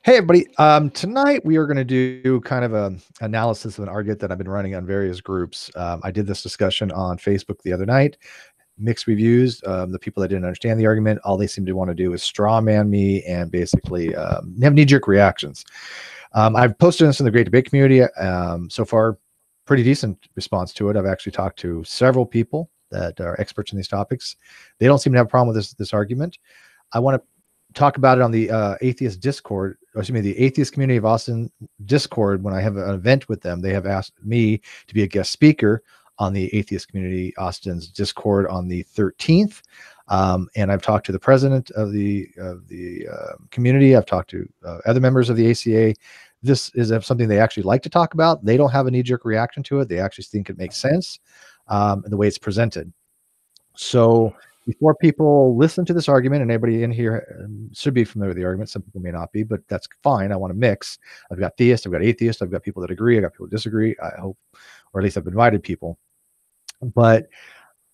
Hey everybody. Tonight we are going to do kind of a analysis of an argument that I've been running on various groups. I did this discussion on Facebook the other night. Mixed reviews. The people that didn't understand the argument, all they seem to want to do is straw man me and basically have knee-jerk reactions. I've posted this in the Great Debate community. So far, pretty decent response to it. I've actually talked to several people that are experts in these topics. They don't seem to have a problem with this argument. I want to talk about it on the atheist Discord, or excuse me, the atheist community of Austin Discord. When I have an event with them, they have asked me to be a guest speaker on the atheist community Austin's Discord on the 13th. And I've talked to the president of the community. I've talked to other members of the ACA. This is something they actually like to talk about. They don't have a knee-jerk reaction to it. They actually think it makes sense in the way it's presented. So before people listen to this argument, and everybody in here should be familiar with the argument, some people may not be, but that's fine. I want to mix. I've got theists, I've got atheists, I've got people that agree, I've got people that disagree, I hope, or at least I've invited people. But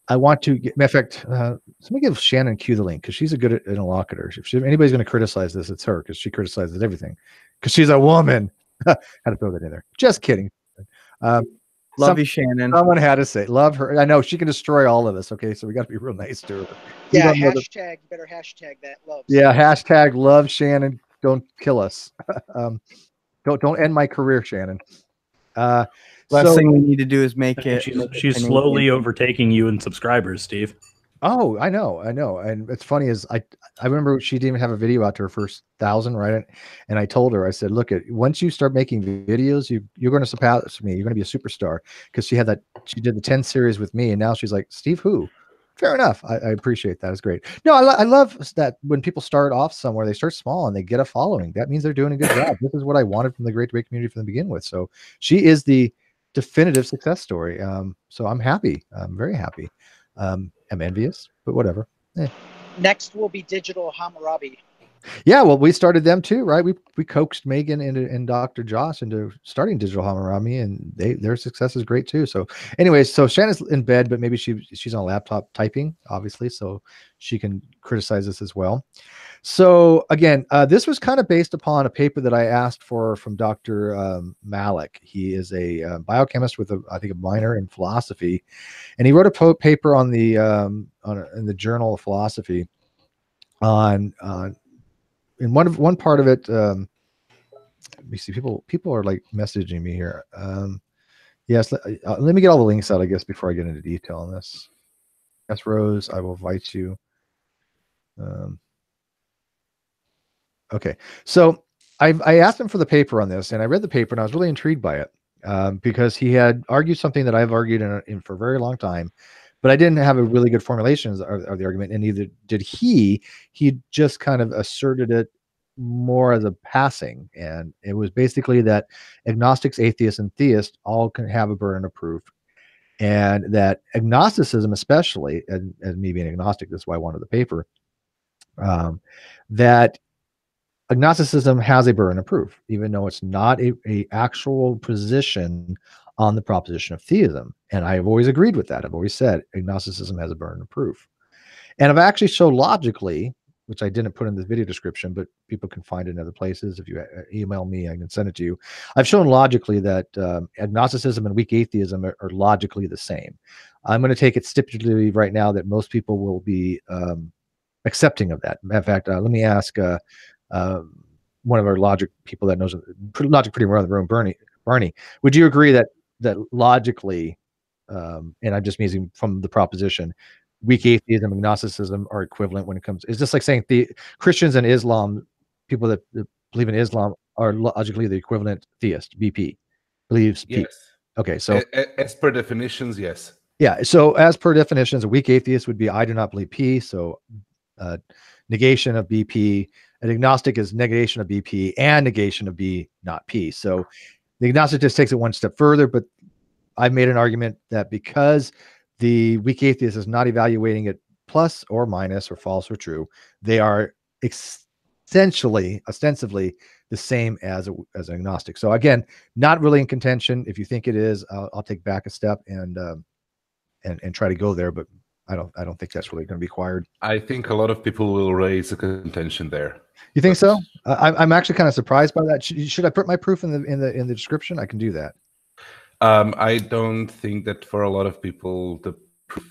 I want to get, matter of fact, let me give Shannon Q the link, because she's a good interlocutor. If anybody's going to criticize this, it's her, because she criticizes everything, because she's a woman. Had to throw that in there. Just kidding. Love you, Shannon. Someone had to say, love her. I know she can destroy all of us. Okay, so we got to be real nice to her. Yeah, hashtag. You better hashtag that love. Yeah, hashtag love Shannon. Don't kill us. Don't end my career, Shannon. Last thing we need to do is make it. She's slowly overtaking you in subscribers, Steve. Oh, I know. And it's funny is I remember she didn't even have a video out to her first 1,000, right? And I told her, I said, look, once you start making videos, you're going to surpass me. You're going to be a superstar, because she did the 10 series with me, and now she's like, Steve who? Fair enough. I appreciate that. It's great. No, I love that when people start off somewhere, they start small and they get a following. That means they're doing a good job. This is what I wanted from the Great Debate community from the begin with. So she is the definitive success story. So I'm happy. I'm very happy. I'm envious, but whatever. Next will be Digital Hammurabi. Yeah, well, we started them too, right? We coaxed Megan and Dr. Josh into starting Digital Hammurabi, and their success is great too. So anyways, so Shannon's in bed, but maybe she's on a laptop typing, obviously, so she can criticize this as well. So again, this was kind of based upon a paper that I asked for from Dr. Malik. He is a biochemist with I think a minor in philosophy, and he wrote a paper on the in the Journal of Philosophy on in one part of it. Let me see, people are like messaging me here. Yes, let me get all the links out, I guess, before I get into detail on this. Yes, Rose, I will invite you. Okay, so I asked him for the paper on this, and I read the paper, and I was really intrigued by it because he had argued something that I've argued in for a very long time, but I didn't have a really good formulation of the argument, and neither did he. He just kind of asserted it more as a passing, and it was basically that agnostics, atheists, and theists all can have a burden of proof, and that agnosticism, especially, and me being agnostic, that's why I wanted the paper, that agnosticism has a burden of proof, even though it's not a actual position on the proposition of theism. And I've always agreed with that. I've always said agnosticism has a burden of proof. And I've actually shown logically, which I didn't put in the video description, but people can find it in other places. If you email me, I can send it to you. I've shown logically that agnosticism and weak atheism are logically the same. I'm going to take it stipulatively right now that most people will be accepting of that. In fact, let me ask one of our logic people that knows logic pretty well in the room, Barney, would you agree that logically, and I'm just using from the proposition, weak atheism, agnosticism are equivalent when it comes? It's just like saying the Christians and Islam, people that believe in Islam, are logically the equivalent theist. BP believes P. Yes. Okay, so as per definitions, yes. Yeah, so as per definitions, a weak atheist would be I do not believe P. So negation of BP. An agnostic is negation of BP and negation of B, not P. So the agnostic just takes it one step further, but I've made an argument that because the weak atheist is not evaluating it plus or minus or false or true, they are ostensibly the same as an agnostic. So again, not really in contention. If you think it is, I'll take back a step and try to go there, but I don't think that's really going to be required. I think a lot of people will raise a contention there. You think so? I'm actually kind of surprised by that. Should I put my proof in the description? I can do that. I don't think that for a lot of people the proof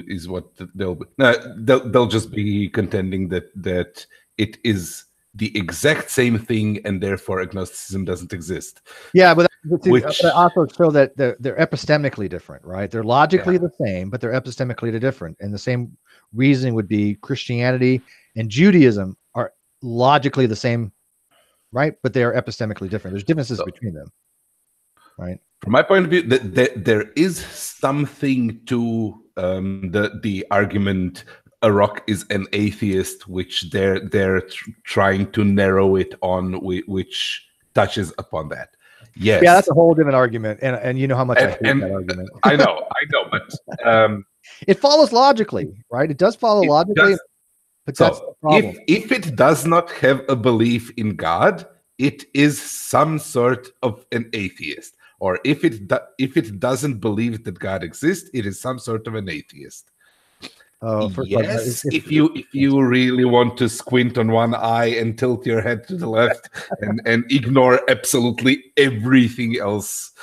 is what they'll just be contending that it is the exact same thing and therefore agnosticism doesn't exist. Yeah, but I also show that they're epistemically different, right? They're logically the same, but they're epistemically different. And the same reasoning would be Christianity and Judaism are logically the same, right? But they are epistemically different. There's differences between them, right? From my point of view, there is something to the argument a rock is an atheist, which they're trying to narrow it on, which touches upon that. Yes. Yeah, that's a whole different argument, and you know how much I hate that argument. I know, but it follows logically, right? It does follow logically, but that's the problem. If it does not have a belief in God, it is some sort of an atheist. Or if it doesn't believe that God exists, it is some sort of an atheist. Yes, if you really want to squint on one eye and tilt your head to the left and ignore absolutely everything else,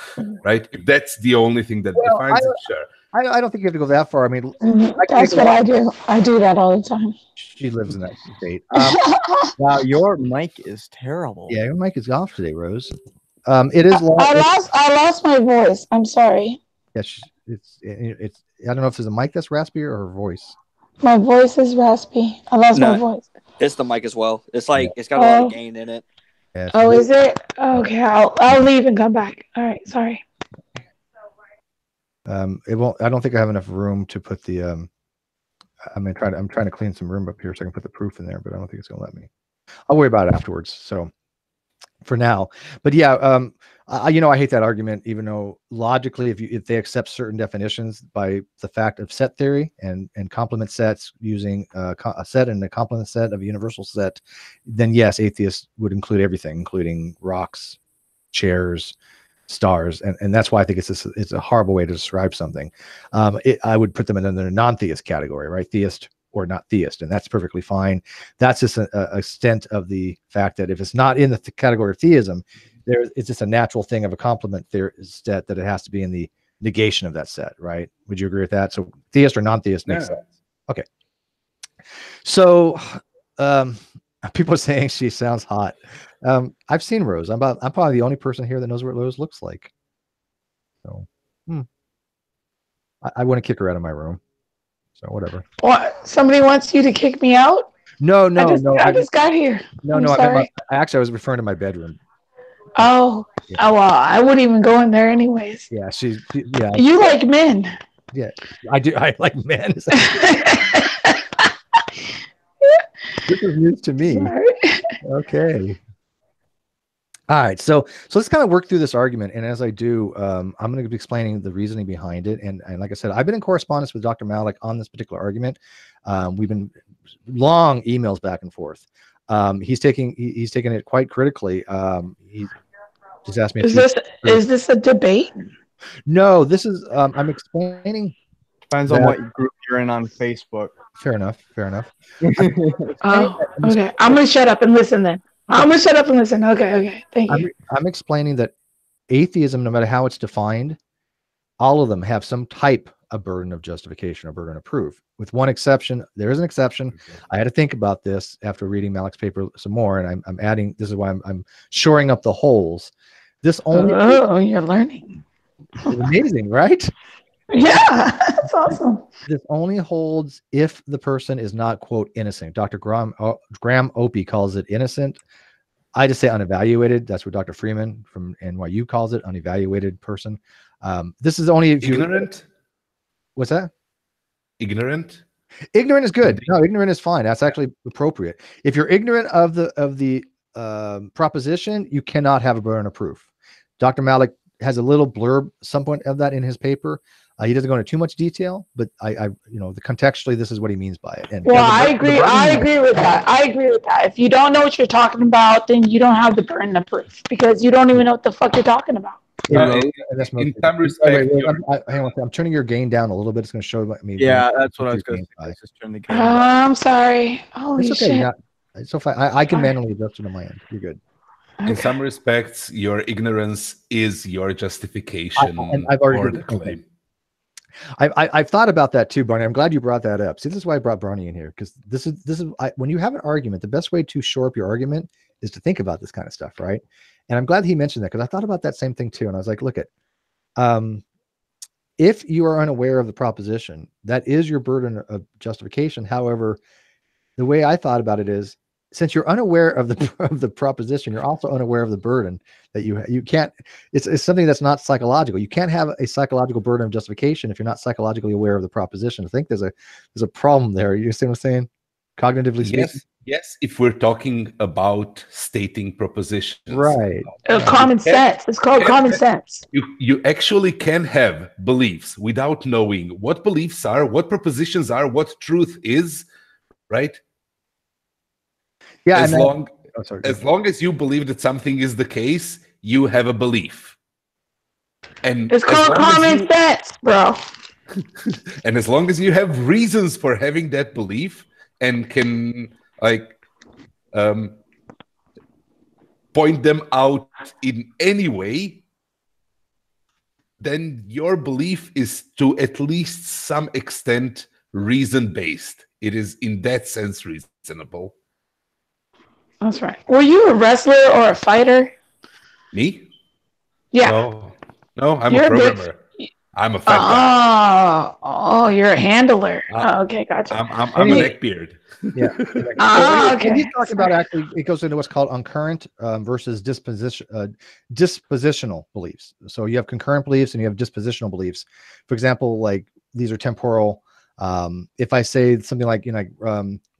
right? If that's the only thing that defines it, sure. I don't think you have to go that far. I mean, that's what I do. I do that all the time. She lives in that state. Wow, your mic is terrible. Yeah, your mic is off today, Rose. It is. I lost my voice. I'm sorry. Yes, it's. I don't know if there's a mic that's raspy or her voice. My voice is raspy. I lost my voice. It's the mic as well. It's like it's got a lot of gain in it. Yeah, oh, is it? Okay, I'll leave and come back. All right, sorry. It won't. I don't think I have enough room to put the. I'm trying to clean some room up here so I can put the proof in there, but I don't think it's gonna let me. I'll worry about it afterwards. So. For now, but yeah, I hate that argument, even though logically, if they accept certain definitions by the fact of set theory and complement sets using a set and a complement set of a universal set, then yes, atheists would include everything, including rocks, chairs, stars, and that's why I think it's a horrible way to describe something. I would put them in the non-theist category, right? Theist or not theist, and that's perfectly fine. That's just a extent of the fact that if it's not in the category of theism, it's just a natural thing of a complement set that it has to be in the negation of that set, right? Would you agree with that? So theist or non-theist makes sense. Okay. So people are saying she sounds hot. I've seen Rose. I'm probably the only person here that knows what Rose looks like. So I want to kick her out of my room. So whatever. What? Somebody wants you to kick me out? No. I just got here. No, I was referring to my bedroom. Oh, yeah. Oh, well, I wouldn't even go in there anyways. Yeah, yeah. You like men? Yeah, I do. I like men. This is news to me. Sorry. Okay. All right, so let's kind of work through this argument, and as I do, I'm going to be explaining the reasoning behind it. And like I said, I've been in correspondence with Dr. Malik on this particular argument. We've been long emails back and forth. He's taking it quite critically. He just asked me. Is this a debate? No, this is. I'm explaining. Depends on what group you're in on Facebook. Fair enough. Oh, okay. I'm going to shut up and listen then. I'm going to shut up and listen. Okay. Thank you. I'm explaining that atheism, no matter how it's defined, all of them have some type of burden of justification or burden of proof. With one exception, there is an exception. I had to think about this after reading Malik's paper some more, and I'm adding, this is why I'm shoring up the holes. This only... Oh, you're learning. Amazing, right? Yeah, that's awesome. This only holds if the person is not, quote, innocent. Dr. Graham Opie calls it innocent. I just say unevaluated. That's what Dr. Freeman from NYU calls it, unevaluated person. This is only if you... Ignorant? What's that? Ignorant? Ignorant is good. No, ignorant is fine. That's actually appropriate. If you're ignorant of the proposition, you cannot have a burden of proof. Dr. Malik has a little blurb, somewhat of that in his paper. He doesn't go into too much detail, but contextually, this is what he means by it. And well, I agree. I agree with that. If you don't know what you're talking about, then you don't have the burden of proof because you don't even know what the fuck you're talking about. In some respect, hang on, I'm turning your gain down a little bit. It's going to show me. Yeah, that's what I was going to say. Just turn the gain down. I'm sorry. Holy It's okay. shit. It's so fine. I can manually adjust it on my end. You're good. In some respects, your ignorance is your justification I've already for the claim. I've thought about that too, Barney. I'm glad you brought that up. See, this is why I brought Barney in here, because this is when you have an argument, the best way to shore up your argument is to think about this kind of stuff, right? And I'm glad he mentioned that, because I thought about that same thing too. And I was like, look at, if you are unaware of the proposition, that is your burden of justification. However, the way I thought about it is, since you're unaware of the proposition, you're also unaware of the burden that you can't. It's something that's not psychological. You can't have a psychological burden of justification if you're not psychologically aware of the proposition. I think there's a problem there. You see what I'm saying? Cognitively speaking. Yes. If we're talking about stating propositions, right? Common sense. It's called common sense. You actually can have beliefs without knowing what beliefs are, what propositions are, what truth is, right? Yeah, as long as you believe that something is the case, you have a belief. And it's called common sense, bro. And as long as you have reasons for having that belief and can point them out in any way, then your belief is to at least some extent reason-based. It is in that sense reasonable. That's right. Were you a wrestler or a fighter? Me? Yeah. No, I'm a programmer. I'm a fat guy. Oh, you're a handler. Okay, gotcha. I'm a neckbeard. Yeah. Okay. He's talking about, actually, it goes into what's called concurrent versus dispositional beliefs. So you have concurrent beliefs and you have dispositional beliefs. For example, like these are temporal. If I say something like,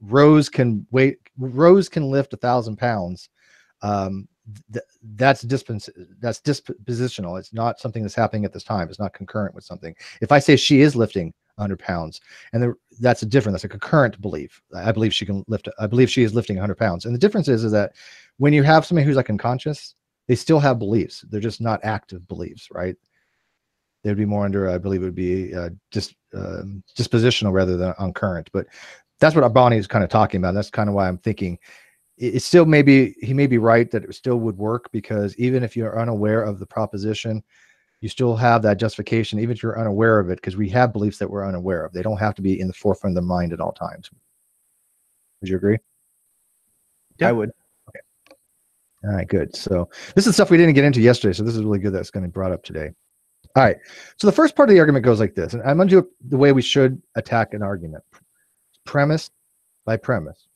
Rose can lift 1,000 pounds. That's dispositional. It's not something that's happening at this time. It's not concurrent with something. If I say she is lifting 100 pounds, and that's a concurrent belief. I believe she can lift. I believe she is lifting 100 pounds. And the difference is that when you have somebody who's like unconscious, they still have beliefs. They're just not active beliefs, right? They'd be more under, I believe it would be dispositional rather than concurrent. But that's what Bonnie is kind of talking about. That's kind of why I'm thinking it still he may be right that it still would work, because even if you're unaware of the proposition, you still have that justification, even if you're unaware of it, because we have beliefs that we're unaware of. They don't have to be in the forefront of the mind at all times. Would you agree? Yeah, I would. Okay. All right, good. So this is stuff we didn't get into yesterday. So this is really good that's going to be brought up today. All right. So the first part of the argument goes like this, and I'm going to do the way we should attack an argument, premise by premise.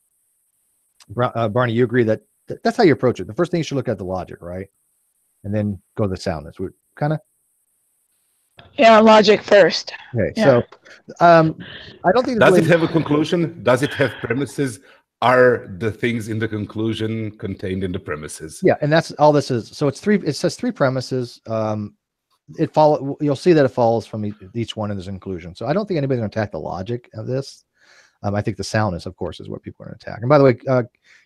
Barney, you agree that that's how you approach it. The first thing you should look at the logic, right? And then go to the soundness. We're kind of. Yeah, logic first. Okay, yeah. So I don't think. Does it have a conclusion? Does it have premises? Are the things in the conclusion contained in the premises? Yeah, and that's all this is. So it's three. It says three premises. You'll see that it follows from each one, and there's an conclusion. So I don't think anybody's going to attack the logic of this. I think the soundness, of course, is what people are going to attack. And by the way,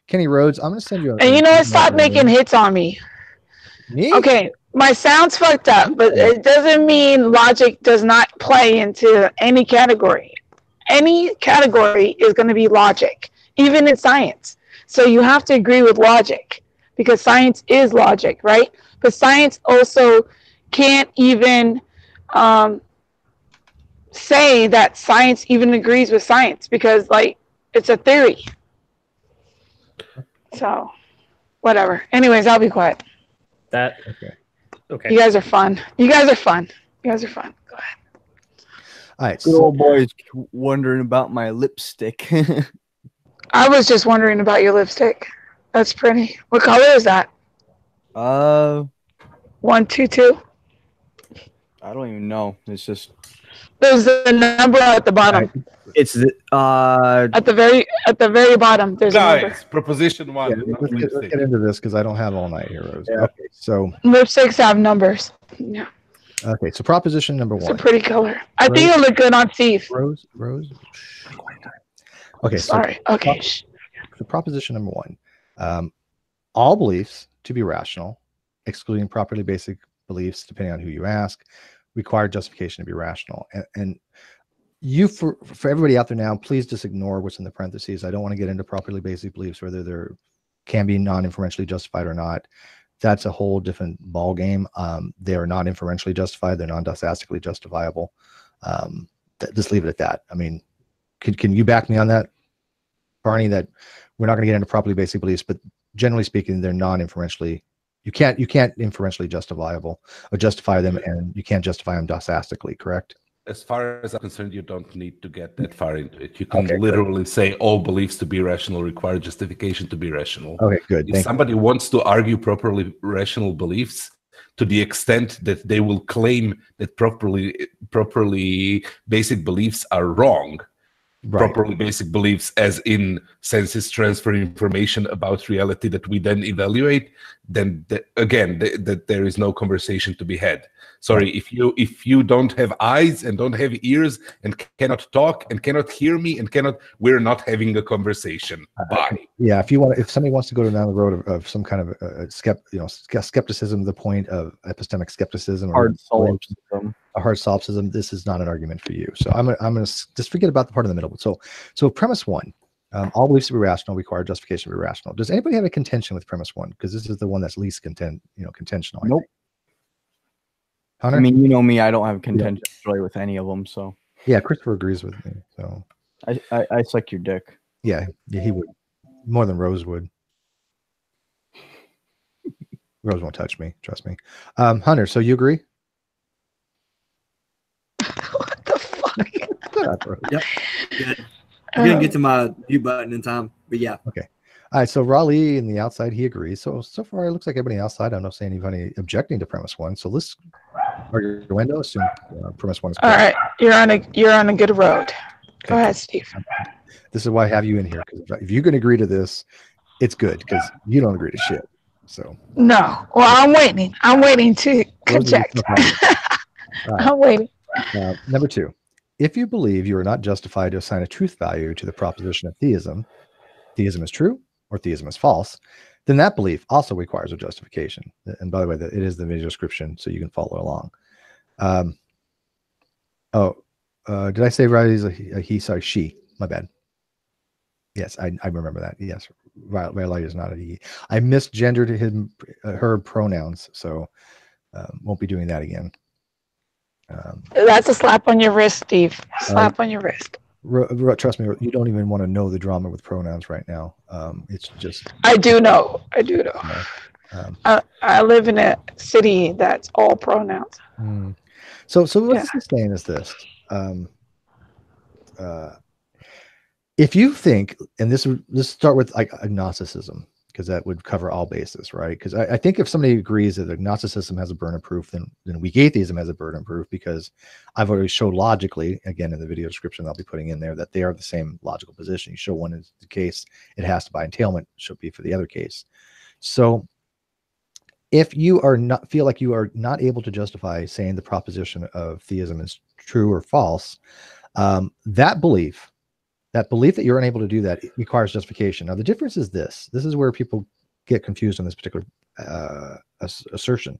Kenny Rhodes, I'm going to send you. And you know what? Stop making hits on me. Me? Okay, my sound's fucked up, but it doesn't mean logic does not play into any category. Any category is going to be logic, even in science. So you have to agree with logic, because science is logic, right? But science also can't even say that science even agrees with science, because it's a theory. So whatever. Anyways, I'll be quiet. Okay. You guys are fun. Go ahead. All right. Good old boy's wondering about my lipstick. I was just wondering about your lipstick. That's pretty. What color is that? 122. I don't even know. It's just. There's a number at the bottom. It's the at the very bottom. There's a number. Proposition 1. Yeah, let's get into this, because I don't have all night here, Rose. Yeah. Okay, so lipsticks have numbers. Yeah. Okay, so proposition number 1. It's a pretty color. I think it'll look good on Steve. Rose. Okay. Sorry. Okay. So proposition number 1: all beliefs to be rational, excluding properly basic beliefs, depending on who you ask, require justification to be rational. And you, for everybody out there now, please just ignore what's in the parentheses. I don't want to get into properly basic beliefs, whether they're can be non-inferentially justified or not. That's a whole different ball game. They are not inferentially justified. They're non-didactically justifiable. Just leave it at that. I mean, can you back me on that, Barney? That we're not going to get into properly basic beliefs, but generally speaking, they're non-inferentially. You can't inferentially justify them, and you can't justify them didactically. Correct? As far as I'm concerned, you don't need to get that far into it. You can literally say all beliefs to be rational require justification to be rational. Okay, good. If somebody wants to argue properly rational beliefs to the extent that they will claim that properly basic beliefs are wrong, properly basic beliefs as in senses transfer information about reality that we then evaluate, then there is no conversation to be had. Sorry, if you don't have eyes and don't have ears and cannot talk and cannot hear me and we're not having a conversation. Bye. Yeah, if somebody wants to go down the road of some kind of skepticism, the point of epistemic skepticism, hard solipsism. A hard solipsism, this is not an argument for you. So I'm gonna just forget about the part in the middle. So premise one, all beliefs to be rational require justification to be rational. Does anybody have a contention with premise one? Because this is the one that's least contentional. Nope. Hunter? I mean, you know me, I don't have contention really with any of them. So yeah, Christopher agrees with me. So I suck your dick. Yeah, he would more than Rose would. Rose won't touch me, trust me. Hunter, so you agree? What the fuck? Shut up, Rose. Yep. Good. I didn't get to my mute button in time, but yeah. Okay. All right. So Raleigh in the outside, he agrees. So far, it looks like everybody outside. I'm not saying anybody objecting to premise one. So let's arguendo. Assume premise one is correct. All right. You're on a good road. Go ahead, Steve. This is why I have you in here, because if you can agree to this, it's good, because you don't agree to shit. So no. Well, I'm waiting. I'm waiting to project. I'm waiting. Number two, if you believe you are not justified to assign a truth value to the proposition of theism is true or theism is false, then that belief also requires a justification. And by the way, it is the video description, so you can follow along. Did I say right? He's a he? Sorry, she. My bad. Yes, I remember that. Yes, Riley is not a he. I misgendered her pronouns, so won't be doing that again. That's a slap on your wrist, Steve. Slap on your wrist. Trust me, you don't even want to know the drama with pronouns right now. It's just. I do know. I live in a city that's all pronouns. So what's this saying is this. If you think, and this start with like agnosticism, because that would cover all bases, right? Because I think if somebody agrees that agnosticism has a burden of proof, then weak atheism has a burden of proof, because I've already showed logically, again in the video description I'll be putting in there, that they are the same logical position. You show one is the case, it has to by entailment should be for the other case. So if you feel like you are not able to justify saying the proposition of theism is true or false, that belief that you're unable to do that requires justification. Now, the difference is this. This is where people get confused on this particular assertion.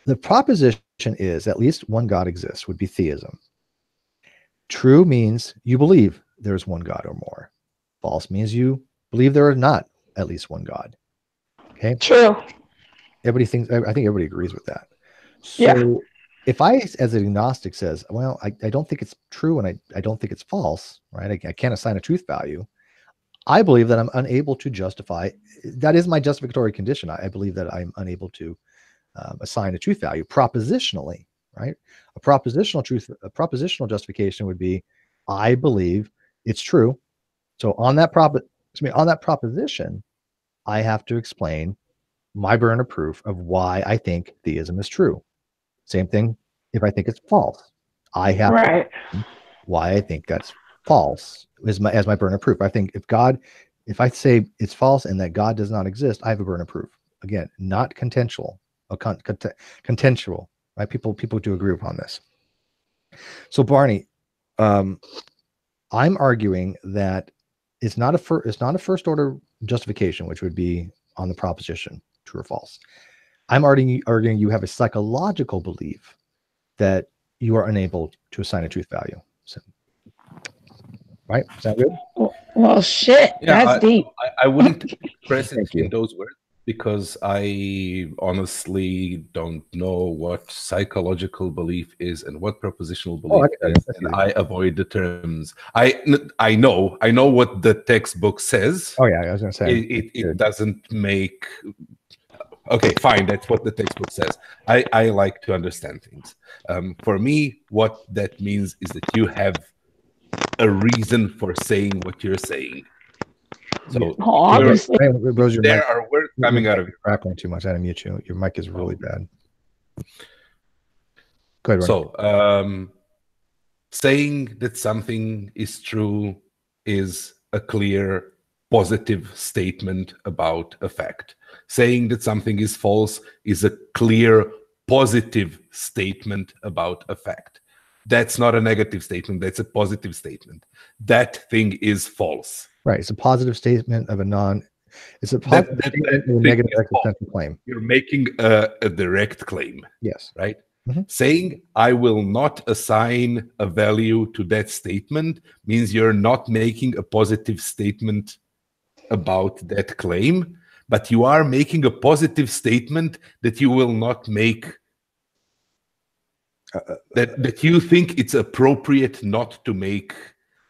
The proposition is at least one God exists, would be theism. True means you believe there's one God or more. False means you believe there are not at least one God. Okay? True. I think everybody agrees with that. So if I, as an agnostic, says, well, I don't think it's true and I don't think it's false, right? I can't assign a truth value. I believe that I'm unable to justify. That is my justificatory condition. I believe that I'm unable to assign a truth value propositionally, right? A propositional justification would be, I believe it's true. So on that proposition, I have to explain my burden of proof of why I think theism is true. Same thing if I think it's false. I have to explain why I think that's false as my burden of proof. I think if I say it's false and that God does not exist, I have a burden of proof. Again, not contextual, contextual, right? People do agree upon this. So Barney, I'm arguing that it's not a first order justification, which would be on the proposition true or false. I'm arguing you have a psychological belief that you are unable to assign a truth value. So, right? Is that good? Well, shit, Yeah, that's deep. I wouldn't express it Thank you. in those words because I honestly don't know what psychological belief is and what propositional belief is, and I avoid the terms. I know what the textbook says. Oh yeah, I was going to say it doesn't make. Okay, fine. That's what the textbook says. I like to understand things. For me, what that means is that you have a reason for saying what you're saying. So obviously, Rose, there are words coming out of your crackling too much. I didn't mute you. Your mic is really bad. Go ahead, Ronnie. So saying that something is true is a clear positive statement about a fact. Saying that something is false is a clear positive statement about a fact. That's not a negative statement. That's a positive statement. That thing is false. Right. It's a positive statement of a non. It's a positive statement of a negative existential claim. You're making a direct claim. Yes. Right. Mm-hmm. Saying I will not assign a value to that statement means you're not making a positive statement about that claim, but you are making a positive statement that you will not make. That you think it's appropriate not to make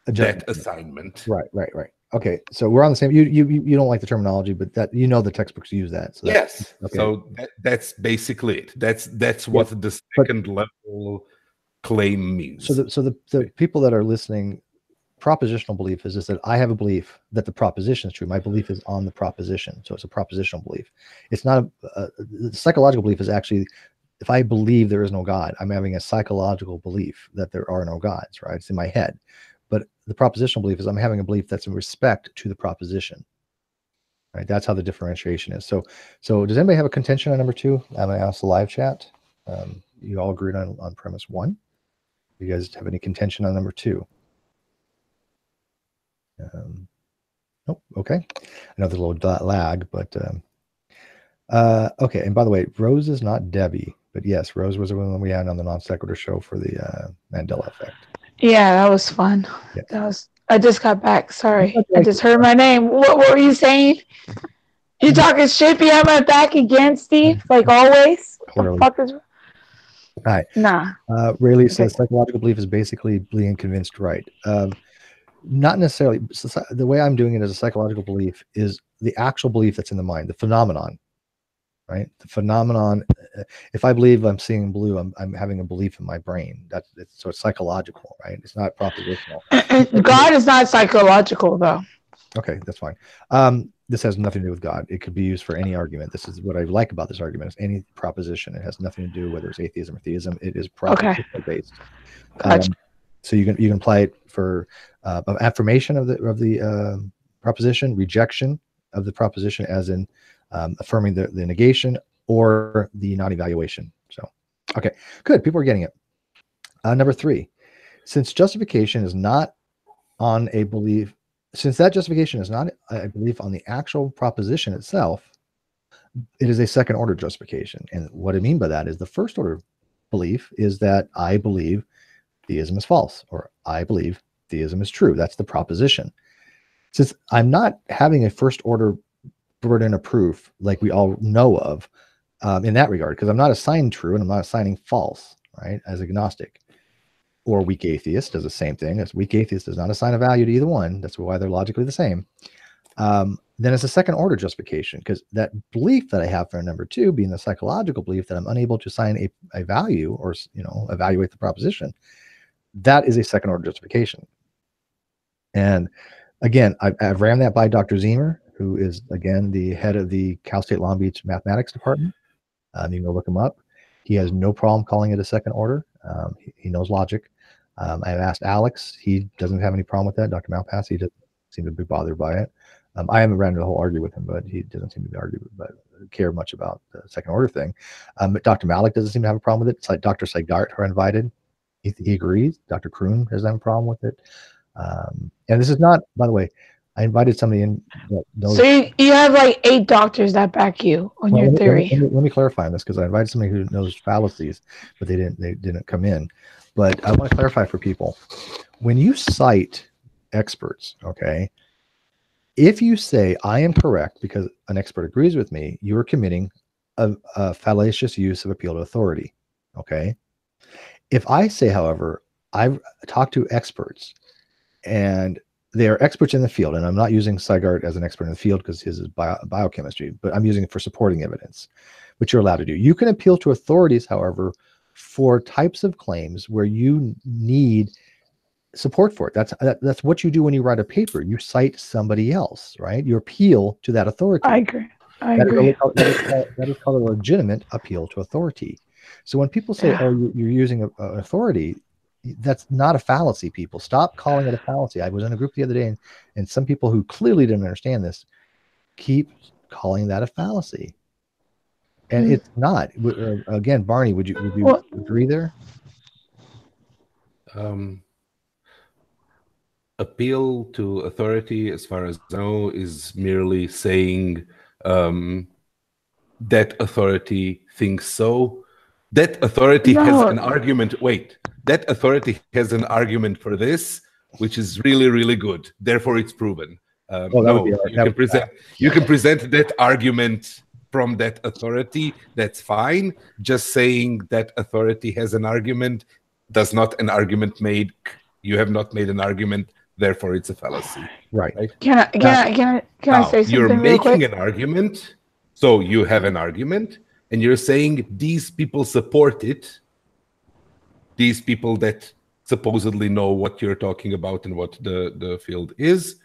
that assignment. Right. Okay, so we're on the same. You don't like the terminology, but that the textbooks use that. So yes. Okay. So that's basically it. That's what the second level claim means. So the people that are listening, propositional belief is just that I have a belief that the proposition is true. My belief is on the proposition, so it's a propositional belief. It's not the psychological belief is actually. If I believe there is no God, I'm having a psychological belief that there are no gods, right? It's in my head. But the propositional belief is I'm having a belief that's in respect to the proposition, right? That's how the differentiation is. So does anybody have a contention on number 2? I'm going to ask the live chat. You all agreed on premise 1. Do you guys have any contention on number 2? Nope. Okay. I know there's a little lag, but okay. And by the way, Rose is not Debbie. But yes, Rose was the one we had on the non sequitur show for the Mandela effect. Yeah, that was fun. Yes. I just got back. Sorry, I just heard my name. What were you saying? You talking shit behind my back again, Steve? Like always. Clearly. What the fuck is? All right. Nah. Rayleigh says psychological belief is basically being convinced right. Not necessarily. The way I'm doing it as a psychological belief is the actual belief that's in the mind, the phenomenon. Right, the phenomenon. If I believe I'm seeing blue, I'm having a belief in my brain. So it's psychological, right? It's not propositional. God is not psychological, though. Okay, that's fine. This has nothing to do with God. It could be used for any argument. This is what I like about this argument: is any proposition. It has nothing to do whether it's atheism or theism. It is propositional based. Gotcha. So you can apply it for affirmation of the proposition, rejection of the proposition, as in affirming the negation or the non-evaluation. So, okay, good. People are getting it. Number 3, since justification is not on a belief, since that justification is not a belief on the actual proposition itself, it is a second order justification. And what I mean by that is the first order belief is that I believe theism is false, or I believe theism is true. That's the proposition. Since I'm not having a first order burden of proof like we all know of in that regard, because I'm not assigning true and I'm not assigning false, right? As agnostic or weak atheist does the same thing. As weak atheist does not assign a value to either one. That's why they're logically the same. Then it's a second order justification, because that belief that I have for number 2 being the psychological belief that I'm unable to assign a value or evaluate the proposition, that is a second order justification. And again, I've ran that by Dr. Zemer, who is, again, the head of the Cal State Long Beach mathematics department. You can go look him up. He has no problem calling it a second order. He knows logic. I've asked Alex. He doesn't have any problem with that. Dr. Malpass, he doesn't seem to be bothered by it. I haven't ran the whole argue with him, but he doesn't seem to care much about the second order thing. But Dr. Malik doesn't seem to have a problem with it. It's like Dr. Seigart, who are invited. He agrees. Dr. Kroon doesn't have a problem with it. And this is not, by the way, I invited somebody in that knows. So you have like 8 doctors that back you on your theory. Let me clarify this, because I invited somebody who knows fallacies, but they didn't come in. But I want to clarify for people. When you cite experts, okay, if you say I am correct because an expert agrees with me, you are committing a fallacious use of appeal to authority. Okay. If I say, however, I've talked to experts and they are experts in the field, and I'm not using Seigart as an expert in the field because his is biochemistry, but I'm using it for supporting evidence, which you're allowed to do. You can appeal to authorities, however, for types of claims where you need support for it. That's what you do when you write a paper. You cite somebody else, right? You appeal to that authority. I agree. That is called a legitimate appeal to authority. So when people say, "Oh, you're using an authority," that's not a fallacy. People, stop calling it a fallacy. I was in a group the other day, and some people who clearly didn't understand this keep calling that a fallacy, and it's not. Again, Barney, would you agree there? Appeal to authority, as far as I know, is merely saying that authority thinks so. That authority has an argument. Wait, that authority has an argument for this, which is really, really good. Therefore, it's proven. You can present that argument from that authority. That's fine. Just saying that authority has an argument does not an argument made. You have not made an argument. Therefore, it's a fallacy. Right. Can I say something? You're real quick? making an argument. So you have an argument, and you're saying these people support it. These people that supposedly know what you're talking about and what the field is,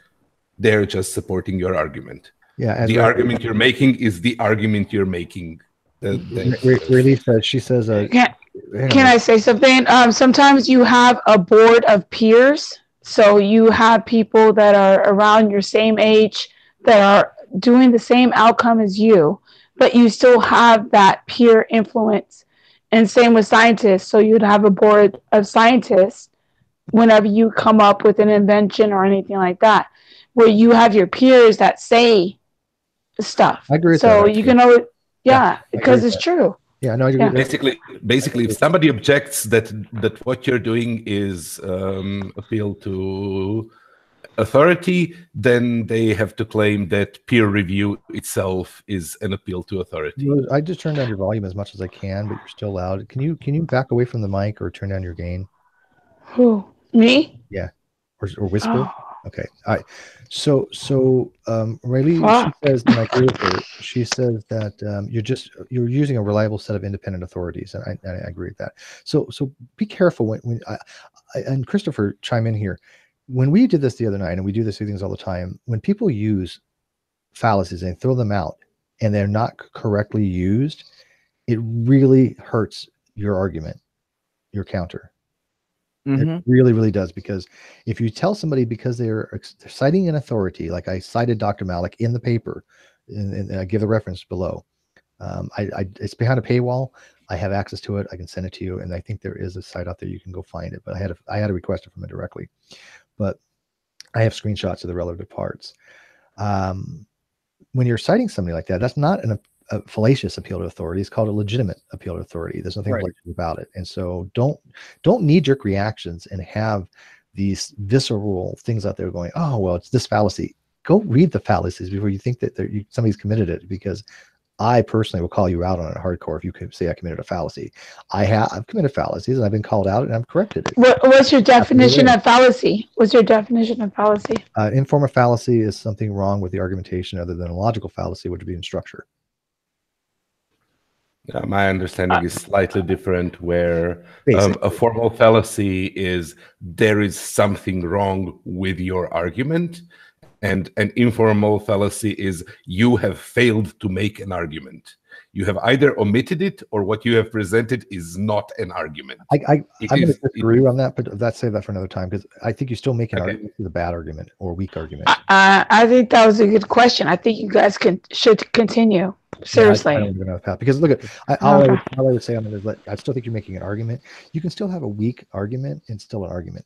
they're just supporting your argument. Yeah. The argument you're making is the argument you're making. Really says, she says, can I say something? Sometimes you have a board of peers. So you have people that are around your same age that are doing the same outcome as you, but you still have that peer influence. And same with scientists. So you'd have a board of scientists whenever you come up with an invention or anything like that, where you have your peers that say stuff. I agree with so that, you can always, because it's true. Yeah, no, I agree. Basically, if somebody objects that what you're doing is appeal to authority, then they have to claim that peer review itself is an appeal to authority. I just turned down your volume as much as I can, but you're still loud. Can you back away from the mic or turn down your gain? Who? Me? Yeah, or whisper. Oh. Okay. All right. So Rayleigh, she says, and I agree with her. She says that you're using a reliable set of independent authorities, and I agree with that. So be careful when and Christopher, chime in here. When we did this the other night, and we do this things all the time, when people use fallacies and throw them out, and they're not correctly used, it really hurts your argument, your counter. It really, really does, because if you tell somebody because they're citing an authority, like I cited Dr. Malik in the paper, and I give the reference below. It's behind a paywall. I have access to it. I can send it to you, and I think there is a site out there you can go find it. But I had to request it from it directly. But I have screenshots of the relative parts. When you're citing somebody like that, that's not a fallacious appeal to authority. It's called a legitimate appeal to authority. There's nothing fallacious about it. And so don't knee-jerk reactions and have these visceral things out there going, oh, well, it's this fallacy. Go read the fallacies before you think that somebody's committed it, because I personally will call you out on it hardcore if you could say I committed a fallacy. I've committed fallacies, and I've been called out, and I've corrected it. What's your definition of fallacy? What's your definition of fallacy? Informal fallacy is something wrong with the argumentation other than a logical fallacy, which would be in structure. My understanding is slightly different, where a formal fallacy is there is something wrong with your argument, and an informal fallacy is you have failed to make an argument. You have either omitted it, or what you have presented is not an argument. I'm going to disagree on that, but let's save that for another time, because I think you still make an argument with a bad argument or a weak argument. I think that was a good question. I think you guys should continue. Seriously. I don't even know the path, because look at all I would say on it is I still think you're making an argument. You can still have a weak argument and still an argument.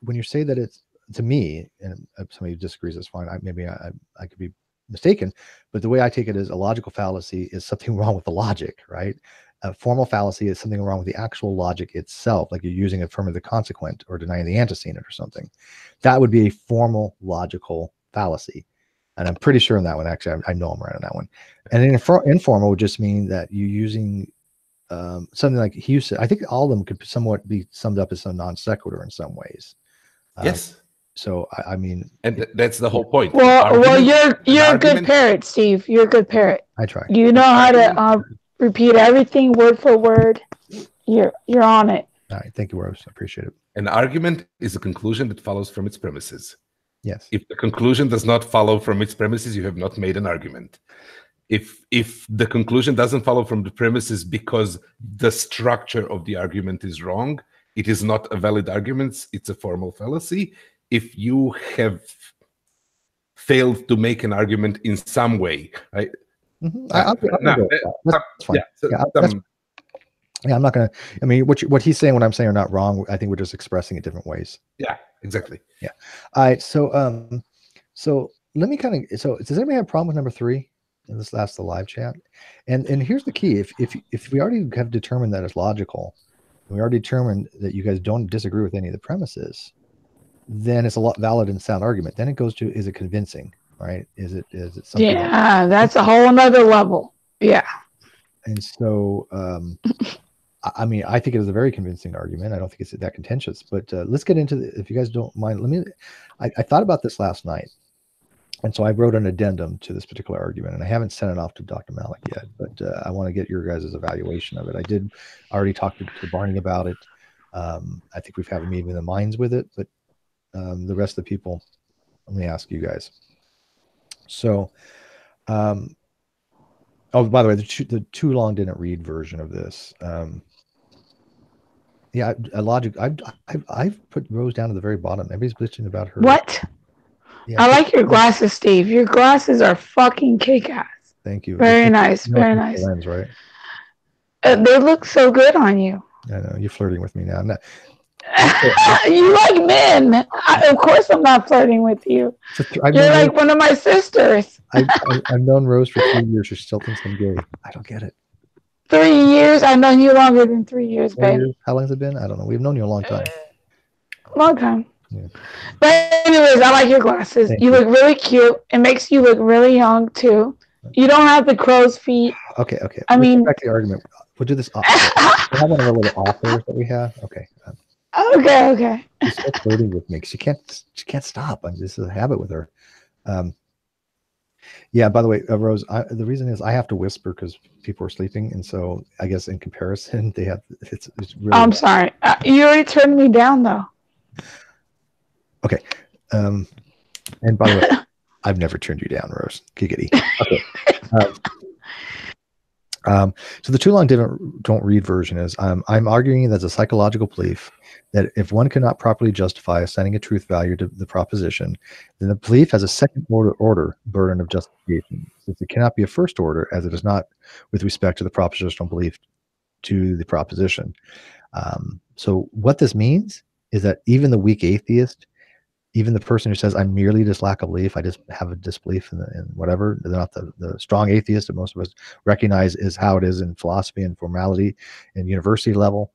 When you say that it's to me, and if somebody disagrees, that's fine. Maybe I could be mistaken, but the way I take it is a logical fallacy is something wrong with the logic, right? A formal fallacy is something wrong with the actual logic itself, like you're using affirmative the consequent or denying the antecedent or something. That would be a formal logical fallacy. And I'm pretty sure on that one, actually, I know I'm right on that one. And informal would just mean that you're using something like he used to, I think all of them could somewhat be summed up as some non sequitur in some ways. Yes. So I mean, and that's the whole point. Well, you're a good parrot, Steve. You're a good parrot. I try. You know how to repeat everything word for word. You're on it. All right, thank you, Rose. I appreciate it. An argument is a conclusion that follows from its premises. Yes. If the conclusion does not follow from its premises, you have not made an argument. If the conclusion doesn't follow from the premises because the structure of the argument is wrong, it is not a valid argument. It's a formal fallacy. If you have failed to make an argument in some way, right? Mm-hmm. That's fine. I'm not gonna. I mean, what he's saying, what I'm saying, are not wrong. I think we're just expressing it different ways. Yeah, exactly. Yeah. All right. So, so let me kind of. So, does anybody have a problem with number 3? And this last the live chat. And here's the key: if we already have determined that it's logical, and we already determined that you guys don't disagree with any of the premises, then it's a lot valid and sound argument. Then it goes to, is it convincing? Right? Is it something? Yeah, that's a whole another level. Yeah. And so, I mean, I think it is a very convincing argument. I don't think it's that contentious, but let's get into if you guys don't mind, I thought about this last night. And so I wrote an addendum to this particular argument, and I haven't sent it off to Dr. Malik yet, but I want to get your guys' evaluation of it. I did already talk to Barney about it. I think we've had a meeting of the minds with it, but the rest of the people, let me ask you guys. So, oh, by the way, the too long didn't read version of this. Yeah, I've put Rose down to the very bottom. Everybody's bitching about her. What? Yeah, I like your glasses, Steve. Your glasses are fucking kick-ass. Thank you. Very nice. Very nice. Lens, right? They look so good on you. I know you're flirting with me now. You like men. Of course, I'm not flirting with you. You're like one of my sisters. I've known Rose for 3 years. She still thinks I'm gay. I don't get it. 3 years? I've known you longer than 3 years, baby. How long has it been? I don't know. We've known you a long time. Long time. Yeah. But anyways, I like your glasses. You look really cute. It makes you look really young too. You don't have the crow's feet. Okay. I mean, back to the argument. We'll do this. We'll have one of our little offers that we have. Okay. Okay. She's still flirting with me because she can't stop. This is a habit with her. Yeah. By the way, Rose, the reason is I have to whisper because people are sleeping, and so I guess in comparison, they have. It's really. I'm sorry. You already turned me down though. Okay. And by the way, I've never turned you down, Rose. Giggity. Okay. So the too long don't read version is I'm arguing there's a psychological belief that if one cannot properly justify assigning a truth value to the proposition, then the belief has a second order burden of justification, since it cannot be a first order, as it is not with respect to the propositional belief to the proposition. So what this means is that even the weak atheist, even the person who says, I'm merely this lack of belief, I just have a disbelief in whatever, they're not the strong atheist that most of us recognize is how it is in philosophy and formality and university level,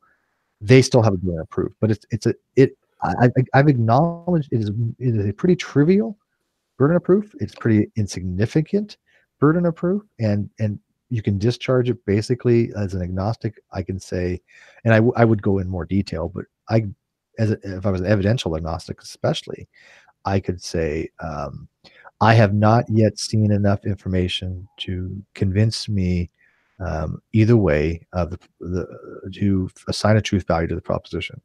they still have a burden of proof. But I've acknowledged it is a pretty trivial burden of proof. It's pretty insignificant burden of proof. And you can discharge it basically as an agnostic. I can say, and I would go in more detail, but if I was an evidential agnostic, especially, I could say, I have not yet seen enough information to convince me either way of to assign a truth value to the proposition.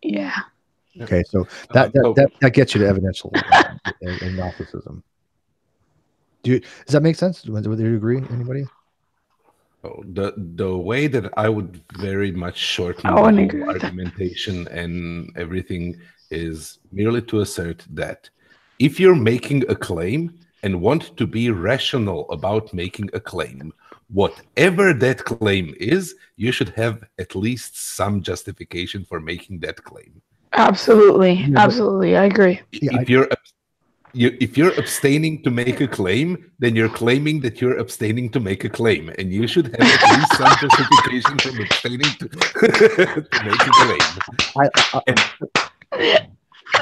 Yeah. Okay, so that gets you to evidential agnosticism. Does that make sense? Do you agree? Anybody? Oh, the way that I would very much shorten the argumentation and everything is merely to assert that if you're making a claim and want to be rational about making a claim, whatever that claim is, you should have at least some justification for making that claim. Absolutely. Absolutely. I agree. If you're abstaining to make a claim, then you're claiming that you're abstaining to make a claim, and you should have at least some justification from abstaining to make a claim.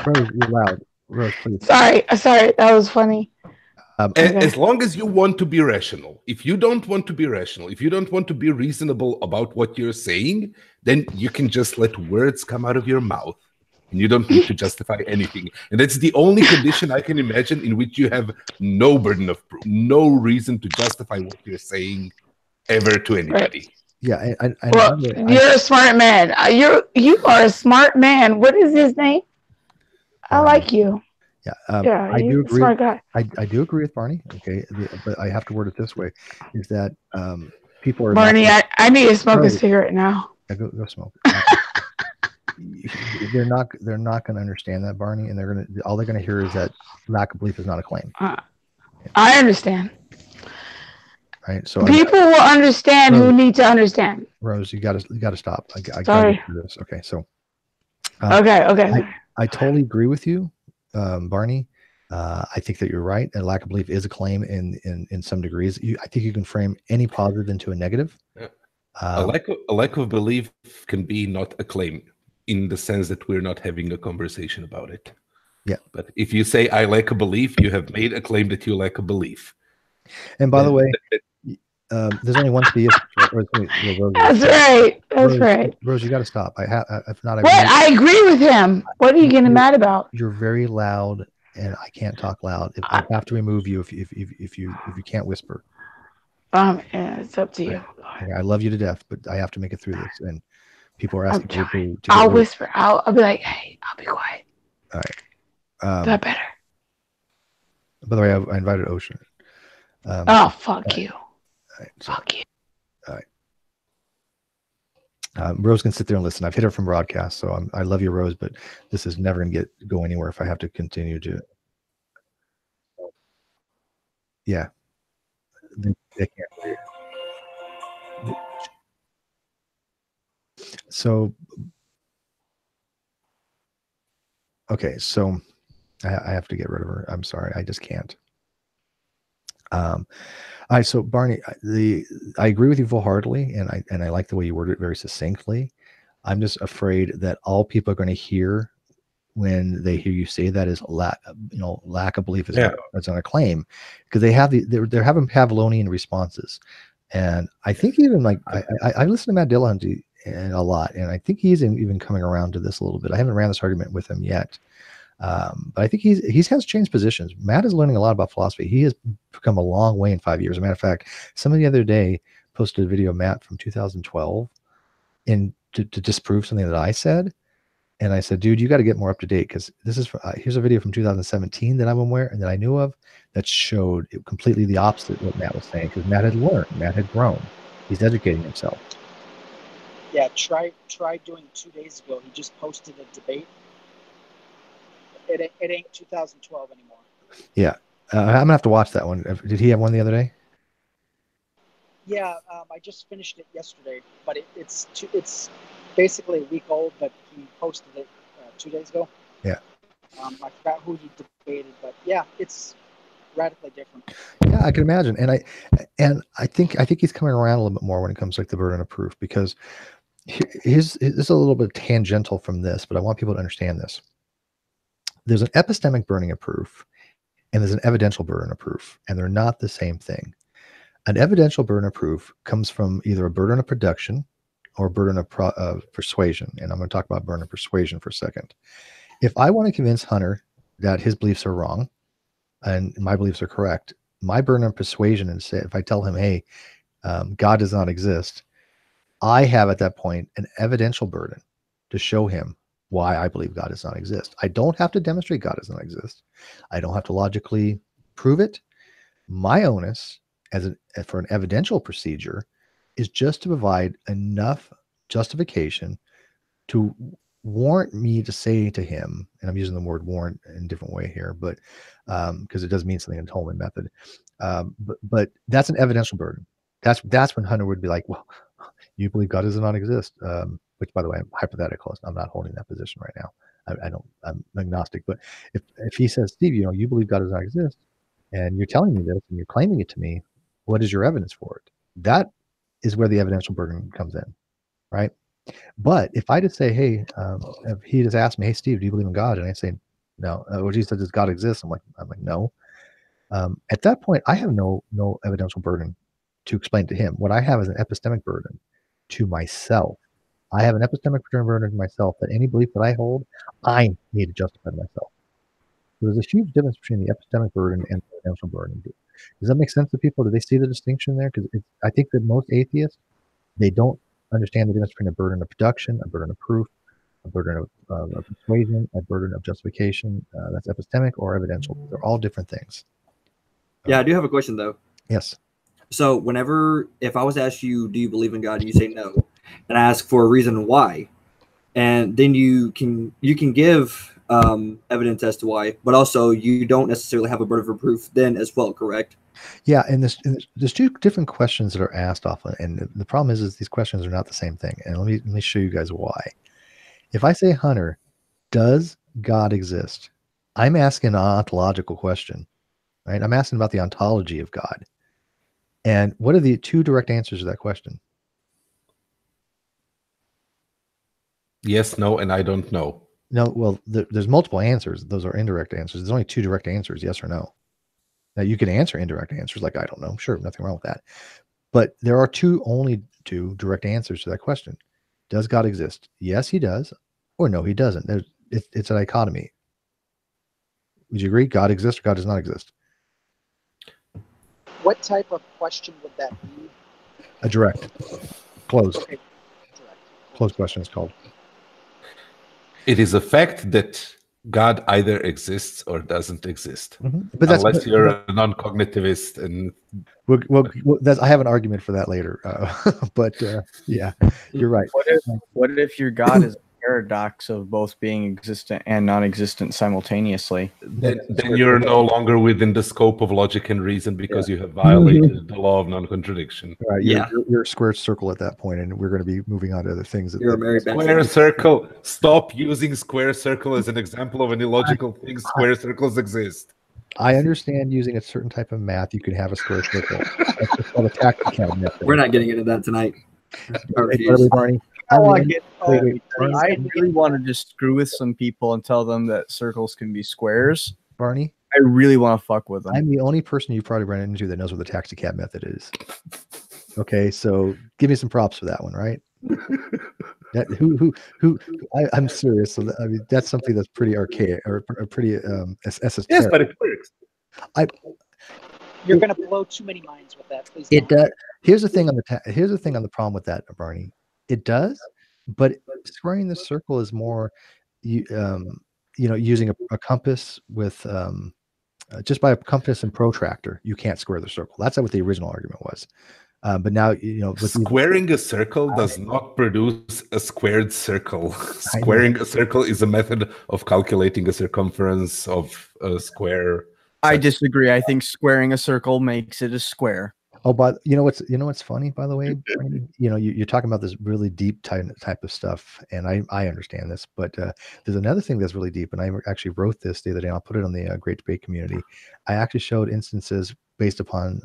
Rose, you're loud. Rose, please. Sorry, that was funny. As long as you want to be rational. If you don't want to be rational, if you don't want to be reasonable about what you're saying, then you can just let words come out of your mouth. And you don't need to justify anything. And that's the only condition I can imagine in which you have no burden of proof, no reason to justify what you're saying ever to anybody. Right. Yeah. Well, you're a smart man. You are a smart man. What is his name? I like you. Yeah. I do agree. Smart guy. I do agree with Barney. Okay. But I have to word it this way, is that people are Barney, I need to smoke a cigarette now. Yeah, go smoke. They're not going to understand that, Barney, and all they're going to hear is that lack of belief is not a claim. I understand. Right. So people will understand who need to understand. Rose, you got to stop. I got to do this. Okay. So. Okay. I totally agree with you, Barney. I think that you're right. A lack of belief is a claim in some degrees. I think you can frame any positive into a negative. Yeah. A lack of belief can be not a claim, in the sense that we're not having a conversation about it. Yeah. But if you say, I lack a belief, you have made a claim that you lack a belief. And by the way, there's only one theist. That's right. That's right. Rose, you got to stop. If not, I agree with him. What are you getting mad about? You're very loud, and I can't talk loud. I have to remove you if you can't whisper. Yeah, it's up to you. I love you to death, but I have to make it through this. And people are asking to I'll whisper. I'll be like, hey, I'll be quiet. All right. Is that better? By the way, I invited Ocean. Fuck you. Right, so, fuck you. All right. Rose can sit there and listen. I've hit her from broadcast, so I love you, Rose, but this is never going to go anywhere if I have to continue to. Yeah. They can't hear you. So, okay, so I have to get rid of her. I'm sorry, I just can't. So Barney, I agree with you full-heartedly, and I like the way you worded it very succinctly. I'm just afraid that all people are going to hear when they hear you say that is lack of belief is not a claim, because they're having Pavlovian responses. And I think even like I listen to Matt Dillahunty a lot, and I think he's even coming around to this a little bit. I haven't ran this argument with him yet, but I think he has changed positions. Matt is learning a lot about philosophy. He has come a long way in 5 years. As a matter of fact, somebody the other day posted a video of Matt from 2012 to disprove something that I said. And I said, dude, you got to get more up to date, because this is here's a video from 2017 that I'm aware and that I knew of that showed completely the opposite of what Matt was saying, because Matt had learned, Matt had grown, he's educating himself. Yeah, try doing 2 days ago. He just posted a debate. It ain't 2012 anymore. Yeah, I'm gonna have to watch that one. Did he have one the other day? Yeah, I just finished it yesterday, but it's basically a week old, but he posted it 2 days ago. Yeah. I forgot who he debated, but yeah, it's radically different. Yeah, I can imagine, and I think he's coming around a little bit more when it comes to like the burden of proof, because this is a little bit tangential from this, but I want people to understand this. There's an epistemic burden of proof, and there's an evidential burden of proof, and they're not the same thing. An evidential burden of proof comes from either a burden of production or a burden of persuasion. And I'm going to talk about burden of persuasion for a second. If I want to convince Hunter that his beliefs are wrong and my beliefs are correct, my burden of persuasion is, if I tell him, hey, God does not exist, I have at that point an evidential burden to show him why I believe God does not exist. I don't have to demonstrate God does not exist. I don't have to logically prove it. My onus for an evidential procedure is just to provide enough justification to warrant me to say to him, and I'm using the word warrant in a different way here, but because it does mean something in Tolman method, but that's an evidential burden. That's when Hunter would be like, well, you believe God does not exist. Which, by the way, I'm hypothetical. I'm not holding that position right now. I'm agnostic. But if he says, Steve, you believe God does not exist, and you're telling me this and you're claiming it to me, what is your evidence for it? That is where the evidential burden comes in, right? But if I just say, hey, if he just asked me, hey, Steve, do you believe in God? And I say, no. Or he says, does God exist? I'm like, no. At that point, I have no evidential burden to explain to him. What I have is an epistemic burden to myself. I have an epistemic burden to myself that any belief that I hold, I need to justify to myself. So there's a huge difference between the epistemic burden and the evidential burden. Does that make sense to people? Do they see the distinction there? Because I think that most atheists, they don't understand the difference between a burden of production, a burden of proof, a burden of persuasion, a burden of justification. That's epistemic or evidential. They're all different things. Yeah, I do have a question though. Yes. So if I was to ask you, do you believe in God, and you say no, and I ask for a reason why, and then you can give evidence as to why, but also you don't necessarily have a burden of proof then as well, correct? Yeah, and there's two different questions that are asked often, and the problem is these questions are not the same thing. And let me show you guys why. If I say, Hunter, does God exist? I'm asking an ontological question, right? I'm asking about the ontology of God. And what are the two direct answers to that question? Yes, no, and I don't know. No, well, there's multiple answers. Those are indirect answers. There's only two direct answers, yes or no. Now, you can answer indirect answers like, I don't know. Sure, nothing wrong with that. But there are only two direct answers to that question. Does God exist? Yes, he does. Or no, he doesn't. It's a dichotomy. Would you agree? God exists or God does not exist? What type of question would that be? A direct. Closed. Okay. Direct. Closed question is called. It is a fact that God either exists or doesn't exist. Mm-hmm. But unless you're a non-cognitivist. And I have an argument for that later. Yeah, you're right. What if your God is a paradox of both being existent and non-existent simultaneously? Then you're no longer within the scope of logic and reason because you have violated the law of non-contradiction. Right, you're a square circle at that point, and we're going to be moving on to other things. Square circle. Stop using square circle as an example of an illogical thing. Square circles exist. I understand using a certain type of math, you can have a square circle. That's called a tactical method. We're not getting into that tonight. Barney. I really want to just screw with some people and tell them that circles can be squares. Barney, I really want to fuck with them. I'm the only person you probably run into that knows what the taxicab method is. Okay, so give me some props for that one, right? I'm serious. So I mean, that's something that's pretty archaic or pretty esoteric. Yes, but it works. You're going to blow too many minds with that. Please. It does. Here's the thing on the problem with that, Barney. It does, but squaring the circle is more, using a compass with just by a compass and protractor, you can't square the circle. That's what the original argument was. But now, squaring a circle does not produce a squared circle. Squaring a circle is a method of calculating a circumference of a square. I disagree. I think squaring a circle makes it a square. Oh, but what's funny, by the way, you're talking about this really deep type of stuff, and I understand this, but there's another thing that's really deep, and I actually wrote this the other day, and I'll put it on the Great Debate community. I actually showed instances based upon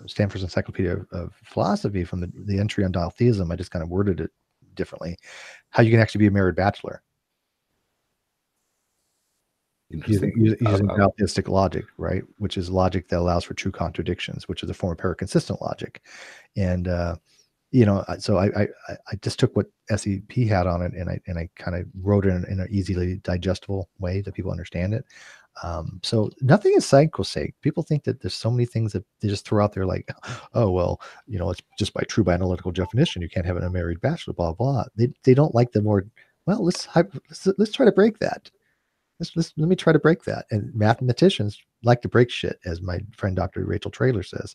Stanford's Encyclopedia of Philosophy from the entry on theism. I just kind of worded it differently. How you can actually be a married bachelor. Using theistic logic, right? Which is logic that allows for true contradictions, which is a form of paraconsistent logic. And so I just took what SEP had on it, and I kind of wrote it in an easily digestible way that people understand it. So nothing is psychosake. People think that there's so many things that they just throw out there, like, oh well, it's just by analytical definition you can't have a married bachelor, blah blah. They don't like the word. Well, let's try to break that. Let me try to break that. And mathematicians like to break shit, as my friend Dr. Rachel Traylor says.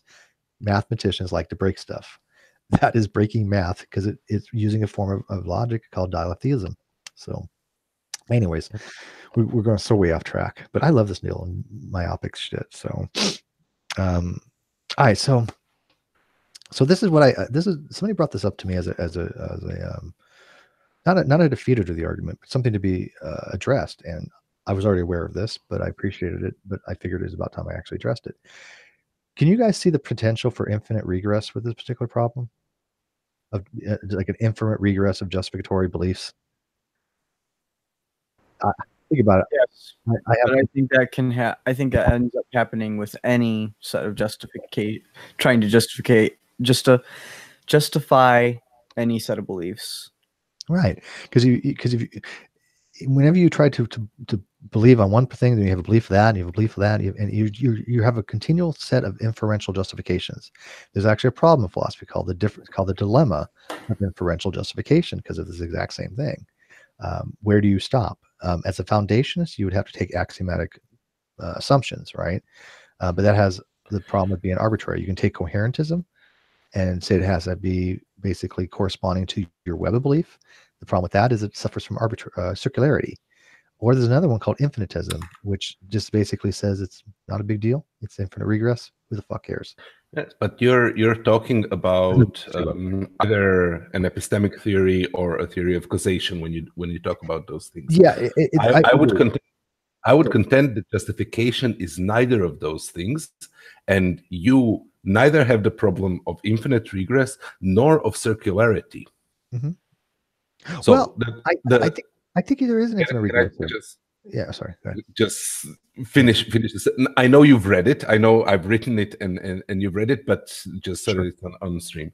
Mathematicians like to break stuff. That is breaking math because it's using a form of logic called dialetheism. So, anyways, we're going so way off track. But I love this Neil and myopic shit. So, all right. So, So this is what somebody brought this up to me as a not a defeater to the argument, but something to be addressed. And I was already aware of this, but I appreciated it. But I figured it was about time I actually addressed it. Can you guys see the potential for infinite regress with this particular problem? Of like an infinite regress of justificatory beliefs? Think about it. Yes, I but I think that can I think that ends up happening with any set of trying to justify any set of beliefs. Right, because whenever you try to believe on one thing, then you have a belief for that, and you have a belief for that, and you have a continual set of inferential justifications. There's actually a problem in philosophy called the dilemma of inferential justification because of this exact same thing. Where do you stop? As a foundationist, you would have to take axiomatic assumptions, right? But that has the problem of being arbitrary. You can take coherentism and say it has to be basically corresponding to your web of belief. The problem with that is it suffers from circularity. Or there's another one called infinitism, which just basically says it's not a big deal. It's infinite regress. Who the fuck cares? Yes, but you're talking about either an epistemic theory or a theory of causation when you talk about those things. Yeah, I would contend that justification is neither of those things, and you neither have the problem of infinite regress nor of circularity. Mm-hmm. So well, I think there is an infinite regress. Yeah, sorry. Just finish this. I know you've read it. I know I've written it and you've read it, but just so that it's on stream.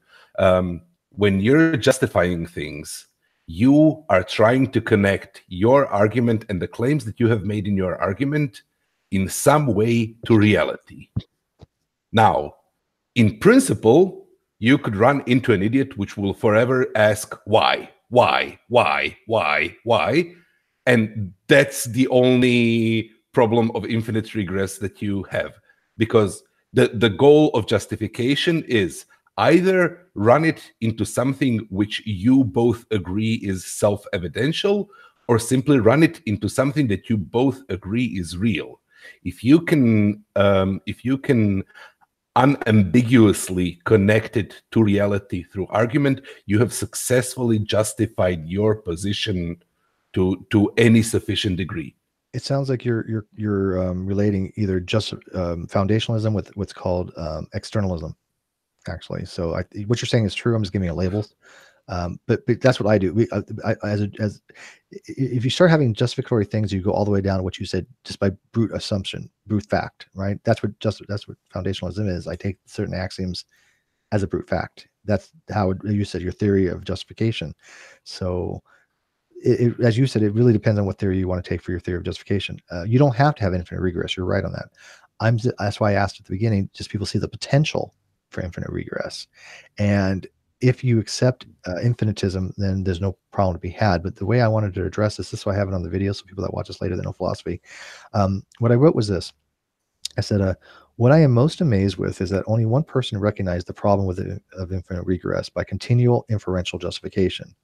When you're justifying things, you are trying to connect your argument and the claims that you have made in your argument in some way to reality. Now, in principle, you could run into an idiot which will forever ask why. And that's the only problem of infinite regress that you have, because the goal of justification is either run it into something which you both agree is self-evidential, or simply run it into something that you both agree is real. If you can unambiguously connect it to reality through argument, you have successfully justified your position to any sufficient degree. It sounds like you're relating either just foundationalism with what's called externalism, actually. So what you're saying is true. I'm just giving it labels, but that's what I do. If you start having justificatory things, you go all the way down to what you said just by brute assumption, brute fact, right? That's what foundationalism is. I take certain axioms as a brute fact. That's how you said your theory of justification. So. As you said, it really depends on what theory you want to take for your theory of justification. You don't have to have infinite regress. You're right on that. That's why I asked at the beginning, just people see the potential for infinite regress. And if you accept infinitism, then there's no problem to be had. But the way I wanted to address this is why I have it on the video, so people that watch this later that know philosophy. What I wrote was this. I said, what I am most amazed with is that only one person recognized the problem of infinite regress by continual inferential justification,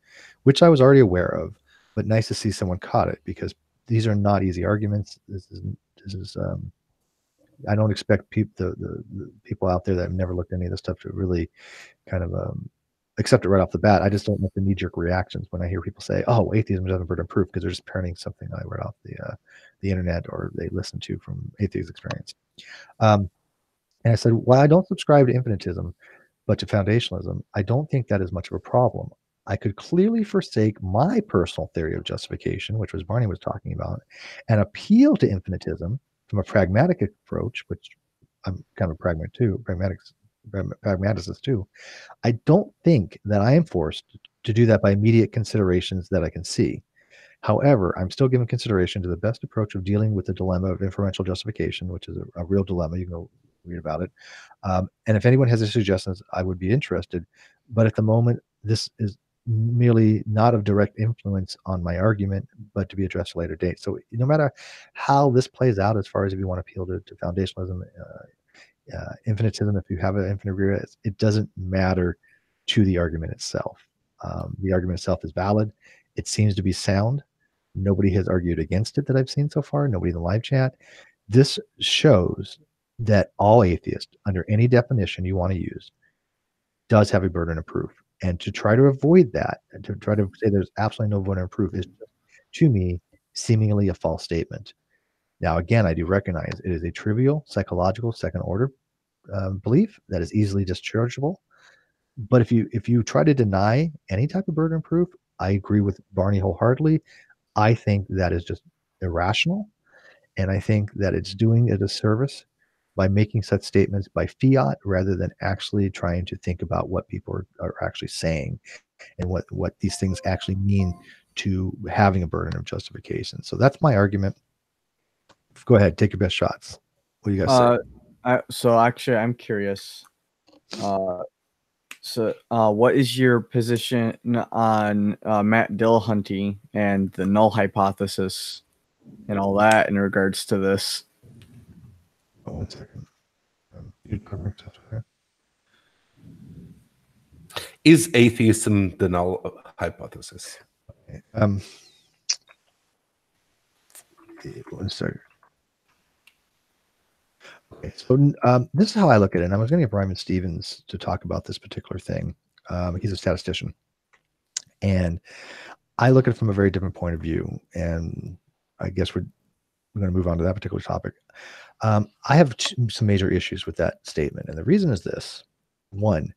which I was already aware of. But nice to see someone caught it, because these are not easy arguments. This is I don't expect the people out there that have never looked at any of this stuff to really kind of accept it right off the bat. I just don't like the knee-jerk reactions when I hear people say, "Oh, atheism doesn't burden proof," because they're just parroting something I read off the internet or they listened to from atheist experience. And I said, while I don't subscribe to infinitism, but to foundationalism, I don't think that is much of a problem. I could clearly forsake my personal theory of justification, which was Barney was talking about, and appeal to infinitism from a pragmatic approach, which I'm kind of a pragmaticist too. I don't think that I am forced to do that by immediate considerations that I can see. However, I'm still giving consideration to the best approach of dealing with the dilemma of inferential justification, which is a real dilemma. You can go read about it. And if anyone has any suggestions, I would be interested. But at the moment, this is merely not of direct influence on my argument, but to be addressed at a later date. So no matter how this plays out, as far as if you want to appeal to foundationalism, infinitism, if you have an infinite regress, it doesn't matter to the argument itself. The argument itself is valid. It seems to be sound. Nobody has argued against it that I've seen so far. Nobody in the live chat. This shows that all atheists, under any definition you want to use, does have a burden of proof. And to try to avoid that, and to try to say there's absolutely no burden of proof is, to me, seemingly a false statement. Now, again, I do recognize it is a trivial, psychological, second-order belief that is easily dischargeable. But if you try to deny any type of burden of proof, I agree with Barney wholeheartedly. I think that is just irrational, and I think that it's doing a disservice by making such statements by fiat rather than actually trying to think about what people are actually saying and what these things actually mean to having a burden of justification. So that's my argument. Go ahead, take your best shots. What do you guys say? So actually, I'm curious. What is your position on Matt Dillahunty and the null hypothesis and all that in regards to this? Oh, 1 second. Is atheism the null hypothesis? Okay. 1 second. Okay, so this is how I look at it. And I was going to get Brian Stevens to talk about this particular thing. He's a statistician. And I look at it from a very different point of view. And I guess we're going to move on to that particular topic. I have some major issues with that statement. And the reason is this. One,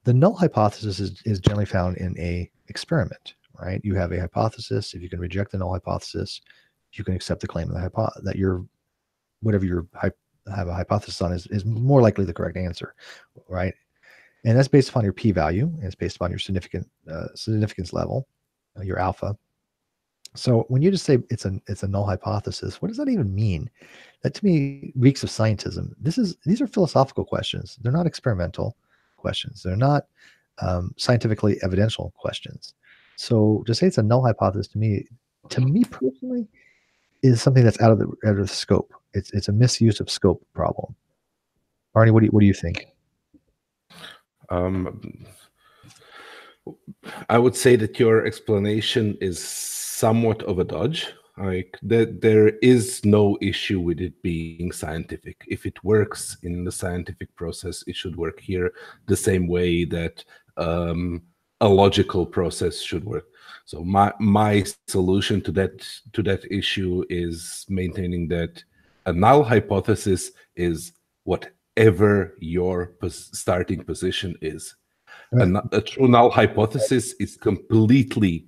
the null hypothesis is generally found in a experiment, right? You have a hypothesis. If you can reject the null hypothesis, you can accept the claim that you're whatever you have a hypothesis on is more likely the correct answer, right? And that's based upon your p-value, and it's based upon your significance level, your alpha. So when you just say it's a null hypothesis, what does that even mean? That to me reeks of scientism. These are philosophical questions. They're not experimental questions. They're not scientifically evidential questions. So to say it's a null hypothesis to me personally, is something that's out of the scope. It's a misuse of scope problem. Barney, what do you think? I would say that your explanation is somewhat of a dodge. Like there is no issue with it being scientific. If it works in the scientific process, it should work here the same way that a logical process should work. So my solution to that issue is maintaining that a null hypothesis is whatever your starting position is. A true null hypothesis is completely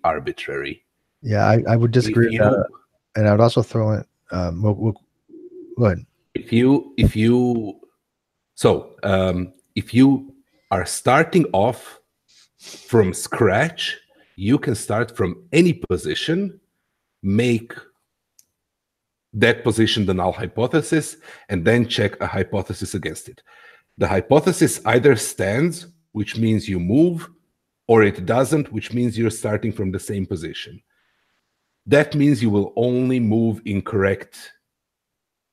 arbitrary. Yeah, I would disagree with that, and I would also throw in. Go ahead. If you are starting off from scratch, you can start from any position, make that position the null hypothesis, and then check a hypothesis against it. The hypothesis either stands, which means you move, or it doesn't, which means you're starting from the same position. That means you will only move incorrect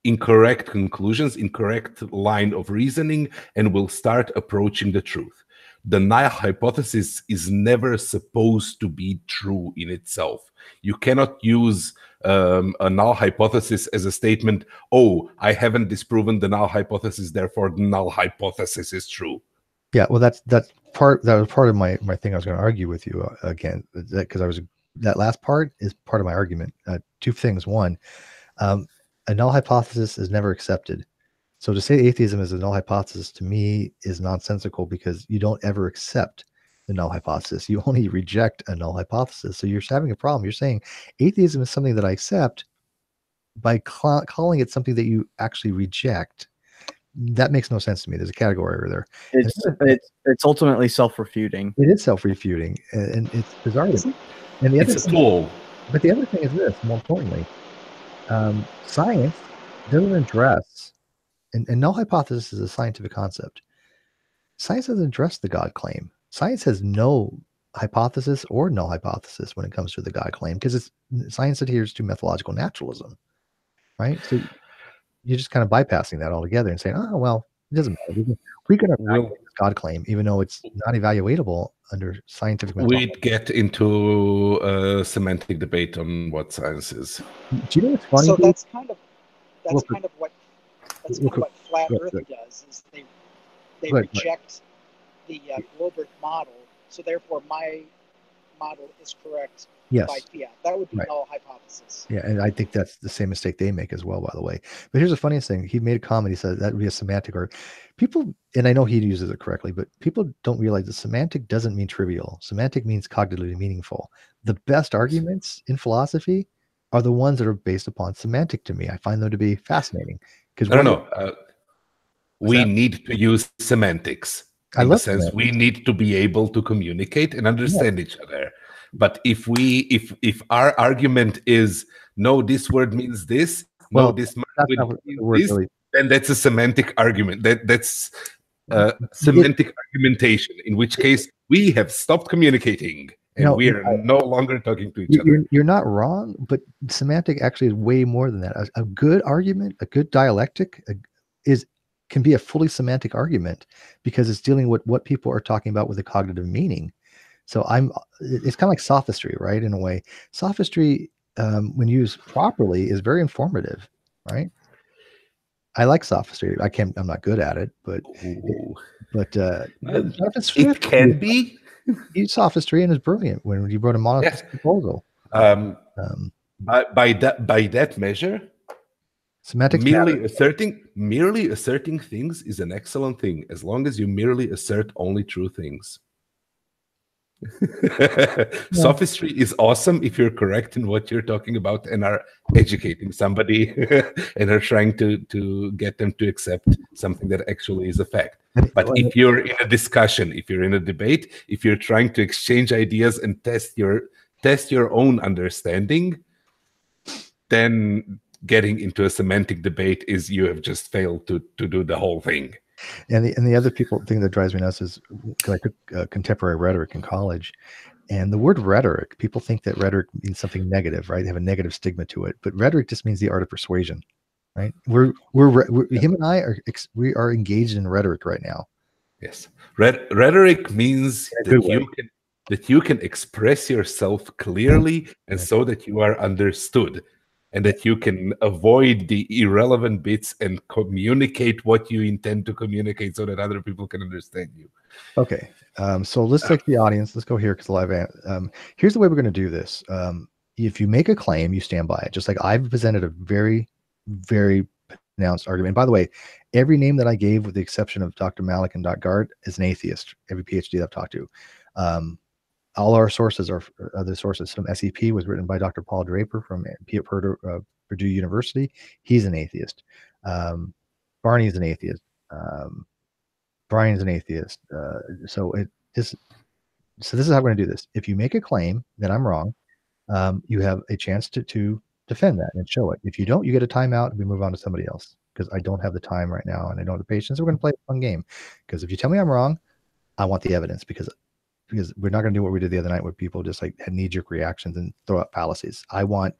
conclusions, incorrect line of reasoning, and will start approaching the truth. The null hypothesis is never supposed to be true in itself. You cannot use a null hypothesis as a statement, oh, I haven't disproven the null hypothesis, therefore the null hypothesis is true. Yeah, well, that was part of my thing I was going to argue with you again, because that last part is part of my argument. Two things. One, a null hypothesis is never accepted. So to say atheism is a null hypothesis to me is nonsensical, because you don't ever accept the null hypothesis. You only reject a null hypothesis. So you're having a problem. You're saying atheism is something that I accept by calling it something that you actually reject. That makes no sense to me. There's a category over there. It's ultimately self-refuting. It is self-refuting, and it's bizarre. And it's a tool. But the other thing is this, more importantly, science doesn't address, and null hypothesis is a scientific concept. Science doesn't address the God claim. Science has no hypothesis or null hypothesis when it comes to the God claim, because science adheres to methodological naturalism, right? So you're just kind of bypassing that altogether and saying, oh, well, it doesn't matter. We can evaluate the God claim, even though it's not evaluatable under scientific methodology. We'd get into a semantic debate on what science is. Do you know what's funny? So that's kind of what flat Earth does. Is they Right. reject the Goldberg model, so therefore my model is correct Yes. by fiat. That would be Right. null hypothesis. Yeah, and I think that's the same mistake they make as well, by the way. But here's the funniest thing. He made a comment. He said that would be a semantic, or people, and I know he uses it correctly, but people don't realize that semantic doesn't mean trivial. Semantic means cognitively meaningful. The best arguments in philosophy are the ones that are based upon semantic to me. I find them to be fascinating. Because I don't know. We need to use semantics. I In the love sense semantics. we need to be able to communicate and understand each other. But if our argument is no, this word means this, Well, no, this that's word not what the means word this, really. then that's a semantic argument. That's semantic argumentation. In which case we have stopped communicating and No, we are no longer talking to each other. You're not wrong, but semantic actually is way more than that. A good argument, a good dialectic can be a fully semantic argument because it's dealing with what people are talking about with a cognitive meaning. So it's kind of like sophistry, right? In a way, sophistry, when used properly, is very informative, right? I like sophistry. I'm not good at it, but it can be. Sophistry and is brilliant when you wrote a monolithic proposal. By that measure, semantics merely asserting things is an excellent thing as long as you merely assert only true things. Sophistry is awesome if you're correct in what you're talking about and are educating somebody and are trying to get them to accept something that actually is a fact. But if you're in a discussion, if you're in a debate, if you're trying to exchange ideas and test your own understanding, then getting into a semantic debate is you have just failed to do the whole thing. And the other thing that drives me nuts is because I took contemporary rhetoric in college, and the word rhetoric, people think that rhetoric means something negative, right? They have a negative stigma to it, but rhetoric just means the art of persuasion, right? Him and I are engaged in rhetoric right now. Yes, rhetoric means that you can express yourself clearly and so that you are understood. And that you can avoid the irrelevant bits and communicate what you intend to communicate so that other people can understand you. Okay. So let's take the audience. Let's go here because live. Here's the way we're going to do this. If you make a claim, you stand by it. Just like I've presented a very, very pronounced argument. And by the way, every name that I gave, with the exception of Dr. Malik and Dr. Gard, is an atheist. Every PhD that I've talked to. All our sources are other sources. Some SEP was written by Dr. Paul Draper from Purdue University. He's an atheist. Barney's an atheist. Brian's an atheist. So this is how we're going to do this. If you make a claim that I'm wrong, you have a chance to defend that and show it. If you don't, you get a timeout and we move on to somebody else because I don't have the time right now and I don't have the patience. So we're going to play a fun game because if you tell me I'm wrong, I want the evidence because we're not going to do what we did the other night where people just like had knee-jerk reactions and throw out fallacies. I want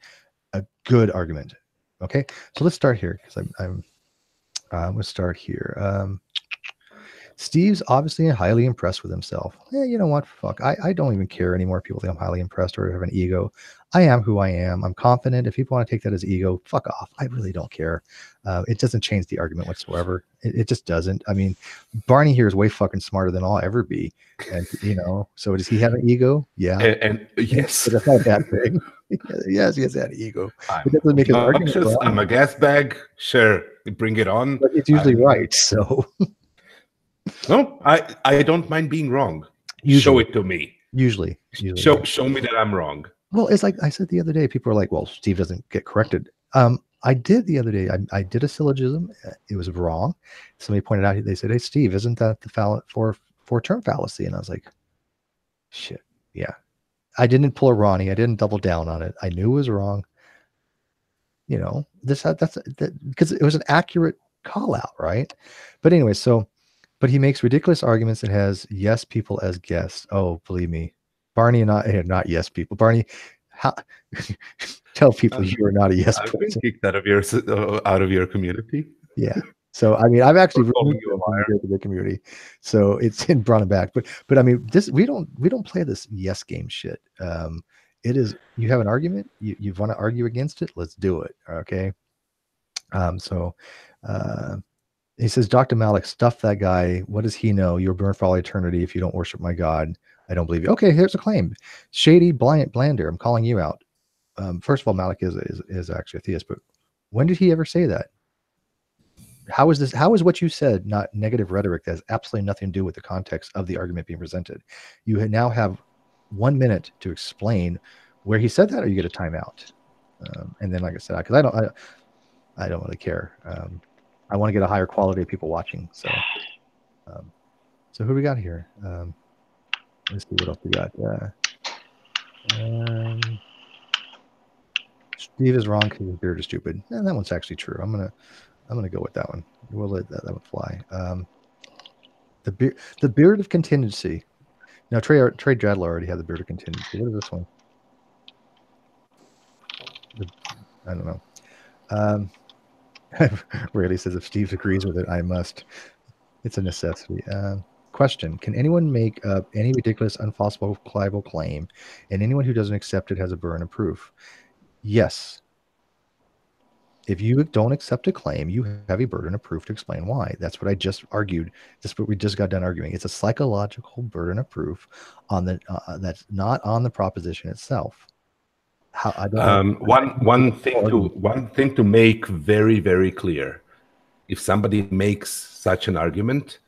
a good argument. Okay, so let's start here because I'm let's start here. Steve's obviously highly impressed with himself. Yeah, you know what? Fuck. I don't even care anymore. People think I'm highly impressed or have an ego. I am who I am. I'm confident. If people want to take that as ego, fuck off. I really don't care. It doesn't change the argument whatsoever. It just doesn't. I mean, Barney here is way fucking smarter than I'll ever be. And, so does he have an ego? Yeah. And yes. But that's not a bad thing. Yes, he has that ego. It doesn't make his argument wrong. I'm a gas bag. Sure. Bring it on. But it's usually right. So. No, I don't mind being wrong. Usually. Show it to me. Usually. Show me that I'm wrong. Well, it's like I said the other day, people are like, well, Steve doesn't get corrected. I did the other day. I did a syllogism. It was wrong. Somebody pointed out, they said, hey, Steve, isn't that the four-term fallacy? And I was like, shit. Yeah. I didn't pull a Ronnie. I didn't double down on it. I knew it was wrong. That's because it was an accurate call out, right? But anyway, but he makes ridiculous arguments and has yes people as guests. Oh, believe me, Barney and I are not yes people. Barney, tell people you are not a yes person. I've been kicked out of your community. Yeah. So I mean, I've actually removed you from the community, so it's brought him back. But I mean, we don't play this yes game shit. It is, you have an argument, you want to argue against it, let's do it. Okay. He says, Dr. Malik, stuff that guy. What does he know? You're burned for all eternity if you don't worship my God. I don't believe you. Okay, here's a claim. Shady Blander, I'm calling you out. First of all, Malik is actually a theist, but when did he ever say that? How is this? How is what you said not negative rhetoric that has absolutely nothing to do with the context of the argument being presented? You now have 1 minute to explain where he said that, or you get a timeout. And then, like I said, because I don't really care. I want to get a higher quality of people watching. So, so who we got here? Let's see what else we got. Steve is wrong because his beard is stupid. And that one's actually true. I'm gonna go with that one. We'll let that one fly. The beard of contingency. Now Trey Dradler already had the beard of contingency. What is this one? I don't know. Rayleigh says if Steve agrees with it, I must. It's a necessity. Question: can anyone make up any ridiculous, unfalsifiable claim, and anyone who doesn't accept it has a burden of proof? Yes. If you don't accept a claim, you have a burden of proof to explain why. That's what I just argued. That's what we just got done arguing. It's a psychological burden of proof on the that's not on the proposition itself. How, I don't one thing to make very, very clear: if somebody makes such an argument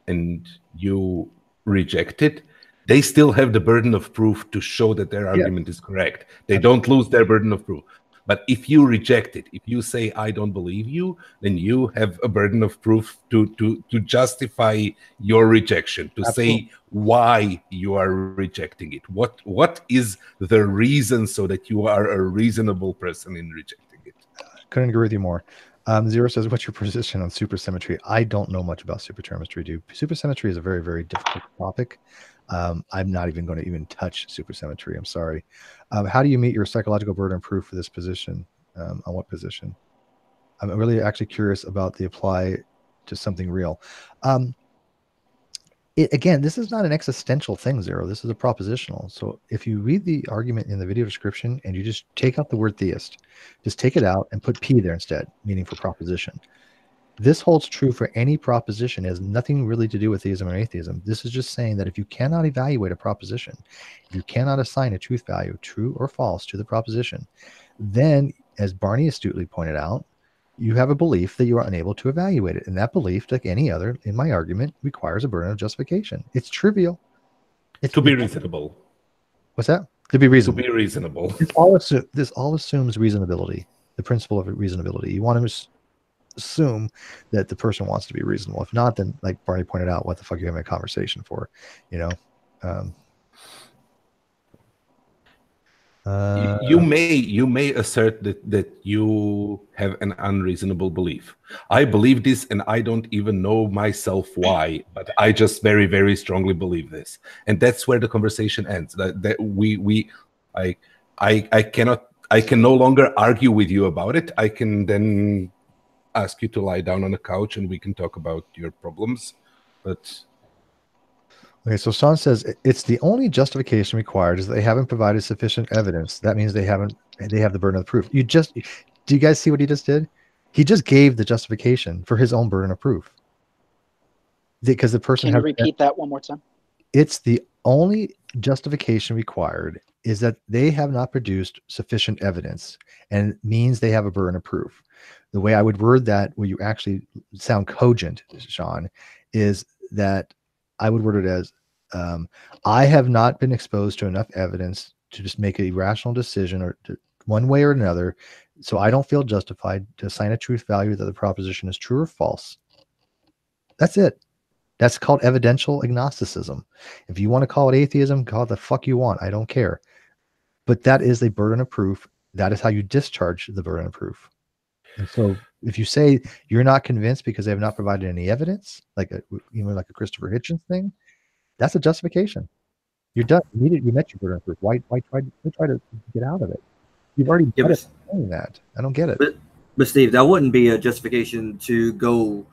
and you reject it, they still have the burden of proof to show that their argument is correct. They don't lose their burden of proof. But if you reject it, if you say, I don't believe you, then you have a burden of proof to justify your rejection, to say why you are rejecting it. What is the reason so that you are a reasonable person in rejecting it? Couldn't agree with you more. Zero says, what's your position on supersymmetry? I don't know much about supersymmetry, dude. Supersymmetry is a very, very difficult topic. I'm not even going to even touch supersymmetry. I'm sorry. How do you meet your psychological burden of proof for this position? On what position? I'm really actually curious about the apply to something real. Again, this is not an existential thing, Zero. This is a propositional. So if you read the argument in the video description and you just take out the word theist, just take it out and put P there instead, meaning for proposition. This holds true for any proposition. It has nothing really to do with theism or atheism. This is just saying that if you cannot evaluate a proposition, if you cannot assign a truth value, true or false, to the proposition, then, as Barney astutely pointed out, you have a belief that you are unable to evaluate it. And that belief, like any other in my argument, requires a burden of justification. It's trivial. It's to be reasonable. What's that? To be reasonable. To be reasonable. This all assumes reasonability, the principle of reasonability. You want to assume that the person wants to be reasonable. If not, then, like Barney pointed out, what the fuck are you having a conversation for? You know? You may assert that you have an unreasonable belief. I believe this, and I don't even know myself why, but I just very, very strongly believe this, and that's where the conversation ends. I can no longer argue with you about it. I can then ask you to lie down on a couch and we can talk about your problems. But okay, so Sean says it's the only justification required is that they haven't provided sufficient evidence. That means they have the burden of proof. Do you guys see what he just did? He just gave the justification for his own burden of proof. Because the person Can you repeat that one more time? It's the only justification required is that they have not produced sufficient evidence, and it means they have a burden of proof. The way I would word that, where you actually sound cogent, Sean, is that I would word it as, I have not been exposed to enough evidence to just make a rational decision or one way or another, so I don't feel justified to assign a truth value that the proposition is true or false. That's it. That's called evidential agnosticism. If you want to call it atheism, call it the fuck you want. I don't care. But that is a burden of proof. That is how you discharge the burden of proof. And so if you say you're not convinced because they have not provided any evidence, like a Christopher Hitchens thing, that's a justification. You're done. You met your burden of proof. Why try to get out of it? You've already done it saying that. I don't get it. But Steve, that wouldn't be a justification to go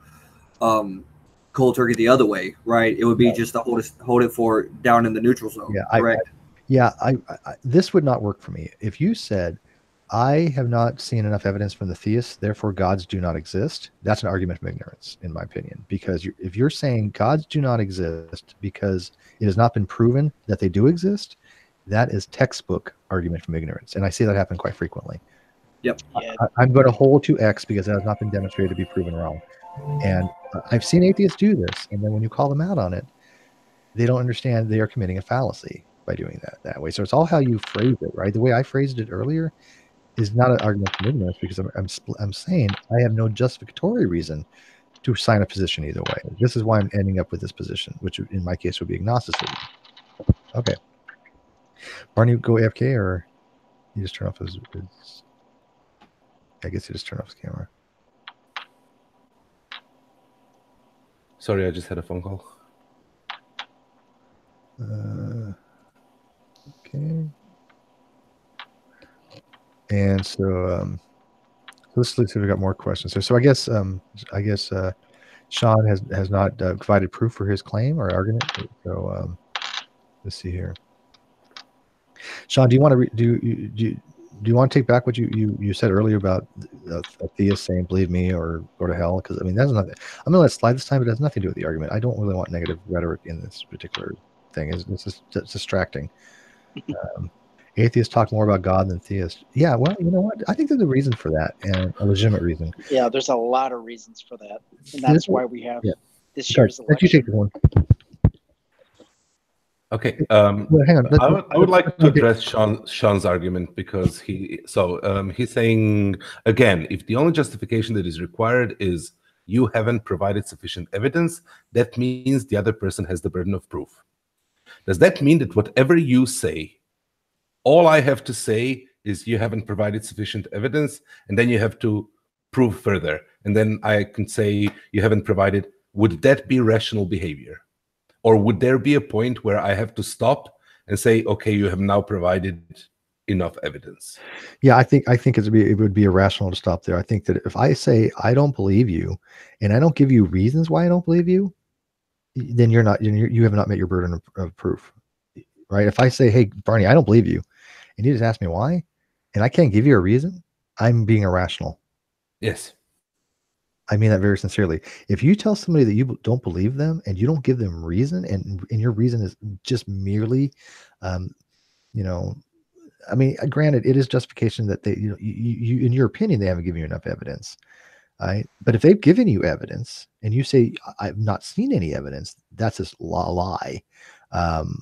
cold turkey the other way, right? It would be just to hold it for down in the neutral zone. Yeah, correct? I this would not work for me. If you said I have not seen enough evidence from the theists, therefore gods do not exist. That's an argument from ignorance, in my opinion, because if you're saying gods do not exist because it has not been proven that they do exist, that is textbook argument from ignorance, and I see that happen quite frequently. Yep. Yeah. I'm going to hold to X because it has not been demonstrated to be proven wrong, and I've seen atheists do this, and then when you call them out on it, they don't understand they are committing a fallacy by doing that way. So it's all how you phrase it, right? The way I phrased it earlier is not an argument from ignorance, because I'm saying I have no justificatory reason to sign a position either way. This is why I'm ending up with this position, which in my case would be agnosticism. Okay. Barney, go AFK, or you just turn off his I guess you just turn off his camera. Sorry, I just had a phone call. Okay. And so, let's see if we got more questions here. So I guess Sean has not provided proof for his claim or argument. So let's see here. Sean, do you want to do you want to take back what you said earlier about a theist saying "believe me" or "go to hell"? Because I mean, that's nothing. I'm gonna let it slide this time, but it has nothing to do with the argument. I don't really want negative rhetoric in this particular thing. It's distracting. Atheists talk more about God than theists. Yeah, well, you know what? I think there's a reason for that, and a legitimate reason. Yeah, there's a lot of reasons for that, and that's why we have this Sorry, year's election. you take this one. Okay. Well, hang on. I would like to address Sean's argument, because he's saying, again, if the only justification that is required is you haven't provided sufficient evidence, that means the other person has the burden of proof. Does that mean that whatever you say, all I have to say is you haven't provided sufficient evidence, and then you have to prove further, and then I can say you haven't provided? Would that be rational behavior? Or would there be a point where I have to stop and say, okay, you have now provided enough evidence? Yeah, I think it would be irrational to stop there. I think that if I say I don't believe you, and I don't give you reasons why I don't believe you, then you have not met your burden of proof, right? If I say, hey, Barney, I don't believe you, and you just ask me why, and I can't give you a reason, I'm being irrational. Yes. I mean that very sincerely. If you tell somebody that you don't believe them and you don't give them reason, and your reason is just merely, I mean, granted, it is justification that they, you in your opinion, they haven't given you enough evidence, right? But if they've given you evidence and you say, I've not seen any evidence, that's just a lie.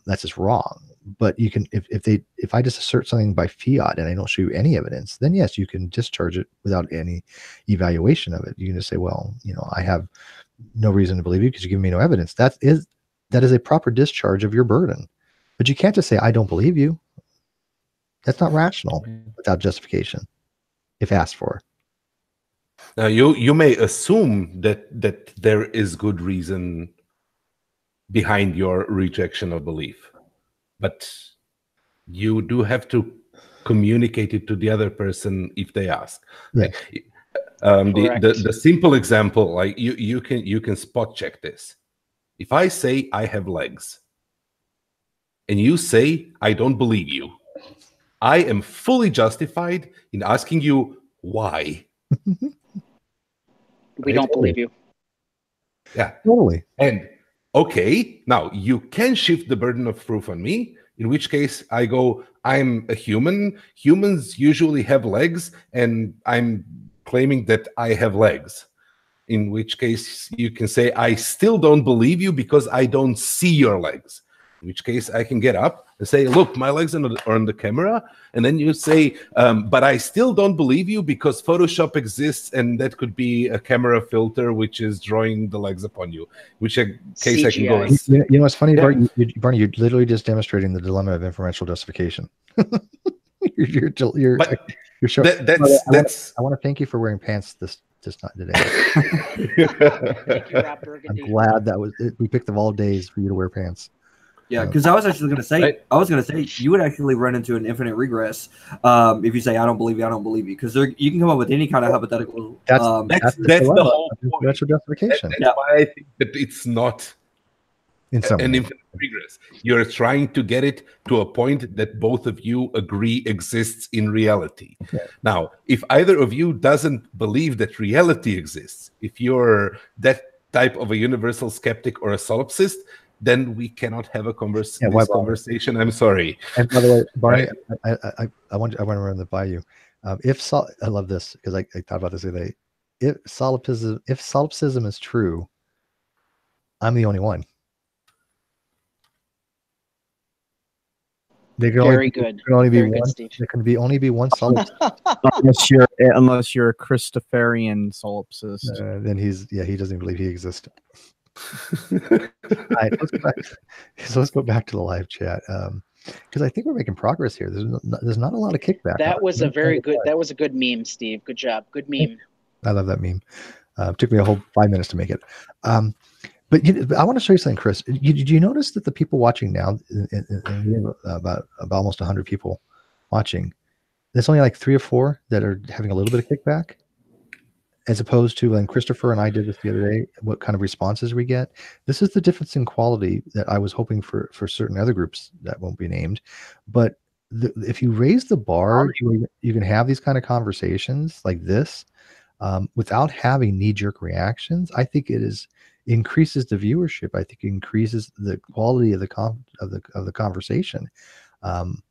That's just wrong. But you can, if I just assert something by fiat and I don't show you any evidence, then yes, you can discharge it without any evaluation of it. You can just say, well, I have no reason to believe you because you give me no evidence. That is a proper discharge of your burden. But you can't just say, I don't believe you. That's not rational without justification, if asked for. Now you may assume that there is good reason behind your rejection of belief, but you do have to communicate it to the other person if they ask. Yeah. The simple example, like you can spot check this. If I say I have legs and you say I don't believe you, I am fully justified in asking you why. We don't believe you. Yeah, totally. And okay, now you can shift the burden of proof on me, in which case I go, I'm a human. Humans usually have legs, and I'm claiming that I have legs. In which case you can say, I still don't believe you because I don't see your legs. In which case I can get up and say, look, my legs are on the camera. And then you say, but I still don't believe you because Photoshop exists and that could be a camera filter which is drawing the legs upon you. Which case CGI. I can go. You know what's funny, yeah. Barney, you're literally just demonstrating the dilemma of inferential justification. you're showing. I want to thank you for wearing pants this not today. I'm glad we picked of all days for you to wear pants. Yeah, because I was actually going to say, you would actually run into an infinite regress if you say, I don't believe you, because you can come up with any kind of hypothetical. That's the whole point. That's justification. That's why I think that it's not In some an way. infinite regress. You're trying to get it to a point that both of you agree exists in reality. Okay. Now, if either of you doesn't believe that reality exists, if you're that type of a universal skeptic or a solipsist, then we cannot have a conversation. I'm sorry. And by the way, Barney, Right. I want to run that by you. I love this because I thought about this the other day. If solipsism is true, I'm the only one. There can Very good. There can only be Very good, one. Steve. There can only be one solipsist. unless you're a Christopherian solipsist. Then he doesn't believe he exists. All right, let's go back to the live chat because I think we're making progress here. There's not a lot of kickback. That was a good meme, Steve. Good job. Good meme. I love that meme. It took me a whole 5 minutes to make it. But I want to show you something, Chris. Did you notice that the people watching now, we have about almost 100 people watching, there's only like 3 or 4 that are having a little bit of kickback, as opposed to when Christopher and I did this the other day, what kind of responses we get. This is the difference in quality that I was hoping for certain other groups that won't be named. But if you raise the bar, you can have these kind of conversations like this without having knee-jerk reactions. I think increases the viewership. I think it increases the quality of the conversation. And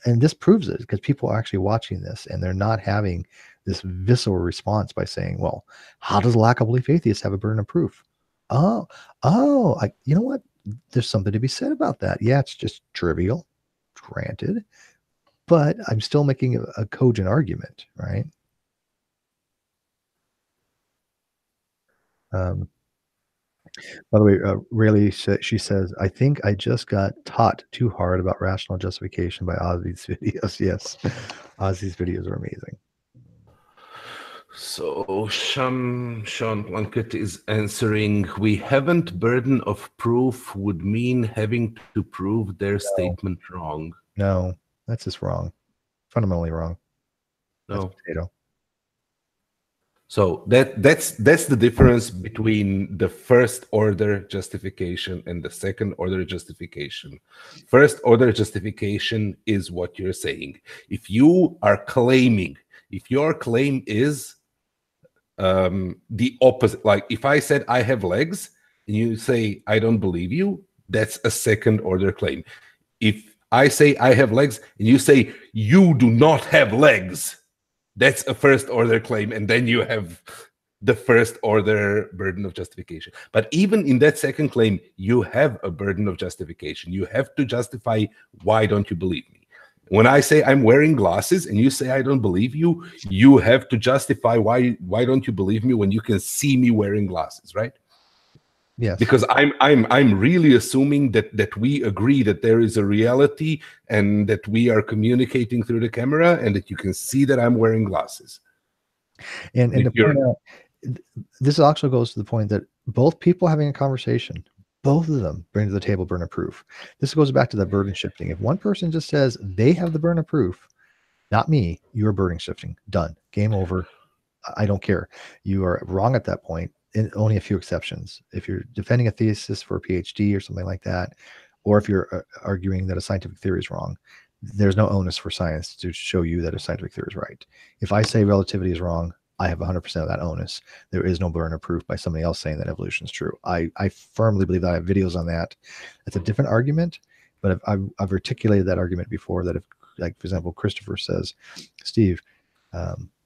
this proves it because people are actually watching this and they're not having this visceral response by saying, well, how does lack of belief atheists have a burden of proof? You know what? There's something to be said about that. Yeah, it's just trivial, granted, but I'm still making a cogent argument, right? By the way, Rayleigh, she says, I think I just got taught too hard about rational justification by Ozzy's videos. Yes, Ozzy's videos are amazing. So Sean Plunkett is answering, we haven't burden of proof would mean having to prove their statement wrong. No, that's just wrong. Fundamentally wrong. No. That's potato. So that's the difference between the first order justification and the second order justification. First order justification is what you're saying. If your claim is the opposite, like if I said I have legs and you say I don't believe you, that's a second order claim. If I say I have legs and you say you do not have legs, that's a first order claim, and then you have the first order burden of justification. But even in that second claim, you have a burden of justification. You have to justify, why don't you believe me? When I say I'm wearing glasses and you say I don't believe you, you have to justify why don't you believe me when you can see me wearing glasses, right? Yes. Because I'm really assuming that we agree that there is a reality and that we are communicating through the camera and that you can see that I'm wearing glasses. And to point out, this also goes to the point that both people having a conversation, both of them bring to the table burden of proof. This goes back to the burden shifting. If one person just says they have the burden of proof, not me, you're burden shifting. Done. Game over. I don't care. You are wrong at that point. In only a few exceptions. If you're defending a thesis for a PhD or something like that, or if you're arguing that a scientific theory is wrong, there's no onus for science to show you that a scientific theory is right. If I say relativity is wrong, I have 100% of that onus. There is no burden of proof by somebody else saying that evolution is true. I firmly believe that. I have videos on that. It's a different argument, but I've articulated that argument before, that if, like, for example, Christopher says, Steve,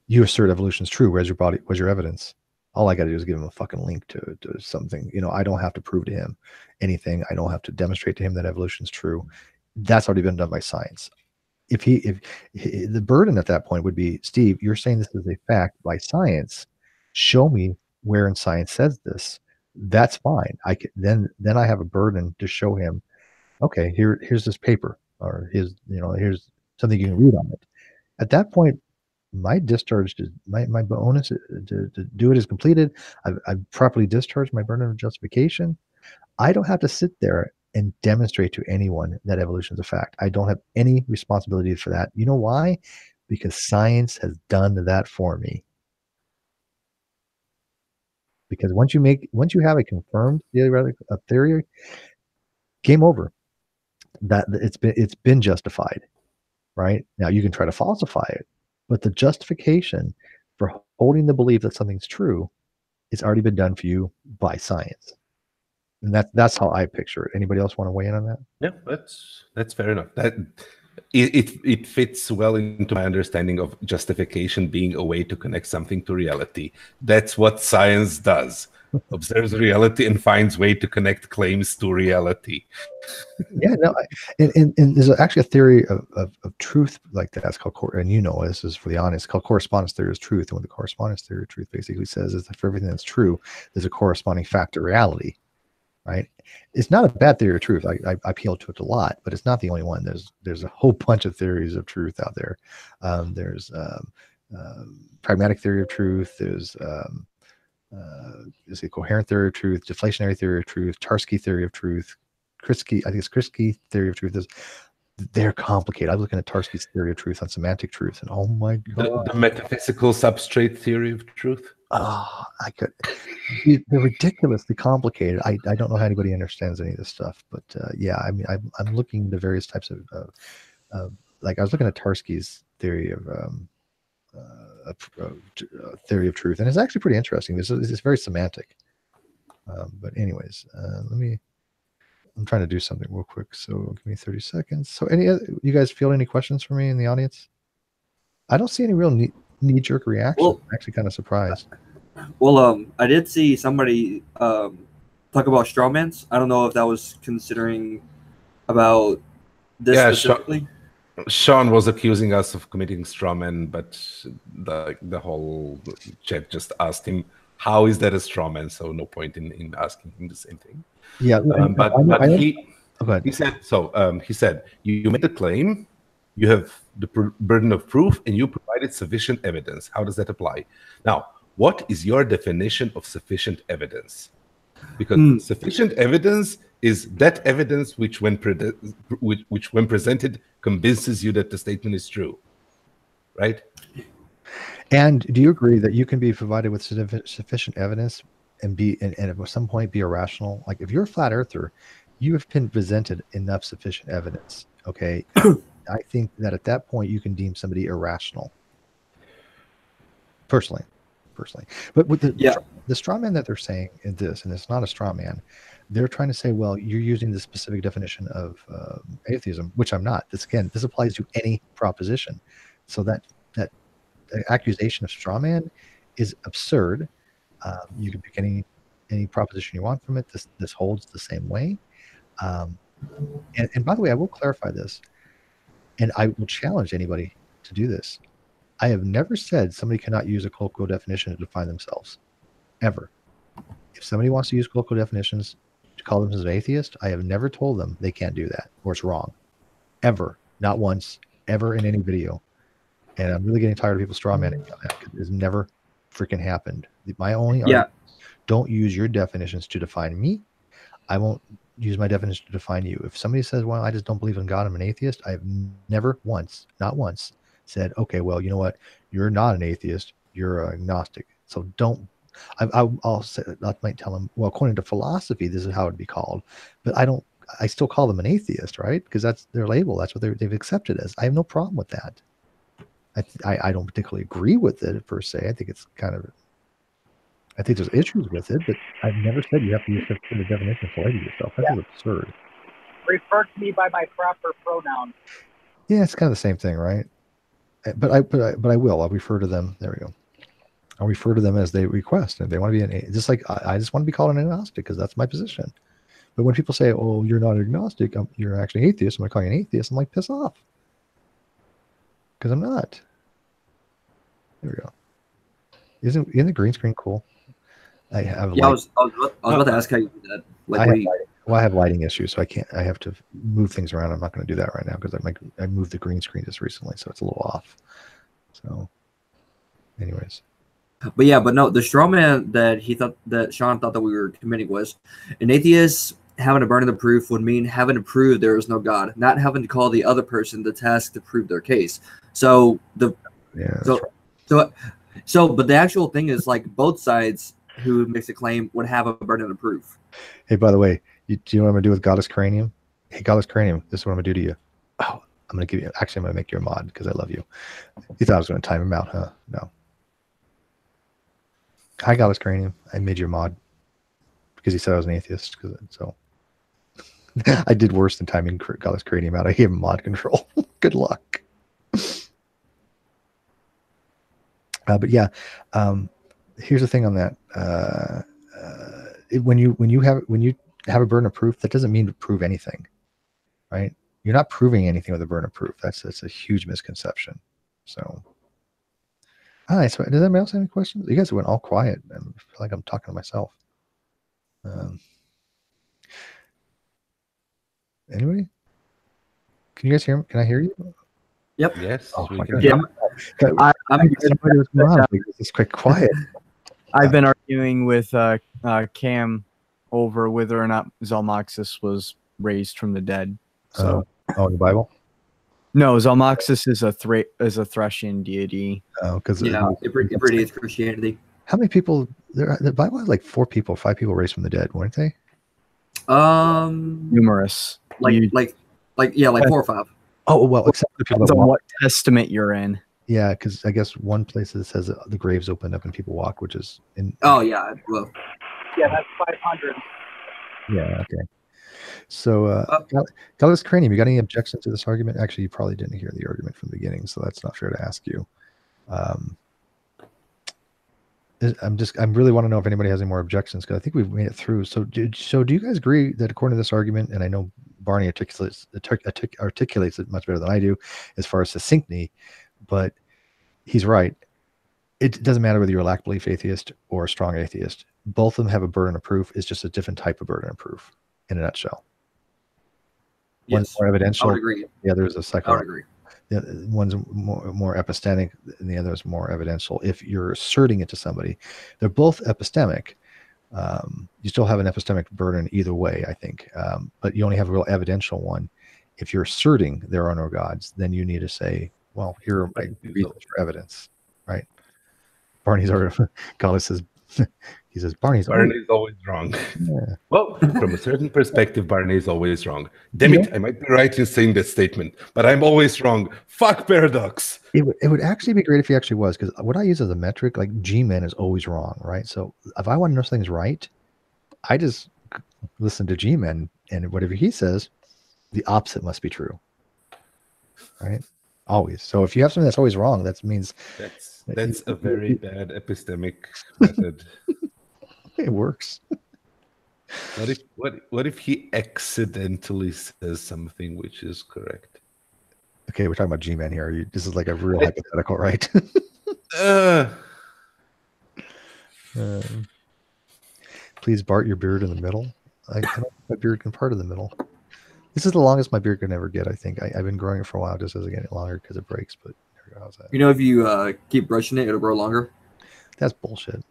you assert evolution is true. Where's your evidence? All I got to do is give him a fucking link to something. You know, I don't have to prove to him anything. I don't have to demonstrate to him that evolution is true. That's already been done by science. If the burden at that point would be, Steve, you're saying this is a fact by science. Show me where in science says this. That's fine. Then I have a burden to show him, okay, here's this paper, or here's something you can read on it. At that point, my discharge, my bonus to do it is completed. I've properly discharged my burden of justification. I don't have to sit there and demonstrate to anyone that evolution is a fact. I don't have any responsibility for that. You know why? Because science has done that for me. Because once you have a confirmed theory, game over. That it's been justified, right? Now you can try to falsify it, but the justification for holding the belief that something's true, it's already been done for you by science. And that's how I picture it. Anybody else want to weigh in on that? Yeah, that's fair enough. That it fits well into my understanding of justification being a way to connect something to reality. That's what science does. Observes reality and finds way to connect claims to reality. Yeah, no, and there's actually a theory of truth like that. It's called, and you know, this is for the honest, called correspondence theory of truth. And what the correspondence theory of truth basically says is that for everything that's true, there's a corresponding fact of reality, right? It's not a bad theory of truth. I appeal to it a lot, but it's not the only one. There's a whole bunch of theories of truth out there. There's pragmatic theory of truth. There's a coherent theory of truth, deflationary theory of truth, Tarski theory of truth, Krinsky, I think it's Krinsky theory of truth. They're complicated. I was looking at Tarski's theory of truth on semantic truth, and oh my god, the metaphysical substrate theory of truth. Oh, they're ridiculously complicated. I don't know how anybody understands any of this stuff, but yeah, I mean, I'm looking into various types of like I was looking at Tarski's theory of theory of truth, and it's actually pretty interesting. It's very semantic. But anyways, I'm trying to do something real quick, so give me 30 seconds. So you guys feel any questions for me in the audience? I don't see any real knee-jerk reaction. Well, I'm actually kind of surprised. Well, I did see somebody talk about strawmans. I don't know if that was considering about this specifically. Sean was accusing us of committing strawman, but the whole chat just asked him, how is that a strawman? So no point in asking him the same thing. Yeah, he said so. He said you made a claim, you have the burden of proof, and you provided sufficient evidence. How does that apply? Now, what is your definition of sufficient evidence? Because sufficient evidence is that evidence which, when presented, convinces you that the statement is true, right? And do you agree that you can be provided with sufficient evidence and at some point be irrational? Like if you're a flat earther, you have been presented enough sufficient evidence. Okay, I think that at that point you can deem somebody irrational. Personally, but with the straw man that they're saying in this, and it's not a straw man, they're trying to say, well, you're using the specific definition of atheism, which I'm not. This applies to any proposition. So that accusation of straw man is absurd. You can pick any proposition you want from it. This holds the same way. And by the way, I will clarify this, and I will challenge anybody to do this. I have never said somebody cannot use a colloquial definition to define themselves, ever. If somebody wants to use colloquial definitions to call themselves an atheist, I have never told them they can't do that or it's wrong, ever, not once, ever in any video. And I'm really getting tired of people strawmanning on that because it's never freaking happened. My only argument, don't use your definitions to define me. I won't use my definition to define you. If somebody says, well, I just don't believe in God, I'm an atheist, I have never once, not once, said, okay, well, you know what? You're not an atheist. You're an agnostic. So don't, I'll say, I might tell them, well, according to philosophy, this is how it'd be called. But I still call them an atheist, right? Because that's their label. That's what they've accepted as. I have no problem with that. I don't particularly agree with it per se. I think it's I think there's issues with it, but I've never said you have to use the definition to label yourself. That's absurd. Refer to me by my proper pronoun. Yeah, it's kind of the same thing, right? But I will. I'll refer to them. There we go. I'll refer to them as they request. And if they want to be just like I just want to be called an agnostic because that's my position. But when people say, "Oh, you're not agnostic, you're actually atheist," I'm going to call you an atheist. I'm like, piss off, because I'm not. There we go. Isn't the green screen cool? I have. Yeah, I was about to ask how you do that. I have lighting issues, so I can't. I have to move things around. I'm not going to do that right now because I moved the green screen just recently, so it's a little off. So, anyways. But no, the straw man that Sean thought that we were committing was an atheist having to burden the proof would mean having to prove there is no God, not having to call the other person the task to prove their case. So but the actual thing is like both sides who makes a claim would have a burden of proof. Hey, by the way, do you know what I'm gonna do with Goddess Cranium? Hey, Godless Cranium, this is what I'm gonna do to you. Oh, I'm gonna give you. Actually, I'm gonna make you a mod because I love you. You thought I was gonna time him out, huh? No. Hi, Godless Cranium. I made you a mod because he said I was an atheist. So I did worse than timing Godless Cranium out. I gave him mod control. Good luck. But yeah, here's the thing on that. When you have a burden of proof, that doesn't mean to prove anything, right? You're not proving anything with a burden of proof. That's a huge misconception. So, all right. So, does anybody else have any questions? You guys went all quiet. I feel like I'm talking to myself. Anybody? Can you guys hear me? Can I hear you? Yep. Yes. Oh we my can God. hear you. I'm It's quite quiet. I've been arguing with Cam over whether or not Zalmoxis was raised from the dead. So, in the Bible. no, Zalmoxis is a Thracian deity. Oh, because Yeah, it predates Christianity. how many people? The Bible has like 5 people raised from the dead, weren't they? Numerous. Like 4 or 5. Oh well, except for the people Depends that on walk. what testament you're in. Yeah, because I guess one place that says that the graves opened up and people walk, which is in. Oh yeah, well, Yeah, that's 500. Yeah. Okay. So, Godless Cranium, you got any objections to this argument? Actually, you probably didn't hear the argument from the beginning, so that's not fair to ask you. I really want to know if anybody has any more objections because I think we've made it through. So do you guys agree that according to this argument, and I know Barney articulates it much better than I do as far as succinctly, but he's right. It doesn't matter whether you're a lack belief atheist or a strong atheist. Both of them have a burden of proof. It's just a different type of burden of proof in a nutshell. One's more evidential. I would agree. The other is a I would psychological. agree. One's more epistemic and the other is more evidential. If you're asserting it to somebody, they're both epistemic. You still have an epistemic burden either way, I think, but you only have a real evidential one. If you're asserting there are no gods, then you need to say, well, here are my reasons for evidence, right? Barney's already, Godless says, he says, Barney's always wrong. Yeah. Well, from a certain perspective, Barney is always wrong. Damn it, I might be right in saying that statement, but I'm always wrong. Fuck paradox. It would actually be great if he actually was, because what I use as a metric, like G-Man is always wrong, right? So if I want to know something's right, I just listen to G-Man, and whatever he says, the opposite must be true, right? Always. So if you have something that's always wrong, that means that's a very bad epistemic method. It works. What if he accidentally says something which is correct? Okay, we're talking about G-Man here. This is like a real hypothetical, right? Please, Bart, your beard in the middle. I don't think my beard can part in the middle. This is the longest my beard can ever get, I think. I've been growing it for a while just as it gets longer because it breaks, but there we go. How's that? You know, if you keep brushing it, it'll grow longer. That's bullshit.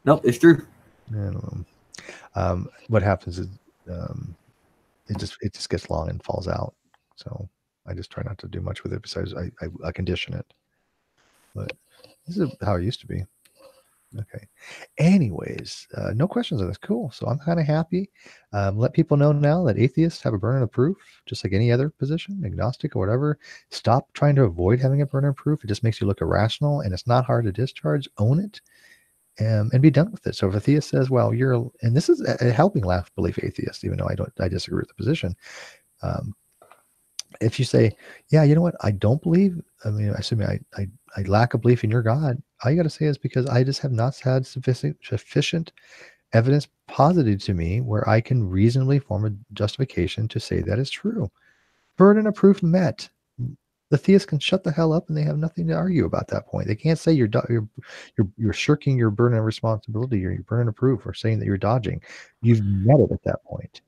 Nope, it's true. I don't know. What happens is it just gets long and falls out. So I just try not to do much with it besides I condition it. But this is how it used to be. Okay. Anyways, no questions on this. Cool. So I'm kind of happy. Let people know now that atheists have a burden of proof, just like any other position, agnostic or whatever. Stop trying to avoid having a burden of proof. It just makes you look irrational, and it's not hard to discharge. Own it, and be done with it. So if a theist says, "Well, and this is a helping lack belief atheist," even though I disagree with the position. If you say, "Yeah, you know what? I don't believe. I mean, I lack a belief in your God," all you got to say is because I just have not had sufficient evidence posited to me where I can reasonably form a justification to say that is true. Burden of proof met. The theist can shut the hell up, and they have nothing to argue about that point. They can't say you're shirking your burden of responsibility, your burden of proof, or saying that you're dodging. You've met it at that point.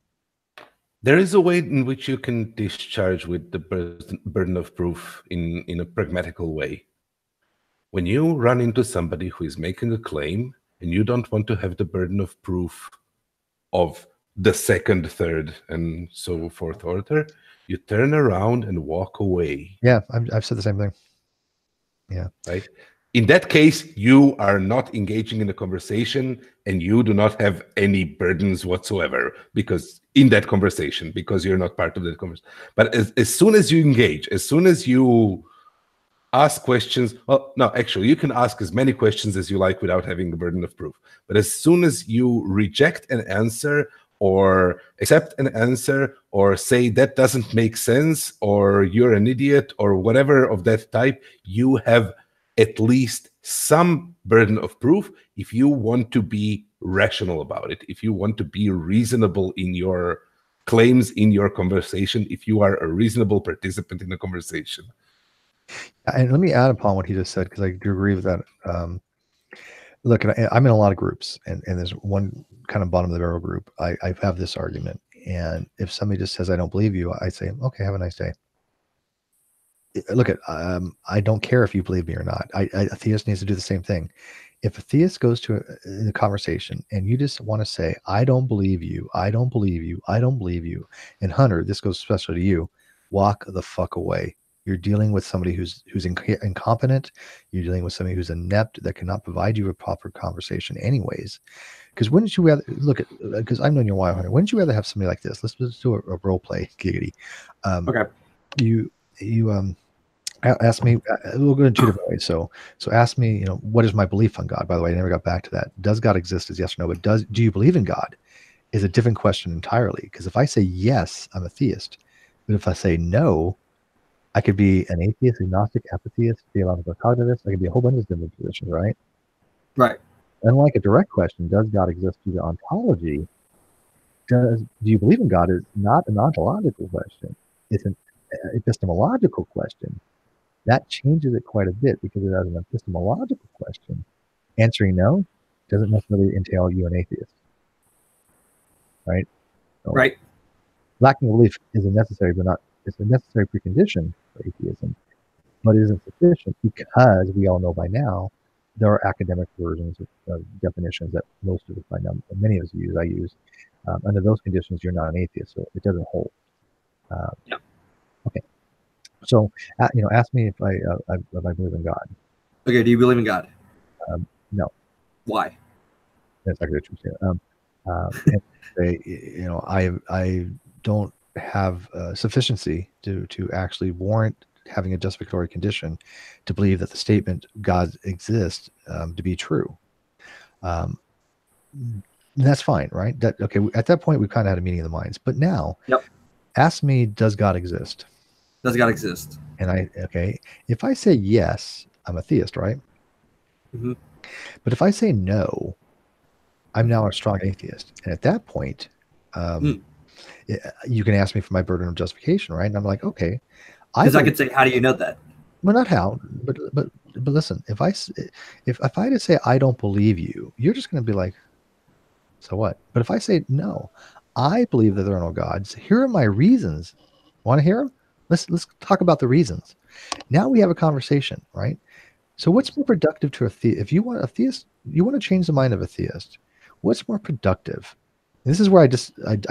There is a way in which you can discharge with the burden of proof in a pragmatical way. When you run into somebody who is making a claim and you don't want to have the burden of proof of the second, third, and so forth order, you turn around and walk away. Yeah, I've said the same thing. Yeah. Right? In that case, you are not engaging in a conversation and you do not have any burdens whatsoever because in that conversation, because you're not part of that conversation. But as soon as you engage, as soon as you ask questions, well, no, actually, you can ask as many questions as you like without having the burden of proof. But as soon as you reject an answer or accept an answer or say that doesn't make sense or you're an idiot or whatever of that type, you have at least some burden of proof if you want to be rational about it, if you want to be reasonable in your claims, in your conversation, if you are a reasonable participant in the conversation. And let me add upon what he just said, because I do agree with that. Look, I'm in a lot of groups, and there's one kind of bottom of the barrel group. I have this argument, and if somebody just says, I don't believe you, I say, okay, have a nice day. Look, I don't care if you believe me or not. A theist needs to do the same thing. If a theist goes to a conversation and you just want to say, I don't believe you, I don't believe you, I don't believe you, and Hunter, this goes especially to you, walk the fuck away. You're dealing with somebody who's incompetent. You're dealing with somebody who's inept that cannot provide you a proper conversation anyways. Because wouldn't you rather, look at, because I've known you a while, Hunter, wouldn't you rather have somebody like this? Let's do a role play, Giggity. Okay. You ask me, we'll go in two different ways. So ask me, what is my belief on God? By the way, I never got back to that. Does God exist is yes or no, but do you believe in God is a different question entirely. Because if I say yes, I'm a theist. But if I say no, I could be an atheist, agnostic, atheist, theological cognitivist. I could be a whole bunch of different positions, right? Right. Unlike a direct question, does God exist due to ontology? Do you believe in God is not an ontological question. It's an epistemological question. That changes it quite a bit because it has an epistemological question. Answering no doesn't necessarily entail you an atheist, right? So right. Lacking belief is it's a necessary precondition for atheism, but it isn't sufficient because we all know by now there are academic versions of definitions that most of us by now, many of us use. I use under those conditions, you're not an atheist, so it doesn't hold. Yeah. Okay. So, ask me if I believe in God. Okay. Do you believe in God? No. Why? That's actually true. I don't have sufficiency to actually warrant having a justificatory condition to believe that the statement God exists to be true. That's fine, right? Okay. At that point, we kind of had a meeting of the minds. But now, ask me, does God exist? Does God exist? And if I say yes, I'm a theist, right? Mm-hmm. But if I say no, I'm now a strong atheist. And at that point, you can ask me for my burden of justification, right? And I'm like, okay. Because I could say, how do you know that? Well, not how, but listen, if I had to say I don't believe you, you're just going to be like, so what? But if I say no, I believe that there are no gods. Here are my reasons. Want to hear them? Let's talk about the reasons. Now we have a conversation, right? So what's more productive to a theist? If you want a theist, you want to change the mind of a theist. What's more productive? And this is where I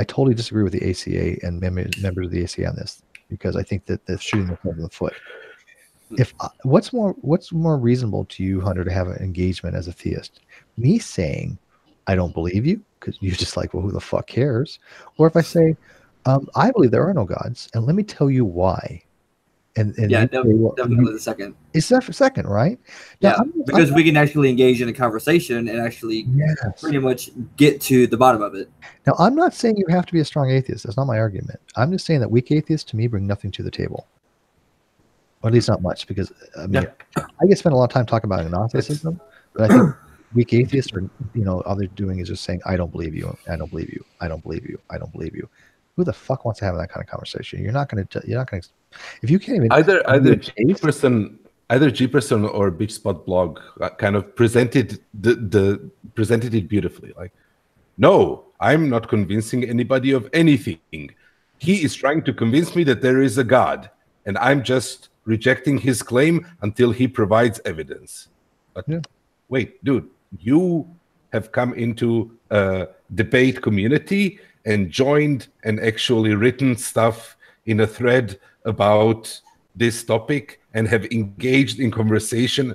totally disagree with the ACA and members of the ACA on this, because I think that they're shooting themselves in the foot. What's more reasonable to you, Hunter, to have an engagement as a theist? Me saying, I don't believe you, because you're just like, well, who the fuck cares? Or if I say, I believe there are no gods, and let me tell you why. And yeah, definitely the second. It's that for second, right? Now, because we can actually engage in a conversation and actually pretty much get to the bottom of it. Now, I'm not saying you have to be a strong atheist. That's not my argument. I'm just saying that weak atheists, to me, bring nothing to the table. Or at least not much, because, I get spent a lot of time talking about agnosticism, but I think weak atheists are, all they're doing is just saying, I don't believe you, I don't believe you, I don't believe you, I don't believe you. Who the fuck wants to have that kind of conversation? You're not going to, if you can't even either Jefferson or Beach Spot blog kind of presented presented it beautifully. Like, no, I'm not convincing anybody of anything. He is trying to convince me that there is a God, and I'm just rejecting his claim until he provides evidence. But wait, dude, you have come into a debate community and joined and actually written stuff in a thread about this topic and have engaged in conversation.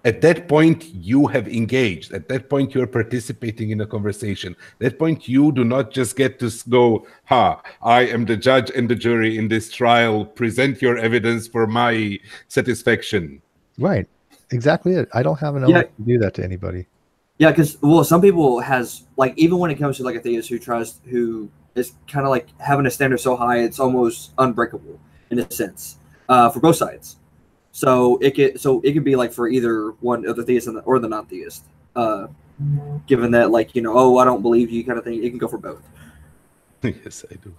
At that point, you have engaged. At that point, you're participating in a conversation. At that point, you do not just get to go, I am the judge and the jury in this trial. Present your evidence for my satisfaction. Right. Exactly it. I don't have an onus to do that to anybody. Yeah, because, well, some people has, like, even when it comes to, like, a theist who is kind of, like, having a standard so high, it's almost unbreakable, in a sense, for both sides. So it could be like for either one of the theist or the non-theist. Given that, like, you know, oh, I don't believe you kind of thing, it can go for both. Yes, I do.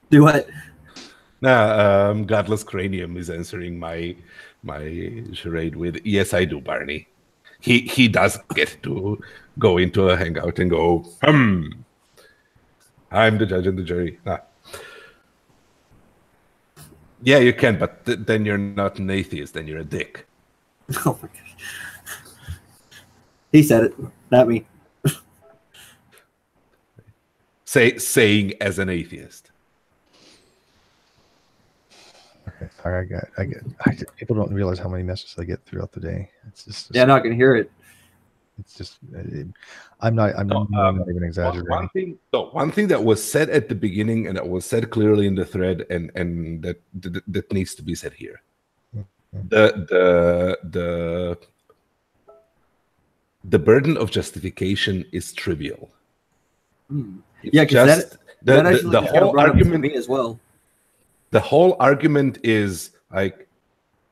Do what? Nah, Godless Cranium is answering my charade with yes, I do, Barney. He does get to go into a hangout and go, I'm the judge and the jury. Yeah, you can, but then you're not an atheist, then you're a dick. Oh my gosh. He said it, not me. Saying as an atheist. Okay, sorry, people don't realize how many messages I get throughout the day. It's just yeah, not gonna hear it. It's just I'm not even exaggerating. One thing that was said at the beginning and that was said clearly in the thread and that needs to be said here. The burden of justification is trivial. Yeah, because the whole argument me as well. The whole argument is like,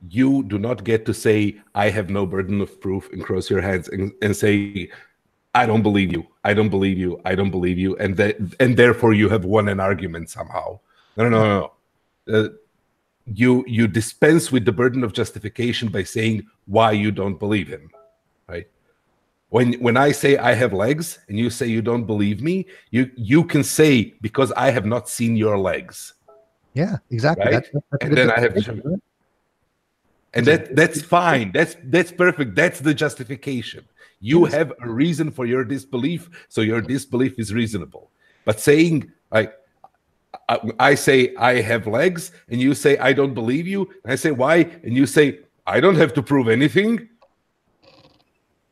you do not get to say, I have no burden of proof, and cross your hands and say, I don't believe you, I don't believe you, I don't believe you, and therefore you have won an argument somehow. No. You dispense with the burden of justification by saying why you don't believe him, right? When I say I have legs and you say you don't believe me, you can say because I have not seen your legs. Yeah, exactly. Right? And then I have to. And that's fine. That's perfect. That's the justification. You have a reason for your disbelief, so your disbelief is reasonable. But saying I say I have legs, and you say I don't believe you, and I say why, and you say I don't have to prove anything.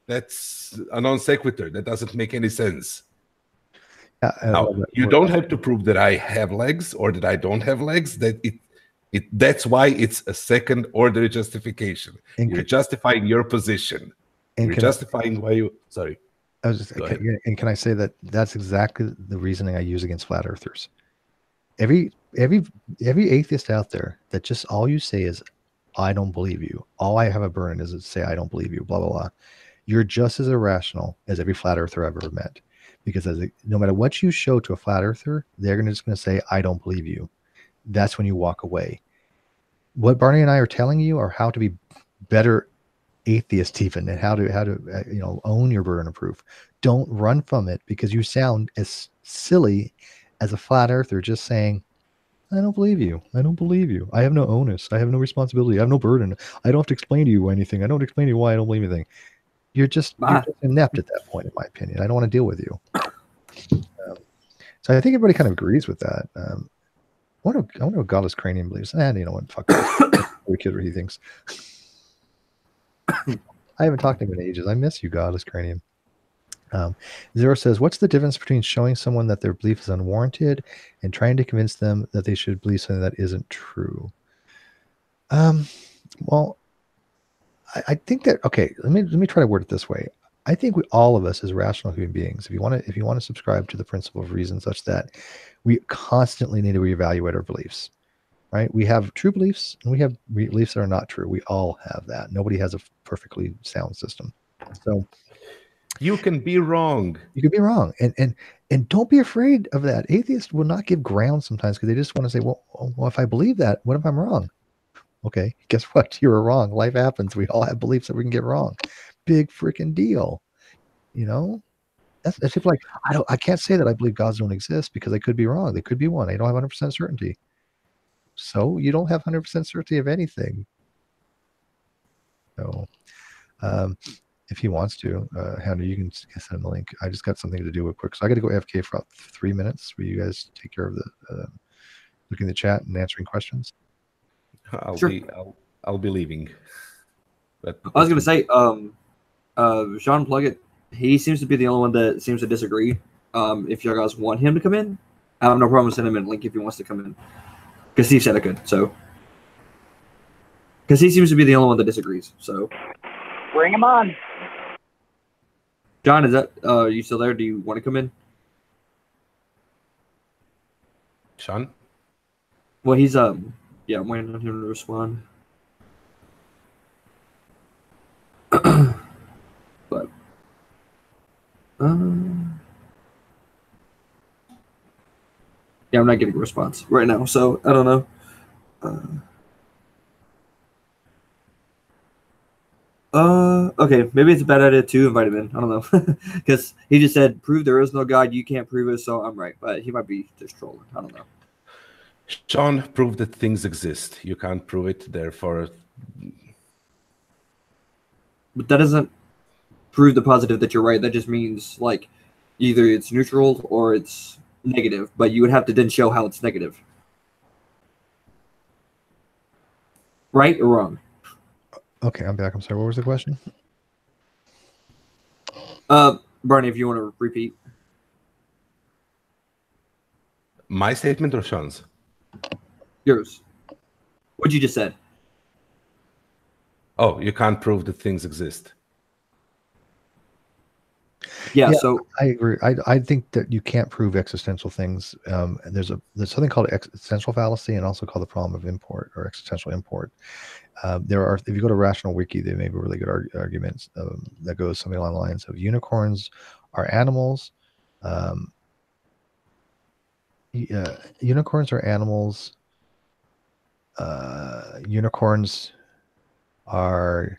That's a non sequitur. That doesn't make any sense. Now, you don't have to prove that I have legs or that I don't have legs. That's why it's a second order justification. You're justifying your position. You're justifying why you. Sorry. Can I say that that's exactly the reasoning I use against flat earthers? Every atheist out there that just all you say is, I don't believe you. All I have a burden is to say I don't believe you. Blah blah blah. You're just as irrational as every flat earther I've ever met, because no matter what you show to a flat earther, they're just going to say I don't believe you. That's when you walk away. What Barney and I are telling you are how to be better atheists, even, and how to own your burden of proof. Don't run from it because you sound as silly as a flat earther just saying, I don't believe you. I don't believe you. I have no onus. I have no responsibility. I have no burden. I don't have to explain to you anything. I don't explain to you why I don't believe anything. You're just inept at that point, in my opinion. I don't want to deal with you. So I think everybody kind of agrees with that. I wonder what Godless Cranium believes. You know what? Fuck. Every kid what he thinks. I haven't talked to him in ages. I miss you, Godless Cranium. Zero says, what's the difference between showing someone that their belief is unwarranted and trying to convince them that they should believe something that isn't true? Well, I think that, okay, let me try to word it this way. I think all of us as rational human beings, if you want to subscribe to the principle of reason such that we constantly need to reevaluate our beliefs, right? We have true beliefs and we have beliefs that are not true. We all have that. Nobody has a perfectly sound system. So you can be wrong. You can be wrong. And don't be afraid of that. Atheists will not give ground sometimes because they just want to say, well, if I believe that, what if I'm wrong? Okay, guess what? You were wrong. Life happens. We all have beliefs that we can get wrong. Big freaking deal. You know? That's people like, I can't say that I believe gods don't exist because I could be wrong. They could be one. I don't have 100% certainty. So you don't have 100% certainty of anything. So if he wants to, Henry, you can send him a link. I just got something to do real quick. So I got to go AFK for about 3 minutes where you guys take care of the looking at the chat and answering questions. I'll be leaving. But I was gonna say, Sean Pluggett, he seems to be the only one that seems to disagree. If you guys want him to come in, I have no problem sending him a link if he wants to come in, because Steve said I could. So, because he seems to be the only one that disagrees. So, Bring him on. John, is that you still there? Do you want to come in? Sean? Well, he's yeah, I'm waiting on him to respond. But yeah, I'm not getting a response right now, so I don't know. Okay, maybe it's a bad idea to invite him in. I don't know, because he just said, "Prove there is no God. You can't prove it." So I'm right, but he might be just trolling. I don't know. Sean, prove that things exist. You can't prove it, therefore. But that doesn't prove the positive that you're right. That just means like either it's neutral or it's negative. But you would have to then show how it's negative, right or wrong. Okay, I'm back. I'm sorry. What was the question? Barney, if you want to repeat. My statement or Sean's? Yours. What you just said. Oh, you can't prove that things exist. Yeah, so I agree. I think that you can't prove existential things. There's something called existential fallacy, and also called the problem of import or existential import. There are, if you go to Rational Wiki, they make really good arguments that goes something along the lines of unicorns are animals. Unicorns are animals. Unicorns are.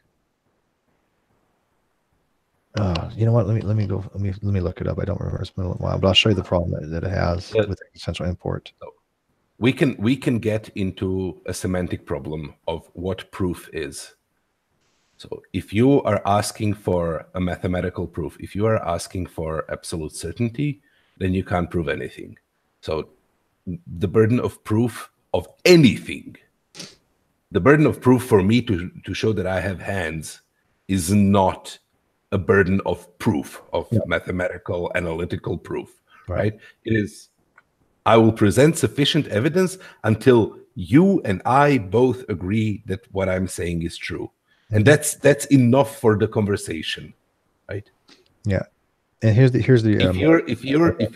You know what? Let me look it up. I don't remember. It's been a while, but I'll show you the problem that it has with existential import. We can get into a semantic problem of what proof is. So if you are asking for a mathematical proof, if you are asking for absolute certainty, then you can't prove anything. So the burden of proof of anything, the burden of proof for me to show that I have hands is not a burden of proof, of mathematical, analytical proof, right? It is, I will present sufficient evidence until you and I both agree that what I'm saying is true. And that's enough for the conversation, right? Yeah. And here's the if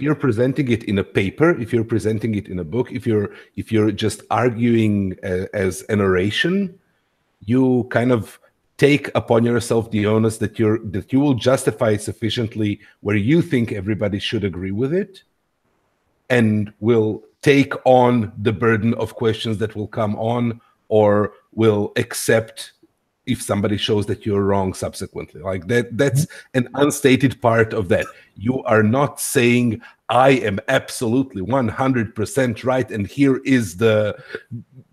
you're presenting it in a paper, if you're presenting it in a book, if you're just arguing as an oration, you kind of take upon yourself the onus that you will justify sufficiently where you think everybody should agree with it, and will take on the burden of questions that will come on, or will accept if somebody shows that you're wrong subsequently. Like that's an unstated part of that. You are not saying I am absolutely 100% right, and here is the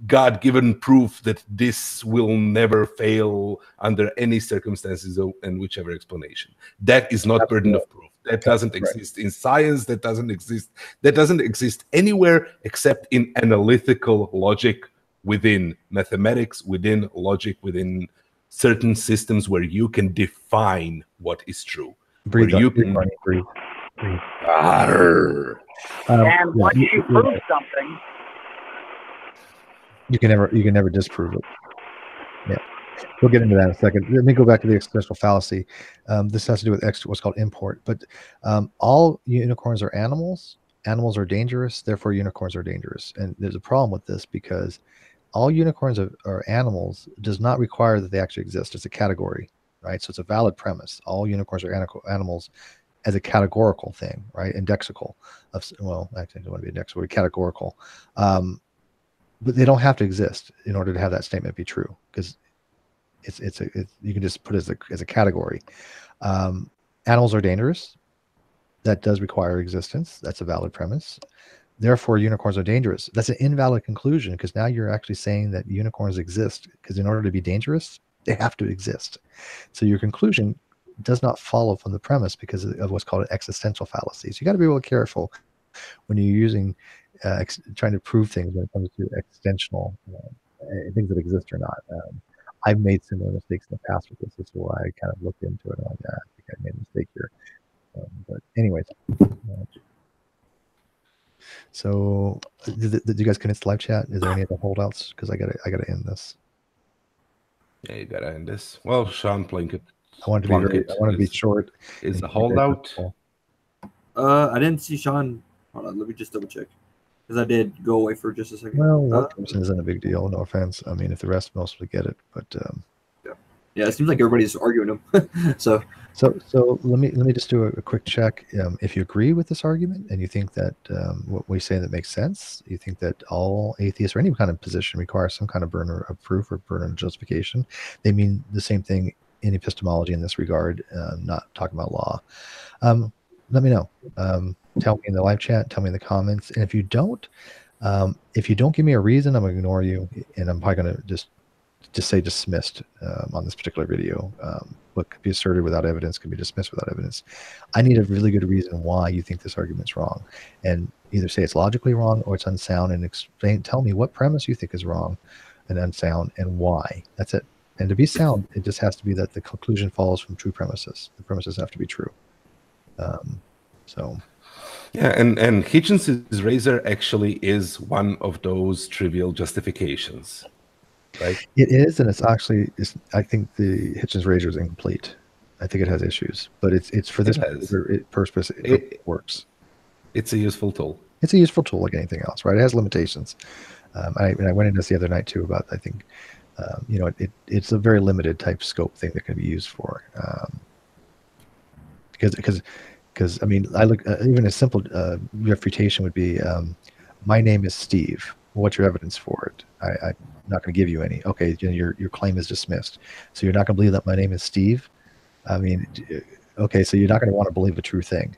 God-given proof that this will never fail under any circumstances and whichever explanation. That is not burden of proof. That doesn't exist in science. That doesn't exist anywhere except in analytical logic within mathematics, within logic, within certain systems where you can define what is true. Breathe. And once you prove something, you can never disprove it. Yeah, we'll get into that in a second. Let me go back to the existential fallacy. This has to do with what's called import. But all unicorns are animals. Animals are dangerous. Therefore, unicorns are dangerous. And there's a problem with this because all unicorns are animals does not require that they actually exist. It's a category, right? So it's a valid premise. All unicorns are animals as a categorical thing, right? Indexical. Well, actually, I don't want to be indexical, categorical. But they don't have to exist in order to have that statement be true, because you can just put it as a category. Animals are dangerous. That does require existence. That's a valid premise. Therefore, unicorns are dangerous. That's an invalid conclusion, because now you're actually saying that unicorns exist, because in order to be dangerous, they have to exist. So your conclusion does not follow from the premise because of what's called an existential fallacy. So you got to be real careful when you're using trying to prove things when it comes to existential things that exist or not. I've made similar mistakes in the past with this. This is why I kind of looked into it. I'm like, I think I made a mistake here. But anyways. So, did you guys connect to live chat? Is there any other holdouts? Because I gotta end this. Yeah, you gotta end this. Well, Sean Plunkett. I want to be short. Is a holdout. I didn't see Sean. Hold on, let me just double check. Because I did go away for just a second. Well, one person isn't a big deal. No offense. I mean, if the rest mostly get it, but yeah, it seems like everybody's arguing them. so let me just do a quick check. If you agree with this argument and you think that what we say that makes sense, you think that all atheists or any kind of position requires some kind of burden of proof or burden of justification, they mean the same thing in epistemology in this regard. Not talking about law. Let me know. Tell me in the live chat. Tell me in the comments. And if you don't give me a reason, I'm going to ignore you, and I'm probably going to just say dismissed on this particular video. What could be asserted without evidence can be dismissed without evidence. I need a really good reason why you think this argument's wrong, and either say it's logically wrong or it's unsound, and tell me what premise you think is wrong and unsound and why. That's it. And to be sound, it just has to be that the conclusion follows from true premises. The premises have to be true. Yeah, and Hitchens' razor actually is one of those trivial justifications, right? It is, and I think the Hitchens razor is incomplete. I think it has issues, but it's for this purpose. It works. It's a useful tool. It's a useful tool like anything else, right? It has limitations. I went into this the other night too about, I think, it's a very limited type scope thing that can be used for, because I mean, I look even a simple refutation would be, my name is Steve. What's your evidence for it? I'm not going to give you any. Okay, your claim is dismissed. So you're not going to believe that my name is Steve? I mean, okay, so you're not going to want to believe a true thing.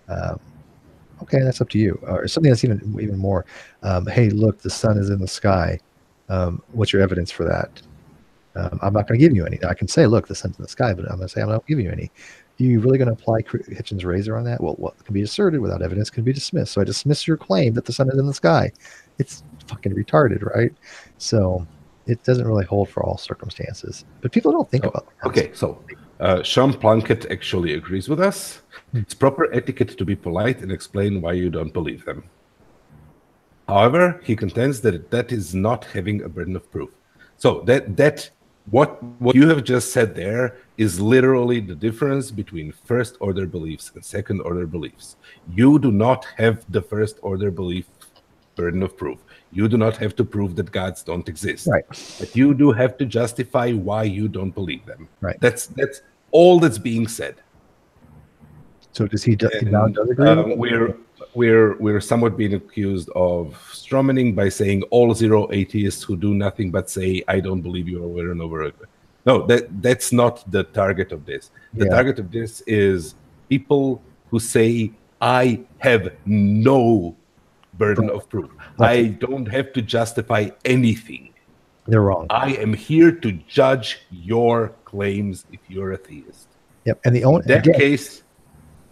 Okay, that's up to you. Or something that's even more. Hey, look, the sun is in the sky. What's your evidence for that? I'm not going to give you any. I can say, look, the sun's in the sky, but I'm going to say I'm not giving you any. Are you really going to apply Hitchens' razor on that? Well, what can be asserted without evidence can be dismissed. So I dismiss your claim that the sun is in the sky. It's fucking retarded, right? So it doesn't really hold for all circumstances. But people don't think about that. Okay, so Sean Plunkett actually agrees with us. It's proper etiquette to be polite and explain why you don't believe them. However, he contends that that is not having a burden of proof. So what you have just said there is literally the difference between first order beliefs and second order beliefs. You do not have the first order belief burden of proof. You do not have to prove that gods don't exist. Right. But you do have to justify why you don't believe them. Right. That's all that's being said. So does he now does agree? We're somewhat being accused of strawmanning by saying all zero atheists who do nothing but say I don't believe you over and over again. No, that's not the target of this. The target of this is people who say I have no burden of proof. I don't have to justify anything. They're wrong. I am here to judge your claims if you're a theist. Yep. And case.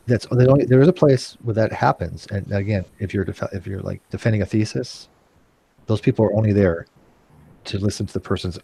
There is a place where that happens, and again, if you're like defending a thesis, those people are only there to listen to the person's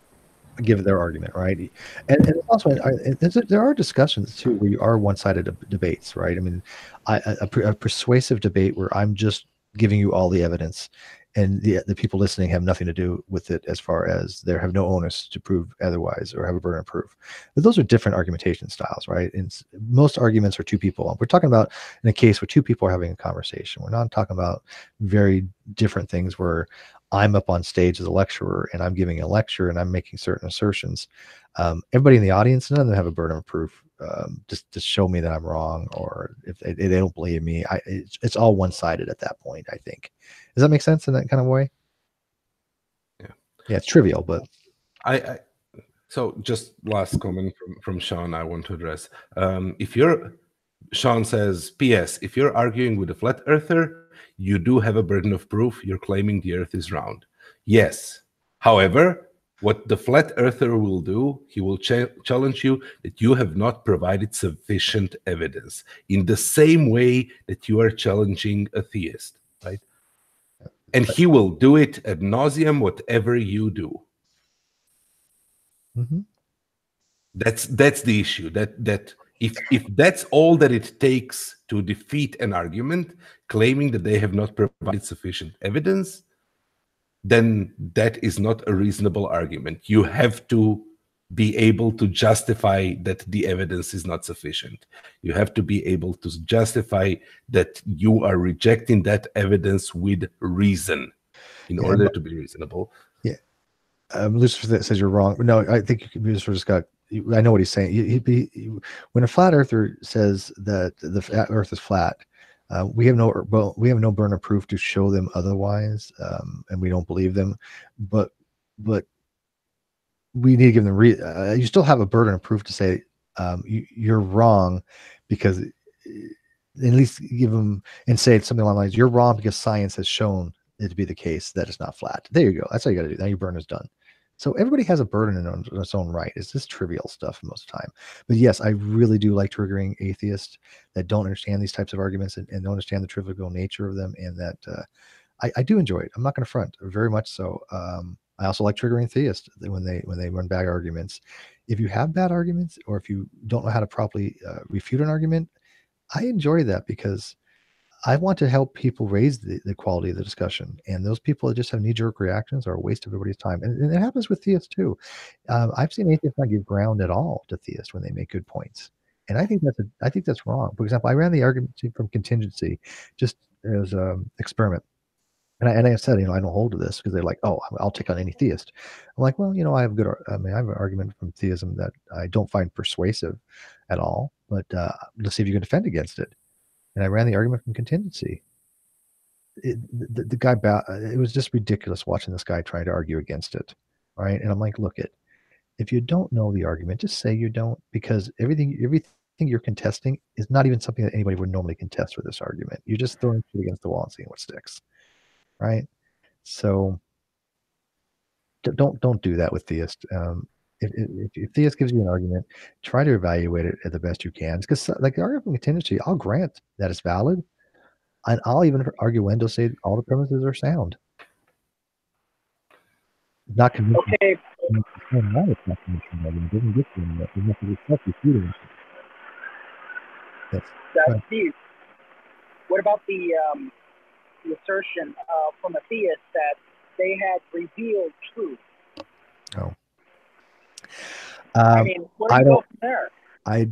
give their argument, right? And also, there are discussions too where you are one-sided debates, right? I mean, a persuasive debate where I'm just giving you all the evidence, and the people listening have nothing to do with it as far as they have no onus to prove otherwise or have a burden of proof. But those are different argumentation styles, right? And most arguments are two people. We're talking about in a case where two people are having a conversation. We're not talking about very different things where I'm up on stage as a lecturer and I'm giving a lecture and I'm making certain assertions. Everybody in the audience, none of them have a burden of proof just to show me that I'm wrong, or if they don't believe me. It's all one-sided at that point, I think. Does that make sense in that kind of way? Yeah, it's trivial, but so just last comment from Sean I want to address. Sean says, P.S. if you're arguing with a flat earther, you do have a burden of proof. You're claiming the earth is round. Yes. However, what the flat earther will do, he will challenge you that you have not provided sufficient evidence in the same way that you are challenging a theist, right? And he will do it ad nauseum, whatever you do. Mm-hmm. That's the issue. That if that's all that it takes to defeat an argument, claiming that they have not provided sufficient evidence, then that is not a reasonable argument. You have to be able to justify that the evidence is not sufficient. You have to be able to justify that you are rejecting that evidence with reason in order to be reasonable. Yeah. Lucifer says you're wrong. No, I think Lucifer just got, I know what he's saying. When a flat earther says that the earth is flat, we have no burden of proof to show them otherwise, and we don't believe them. But we need to give them you still have a burden of proof to say you're wrong, because at least give them and say something along the lines, you're wrong because science has shown it to be the case that it's not flat. There you go. That's how you got to do. Now your burden is done. So everybody has a burden in its own right. It's just trivial stuff most of the time. But yes, I really do like triggering atheists that don't understand these types of arguments and don't understand the trivial nature of them, and that I do enjoy it. I'm not going to front, very much so. I also like triggering theists when they run bad arguments. If you have bad arguments, or if you don't know how to properly refute an argument, I enjoy that, because I want to help people raise the quality of the discussion. And those people that just have knee-jerk reactions are a waste of everybody's time. And it happens with theists too. I've seen atheists not give ground at all to theists when they make good points. And I think that's wrong. For example, I ran the argument from contingency just as an experiment. And I said, I don't hold to this, because they're like, oh, I'll take on any theist. I'm like, well, I have I have an argument from theism that I don't find persuasive at all, but let's see if you can defend against it. And I ran the argument from contingency. The guy, it was just ridiculous watching this guy trying to argue against it, right? And I'm like, look, if you don't know the argument, just say you don't, because everything you're contesting is not even something that anybody would normally contest with this argument. You're just throwing shit against the wall and seeing what sticks, right? So don't do that with theists. If theist gives you an argument, try to evaluate it the best you can. Because like the argument from contingency, I'll grant that it's valid, and I'll even arguendo say all the premises are sound. Not convincing. Okay. That's Steve. What about the assertion from a theist that they had revealed truth? Oh. I mean, where do you go from there? I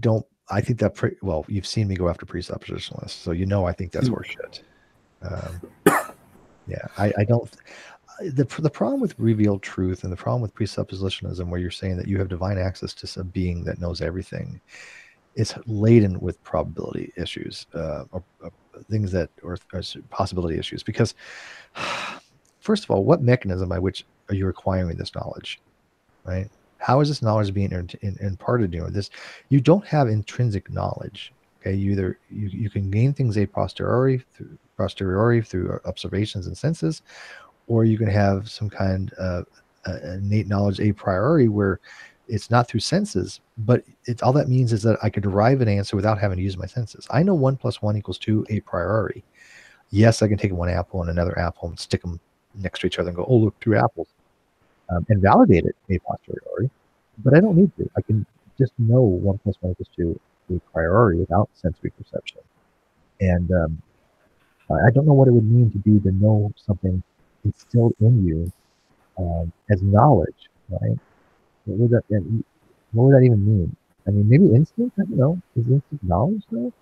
think that, well, you've seen me go after presuppositionalists, so I think that's horseshit. Yeah, I don't. The problem with revealed truth and the problem with presuppositionalism, where you're saying that you have divine access to some being that knows everything, it's laden with probability issues, or things that, or possibility issues. Because, first of all, what mechanism by which are you acquiring this knowledge, right? How is this knowledge being imparted to you? You don't have intrinsic knowledge. Okay, you can gain things a posteriori through observations and senses, or you can have some kind of innate knowledge a priori, where it's not through senses, but all that means is that I could derive an answer without having to use my senses. I know 1 + 1 = 2 a priori. Yes, I can take one apple and another apple and stick them next to each other and go, oh, look, 2 apples. And validate it a posteriori, but I don't need to. I can just know 1 + 1 = 2 a priori without sensory perception. And I don't know what it would mean to know something instilled in you as knowledge, right? What would that even mean? I mean, maybe instinct. I don't know. Is instinct knowledge though?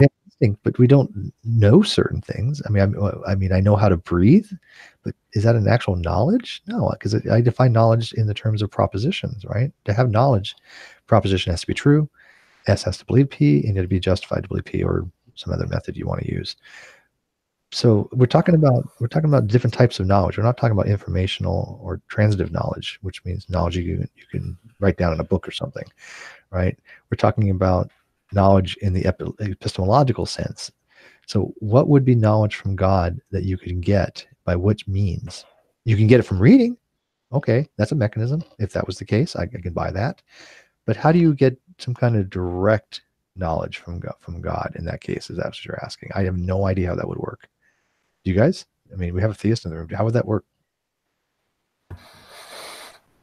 Yeah, instinct, but we don't know certain things. I mean, I know how to breathe, but is that an actual knowledge? No, because I define knowledge in the terms of propositions, right? To have knowledge, proposition has to be true, S has to believe P, and to be justified to believe P, or some other method you want to use. So we're talking about different types of knowledge. We're not talking about informational or transitive knowledge, which means knowledge you can write down in a book or something, right? We're talking about knowledge in the epistemological sense. So what would be knowledge from God that you can get by which means? You can get it from reading. Okay, that's a mechanism. If that was the case, I can buy that. But how do you get some kind of direct knowledge from God in that case? Is that what you're asking? I have no idea how that would work. Do you guys? I mean, we have a theist in the room. How would that work?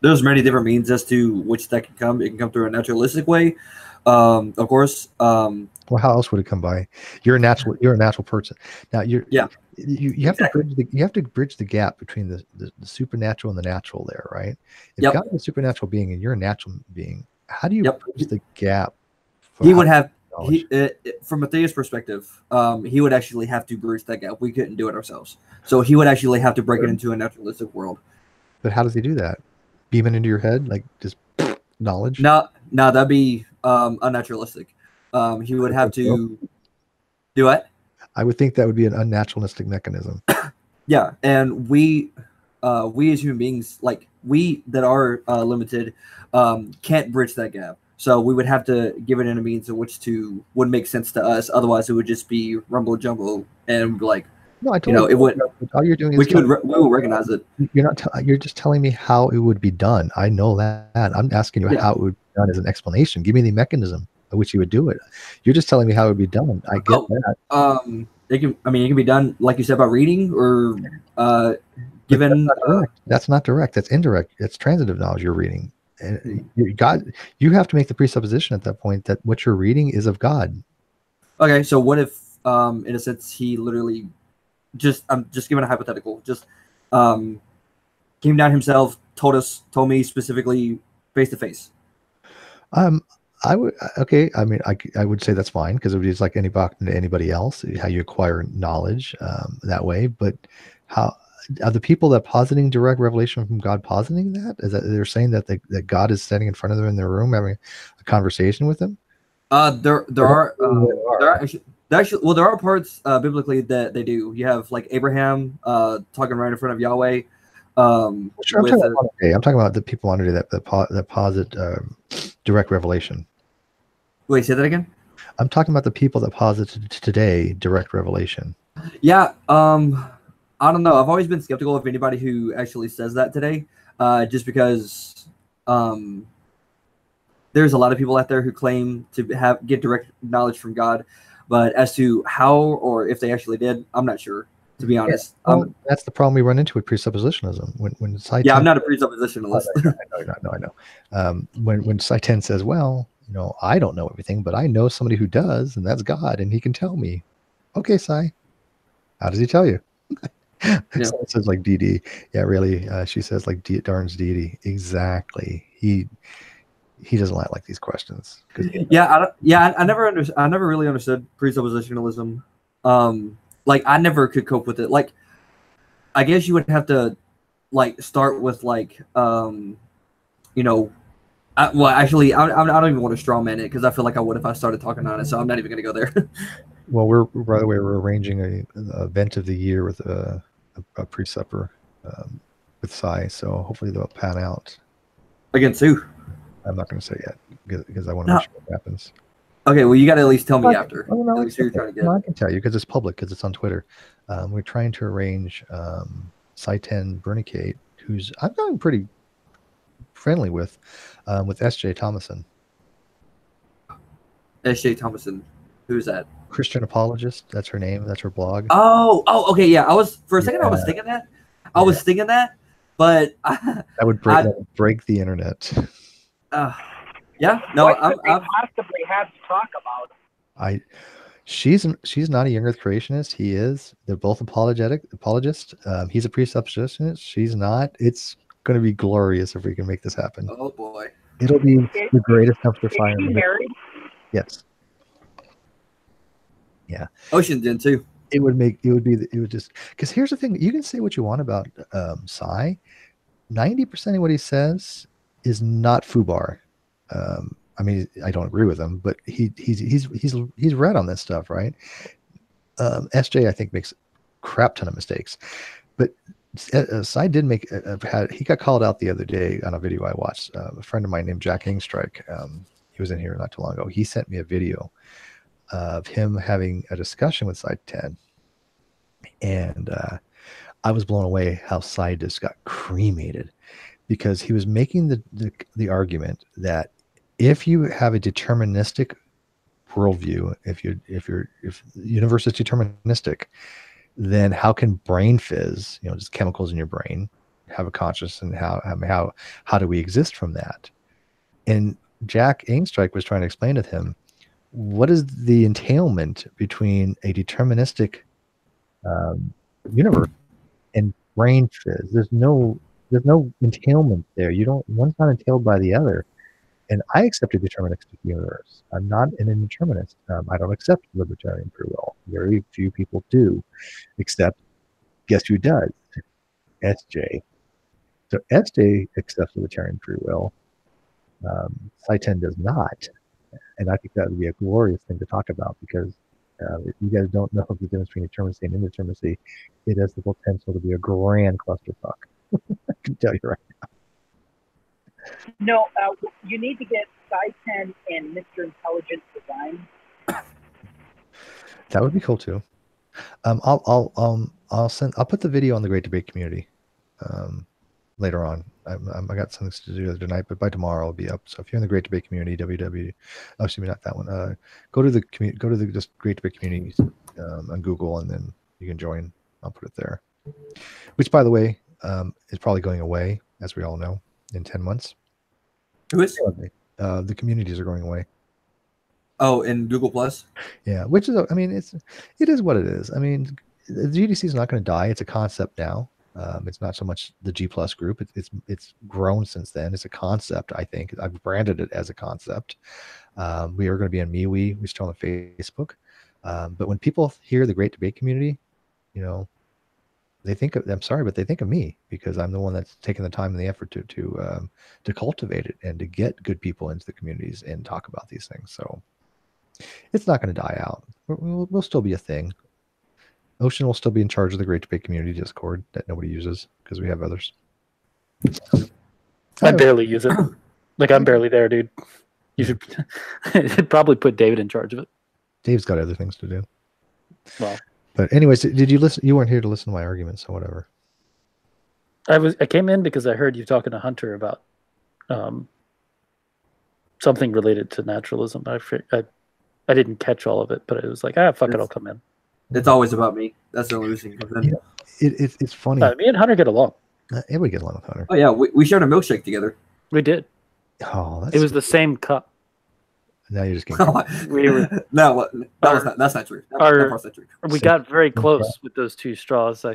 there's many different means as to which that can come. It can come through a naturalistic way, of course. Well, how else would it come by? You're a natural person. Now you have to bridge the gap between the supernatural and the natural there, right? If God is a supernatural being and you're a natural being, how do you bridge the gap? He would have from a theist perspective, he would actually have to bridge that gap. We couldn't do it ourselves. So he would actually have to break it into a naturalistic world. But how does he do that? Beam it into your head, like just knowledge? No, that'd be unnaturalistic. He would have to do what? I would think that would be an unnaturalistic mechanism. Yeah, and we as human beings, like we that are limited, can't bridge that gap. So we would have to give it in a means in which would make sense to us. Otherwise, it would just be rumble jumble and like, no, I totally it would. All you're doing is we will recognize it. You're not. You're just telling me how it would be done. I know that. I'm asking you how it would be done as an explanation. Give me the mechanism by which you would do it. You're just telling me how it would be done. I get that. It can be done like you said about reading or given. That's not direct. That's indirect. It's transitive knowledge you're reading. And you have to make the presupposition at that point that what you're reading is of God. Okay, so what if, in a sense, he literally I'm just giving a hypothetical, just came down himself, told me specifically face to face. I would I mean, I would say that's fine because it would be just like anybody else, how you acquire knowledge that way. But how are the people that positing direct revelation from God positing that? Is that they're saying that that God is standing in front of them in their room having a conversation with them? There are parts biblically that they do. You have like Abraham talking right in front of Yahweh. Sure, I'm talking about the people under that posit direct revelation. Wait, say that again. I'm talking about the people that posit today direct revelation. Yeah, I don't know. I've always been skeptical of anybody who actually says that today, just because there's a lot of people out there who claim to get direct knowledge from God, but as to how or if they actually did, I'm not sure. To be honest, that's the problem we run into with presuppositionalism. When I'm not a presuppositionalist. I know. When Satan says, "Well, I don't know everything, but I know somebody who does, and that's God, and He can tell me." Okay, Sai, how does He tell you? Someone says like DD. Yeah, really. She says like Darn's deity. Exactly. He doesn't like these questions. I never really understood presuppositionalism. Like I never could cope with it. Like, I guess you would have to like start with like, actually, I don't even want to strawman it because I feel like I would if I started talking on it. So I'm not even going to go there. Well, by the way, we're arranging a event of the year with a pre-supper with Sai. So hopefully they'll pan out. Against who? I'm not going to say yet because I want to make sure it happens. Okay, well, you got to at least tell me after. I can tell you because it's public, because it's on Twitter. We're trying to arrange Sai-10 Bernicate, who's I've gotten pretty friendly with S.J. Thomason. S.J. Thomason, who's that? Christian apologist. That's her name. That's her blog. Oh, okay, yeah. I was for a second. I was thinking that. Was thinking that, but that would break the internet. Yeah, no, what could they possibly have to talk about? She's not a young Earth creationist. He is. They're both apologists. He's a presuppositionist. She's not. It's going to be glorious if we can make this happen. Oh boy, it'll be the greatest dumpster fire. Is she married? Yes. Yeah. Ocean's in too. It would just because here's the thing. You can say what you want about Sai. 90% of what he says is not FUBAR. I mean, I don't agree with him, but he's read on this stuff, right? SJ, I think, makes a crap ton of mistakes, but Sai did make. He got called out the other day on a video I watched. A friend of mine named Jack Ingstrike, he was in here not too long ago. He sent me a video of him having a discussion with Sai-10, and I was blown away how Sai just got cremated, because he was making the argument that if you have a deterministic worldview, if the universe is deterministic, then how can brain fizz, just chemicals in your brain, have a conscience, and how do we exist from that? And Jack Ainstrike was trying to explain to him, what is the entailment between a deterministic universe and brain fizz? There's no entailment there. One's not entailed by the other. And I accept a deterministic universe. I'm not an indeterminist. I don't accept libertarian free will. Very few people do, except guess who does? SJ. So SJ accepts libertarian free will. Saitan does not. And I think that would be a glorious thing to talk about, because if you guys don't know the difference between determinacy and indeterminacy, it has the potential to be a grand clusterfuck. I can tell you right now. No, you need to get Saitan and Mr. Intelligent Design. That would be cool too. I'll put the video on the Great Debate Community later on. I got something to do tonight, but by tomorrow it'll be up. So if you're in the Great Debate Community, excuse me, not that one. Go to the just Great Debate Community on Google, and then you can join. I'll put it there. Which, by the way, is probably going away, as we all know, in 10 months. Who is? The communities are going away. Oh, in Google Plus. Yeah, which is, I mean, it is what it is. I mean, the GDC is not going to die. It's a concept now. It's not so much the G Plus group. It's grown since then. It's a concept. I think I've branded it as a concept. We are going to be on MeWe. We're still on Facebook. But when people hear the Great Debate Community, they think of, I'm sorry, but they think of me, because I'm the one that's taken the time and the effort to cultivate it and to get good people into the communities and talk about these things. So it's not going to die out. We'll still be a thing. Ocean will still be in charge of the Great Debate Community Discord that nobody uses because we have others. I barely use it. Like, I'm barely there, dude. You should probably put David in charge of it. Dave's got other things to do. Well, but anyways, did you listen? You weren't here to listen to my arguments, so whatever. I came in because I heard you talking to Hunter about something related to naturalism. I didn't catch all of it, but it was like, fuck it, I'll come in. It's always about me. That's the only reason. It's funny. Me and Hunter get along. Yeah, we get along with Hunter. Oh yeah, we shared a milkshake together. We did. Oh, it was the same cup. Now you're just getting. We were. No, that's not true. That part's not true. We got very close with those two straws.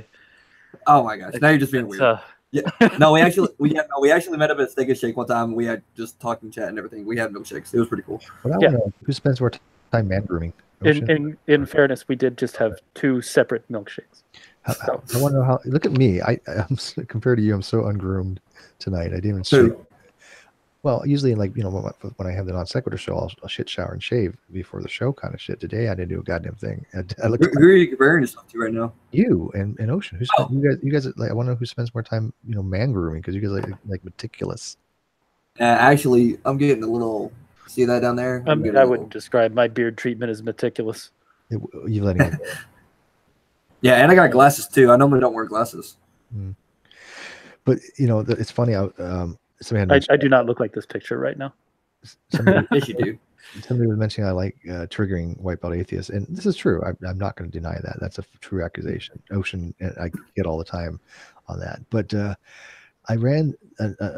Oh my gosh! Now you're just being weird. Yeah. No, we actually met up at Steak and Shake one time. We had just talking, chat, and everything. We had milkshakes. It was pretty cool. Well, yeah. Who spends more time man grooming? In fairness, we did just have two separate milkshakes. I want to know how. Look at me. I'm compared to you. I'm so ungroomed tonight. I didn't even shave. Well, usually, like, when I have the non sequitur show, I'll shit, shower, and shave before the show, kind of shit. Today, I didn't do a goddamn thing. Who are you comparing yourself to right now? You and Ocean. You guys like? I want to know who spends more time, man grooming, because you guys are like meticulous. Actually, I'm getting a little. See that down there? I wouldn't describe my beard treatment as meticulous. You letting it go. Yeah, and I got glasses too. I normally don't wear glasses. But it's funny. I do not look like this picture right now. Yes, you do. Somebody was mentioning I like triggering white belt atheists, and this is true. I'm not going to deny that. That's a true accusation. Ocean, I get all the time on that. But I ran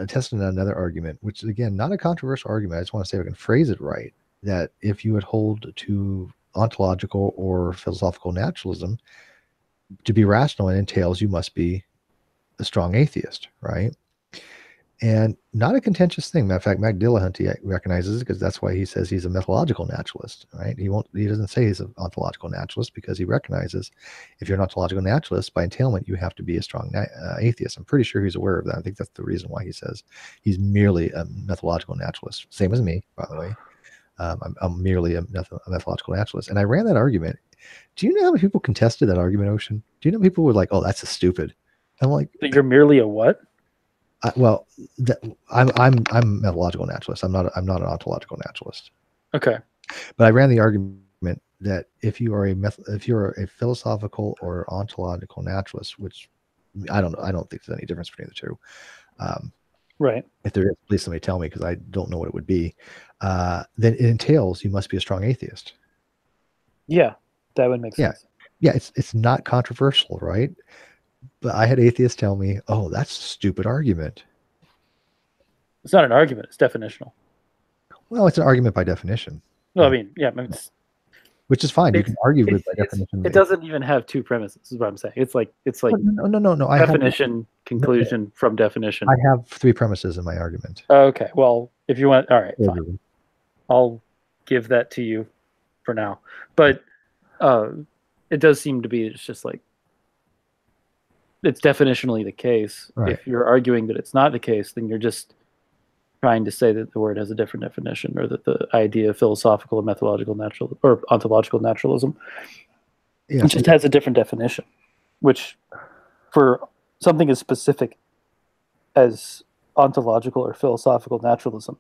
tested another argument, which is, again, not a controversial argument. I just want to say if I can phrase it right, that if you would hold to ontological or philosophical naturalism, to be rational, it entails you must be a strong atheist, right? And not a contentious thing. Matter of fact, Mac Dillahunty recognizes it, because that's why he says he's a methodological naturalist, right? He doesn't say he's an ontological naturalist, because he recognizes if you're an ontological naturalist, by entailment, you have to be a strong atheist. I'm pretty sure he's aware of that. I think that's the reason why he says he's merely a methodological naturalist. Same as me, by the way. I'm merely a methodological naturalist. And I ran that argument. Do you know how many people contested that argument, Ocean? Do you know people were like, "Oh, that's a stupid"? I'm like, "You're merely a what?" I'm a methodological naturalist. I'm not an ontological naturalist. Okay. But I ran the argument that if you are a philosophical or ontological naturalist, which I don't think there's any difference between the two. Right. If there is, please somebody tell me, because I don't know what it would be. Then it entails you must be a strong atheist. Yeah, that would make sense. Yeah, it's not controversial, right? But I had atheists tell me, "Oh, that's a stupid argument." It's not an argument. It's definitional. Well, it's an argument by definition. Well, I mean, yeah, it's, which is fine. You can argue with by it's, definition. it doesn't even have two premises. Is what I'm saying. It's like no. I definition, conclusion from definition. I have 3 premises in my argument. Okay, well, if you want, all right, fine. I'll give that to you for now. But it does seem to be it's just like it's definitionally the case. Right. If you're arguing that it's not the case, then you're just trying to say that the word has a different definition, or that the idea of philosophical and methodological natural or ontological naturalism it just has a different definition, which for something as specific as ontological or philosophical naturalism,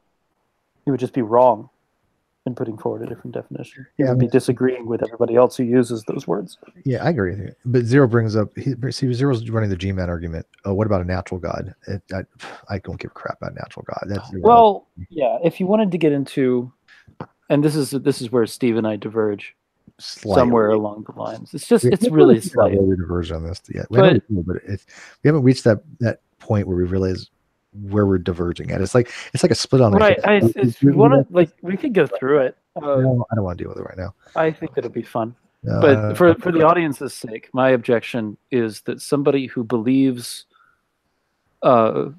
you would just be wrong in putting forward a different definition. You would be disagreeing with everybody else who uses those words. Yeah, I agree with you. But Zero brings up, Zero's running the G-Man argument. Oh, what about a natural God? I don't give a crap about natural God. Well, yeah, if you wanted to get into, and this is where Steve and I diverge somewhere along the lines. It's really slight. We diverge on this yet. We haven't reached that point where we realize where we're diverging at. It's like a split on the right. We could go through it. No, I don't want to deal with it right now. I think it'll be fun. But for the audience's sake, my objection is that somebody who believes that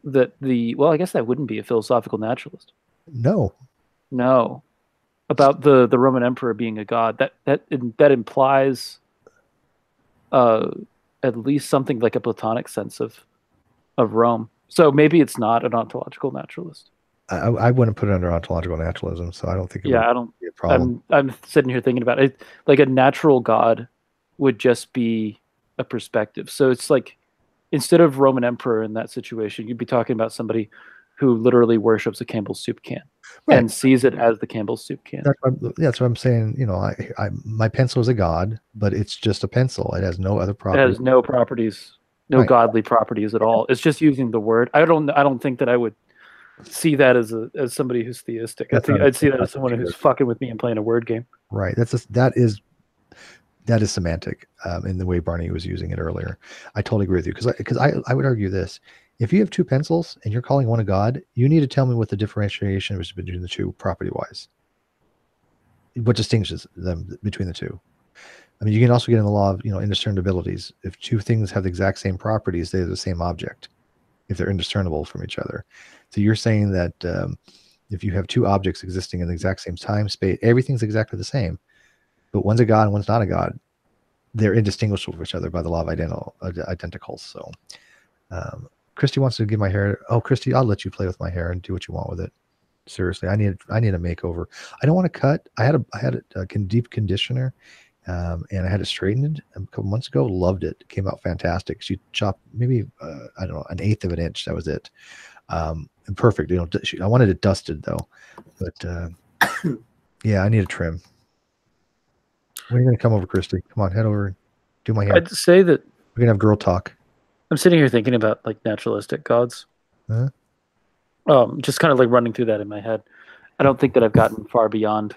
I guess that wouldn't be a philosophical naturalist. No. About the Roman emperor being a god, that implies at least something like a Platonic sense of Rome. So maybe it's not an ontological naturalist. I wouldn't put it under ontological naturalism, so I don't think I don't be a problem. I'm sitting here thinking about it. Like a natural god would just be a perspective. So it's like instead of Roman emperor in that situation, you'd be talking about somebody who literally worships a Campbell's soup can and sees it as the Campbell's soup can. That's what I'm saying. You know, my pencil is a god, but it's just a pencil. It has no other properties. It has no properties. No godly properties at all. It's just using the word. I don't think that I would see that as somebody who's theistic. I'd see that as someone who's fucking with me and playing a word game. Right. That is semantic in the way Barney was using it earlier. I totally agree with you because I would argue this: if you have 2 pencils and you're calling one a god, you need to tell me what the differentiation is between the 2 property wise. What distinguishes them between the 2? I mean, you can also get in the law of indiscernibilities. If 2 things have the exact same properties, they're the same object. If they're indiscernible from each other, so you're saying that if you have 2 objects existing in the exact same time, space, everything's exactly the same, but one's a god and one's not a god, they're indistinguishable from each other by the law of identicals. So, Christy wants to give my hair. Oh, Christy, I'll let you play with my hair and do what you want with it. Seriously, I need a makeover. I don't want to cut. I had a deep conditioner. And I had it straightened a couple months ago. Loved it. Came out fantastic. She chopped maybe I don't know, 1/8 of an inch. That was it. And perfect. I wanted it dusted though, but yeah, I need a trim. When are you gonna come over, Christy? Come on, head over. Do my hair. I'd say that we're gonna have girl talk. I'm sitting here thinking about like naturalistic gods. Huh? Just kind of like running through that in my head. I don't think that I've gotten far beyond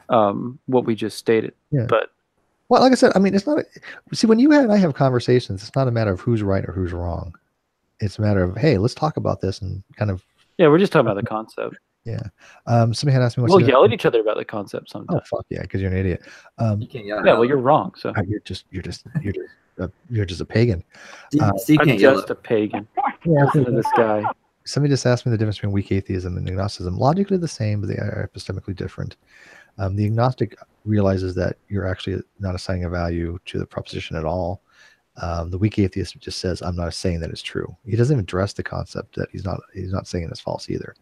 what we just stated. Yeah. But well, like I said, I mean, it's not. See, when you and I have conversations, it's not a matter of who's right or who's wrong. It's a matter of, hey, let's talk about this and kind of. Yeah, we're just talking about the concept. Yeah. Somebody had asked me. We'll yell at each other about the concept sometimes. Oh fuck yeah, because you're an idiot. You can't yell. Yeah, well, you're wrong. So you're just a pagan. I'm just a pagan. Yeah, this guy. Somebody just asked me the difference between weak atheism and agnosticism. Logically the same, but they are epistemically different. The agnostic realizes that you're actually not assigning a value to the proposition at all. The weak atheist just says, I'm not saying that it's true. He doesn't even address the concept that he's not saying it's false either.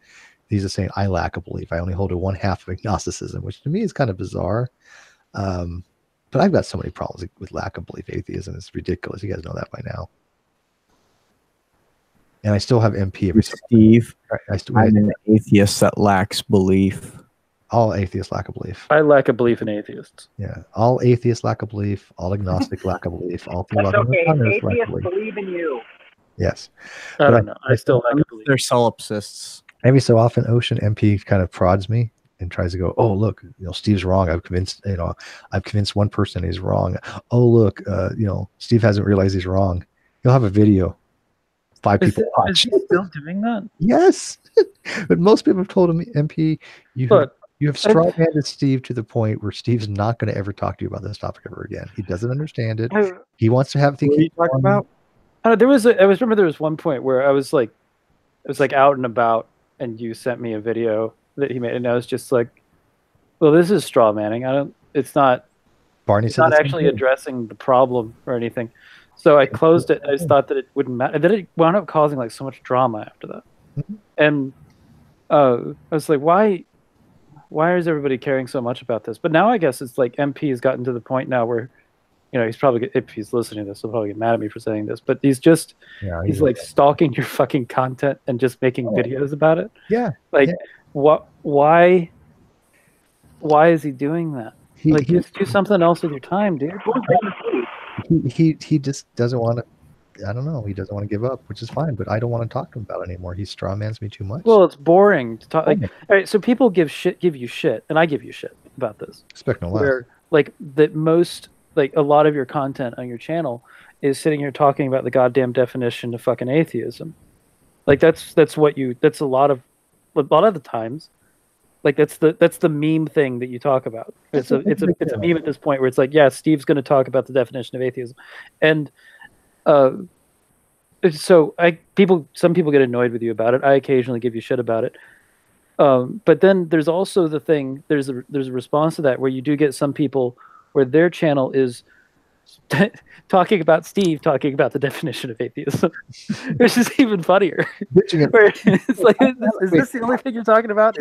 He's just saying, I lack a belief. I only hold to 1/2 of agnosticism, which to me is kind of bizarre. But I've got so many problems with lack of belief atheism. It's ridiculous. You guys know that by now. And I still have MP every Steve. I'm an atheist that lacks belief. All atheists lack a belief. I lack a belief in atheists. Yeah. All atheists lack a belief. All agnostic lack a belief. All That's okay. Atheists believe in you. Yes. I don't know. I still lack a belief. They're solipsists. Every so often, Ocean MP kind of prods me and tries to go, oh look, Steve's wrong. I've convinced one person he's wrong. Oh look, Steve hasn't realized he's wrong. He'll have a video. 5 people watch. Is he still doing that? Yes, but most people have told him, MP, you have straw-manned Steve to the point where Steve's not going to ever talk to you about this topic ever again. He doesn't understand it. He wants to have things. What are you talking about? I remember there was one point where I was out and about, and you sent me a video that he made, and I was just like, well, this is straw manning. It's not actually addressing the problem or anything. So I closed it. I just thought that it wouldn't matter. And then it wound up causing like so much drama after that. Mm-hmm. And I was like, why is everybody caring so much about this? But now I guess it's like MP has gotten to the point now where, he's probably, if he's listening to this, he'll probably get mad at me for saying this, but he's like stalking your fucking content and just making videos about it. Yeah. Like, why is he doing that? Just do something else with your time, dude. He just doesn't want to. I don't know. He doesn't want to give up, which is fine. But I don't want to talk to him about it anymore. He strawmans me too much. Well, it's boring to talk. Like, all right, so people give you shit, and I give you shit about this. Expect no less. Where a lot of your content on your channel is sitting here talking about the goddamn definition of fucking atheism. Like that's a lot of the times. Like that's the meme thing that you talk about. It's a meme at this point where it's like, yeah, Steve's going to talk about the definition of atheism, and so some people get annoyed with you about it. I occasionally give you shit about it, but then there's also the thing. There's a response to that where you do get some people where their channel is talking about Steve talking about the definition of atheism, which is even funnier. Where it's like, is this the only thing you're talking about?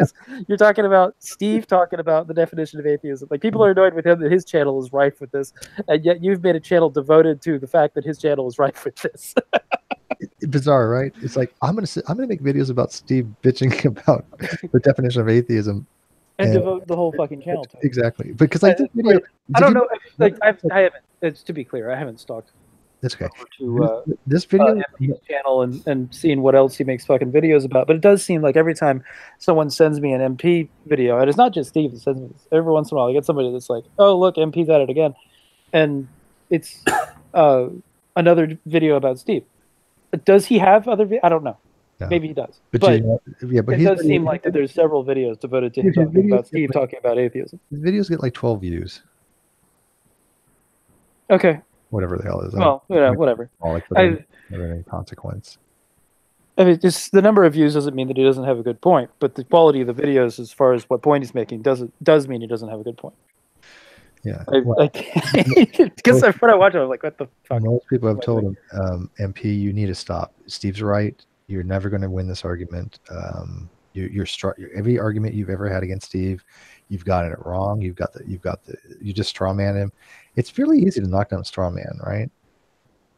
You're talking about Steve talking about the definition of atheism. Like, people are annoyed with him that his channel is rife with this, and yet you've made a channel devoted to the fact that his channel is rife with this. It's bizarre, right? It's like I'm gonna make videos about Steve bitching about the definition of atheism. And devote the whole fucking channel to it. Exactly, because like this video, I don't know. Like I haven't. It's to be clear, I haven't stalked. That's okay. To this video his channel and seeing what else he makes fucking videos about. But it does seem like every time someone sends me an MP video, and it's not just Steve that sends me this, every once in a while I get somebody that's like, "Oh, look, MP's at it again," and it's another video about Steve. Does he have other? I don't know. No. Maybe he does. But it does seem like that there's several videos devoted to him talking about Steve talking about atheism. His videos get like 12 views. Okay. Whatever the hell it is. Well, whatever. Any consequence. I mean, just the number of views doesn't mean that he doesn't have a good point, but the quality of the videos, as far as what point he's making, does mean he doesn't have a good point. Yeah. Because when I watch it, I'm like, what the fuck? Most people have told him, MP, you need to stop. Steve's right. You're never going to win this argument. Every argument you've ever had against Steve, you've gotten it wrong. You just straw man him. It's fairly easy to knock down a straw man, right?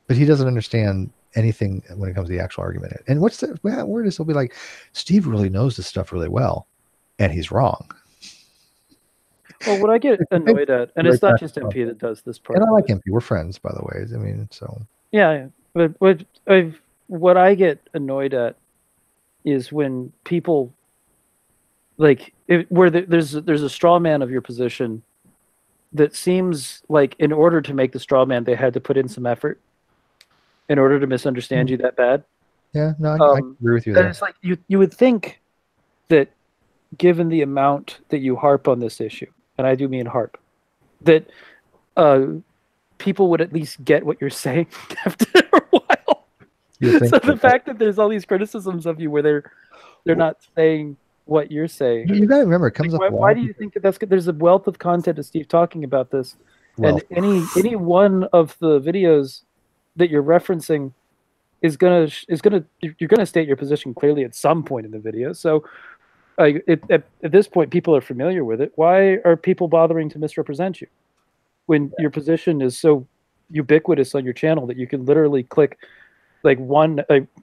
But he doesn't understand anything when it comes to the actual argument. And what's the word is? He'll be like, Steve really knows this stuff really well, and he's wrong. Well, what I get annoyed at, and it's not just MP that does this part. And I like MP. We're friends, by the way. I mean, so yeah. But what I get annoyed at is when people there's a straw man of your position that seems like in order to make the straw man they had to put in some effort in order to misunderstand you that bad. Yeah, no, I agree with you there. It's like you would think that given the amount that you harp on this issue, and I do mean harp, that people would at least get what you're saying after a while. So the fact that there's all these criticisms of you where they're not saying what you're saying. You gotta remember, it comes up. Why do you think that that's good? There's a wealth of content of Steve talking about this, and any one of the videos that you're referencing is gonna you're gonna state your position clearly at some point in the video. So at this point, people are familiar with it. Why are people bothering to misrepresent you when your position is so ubiquitous on your channel that you can literally click like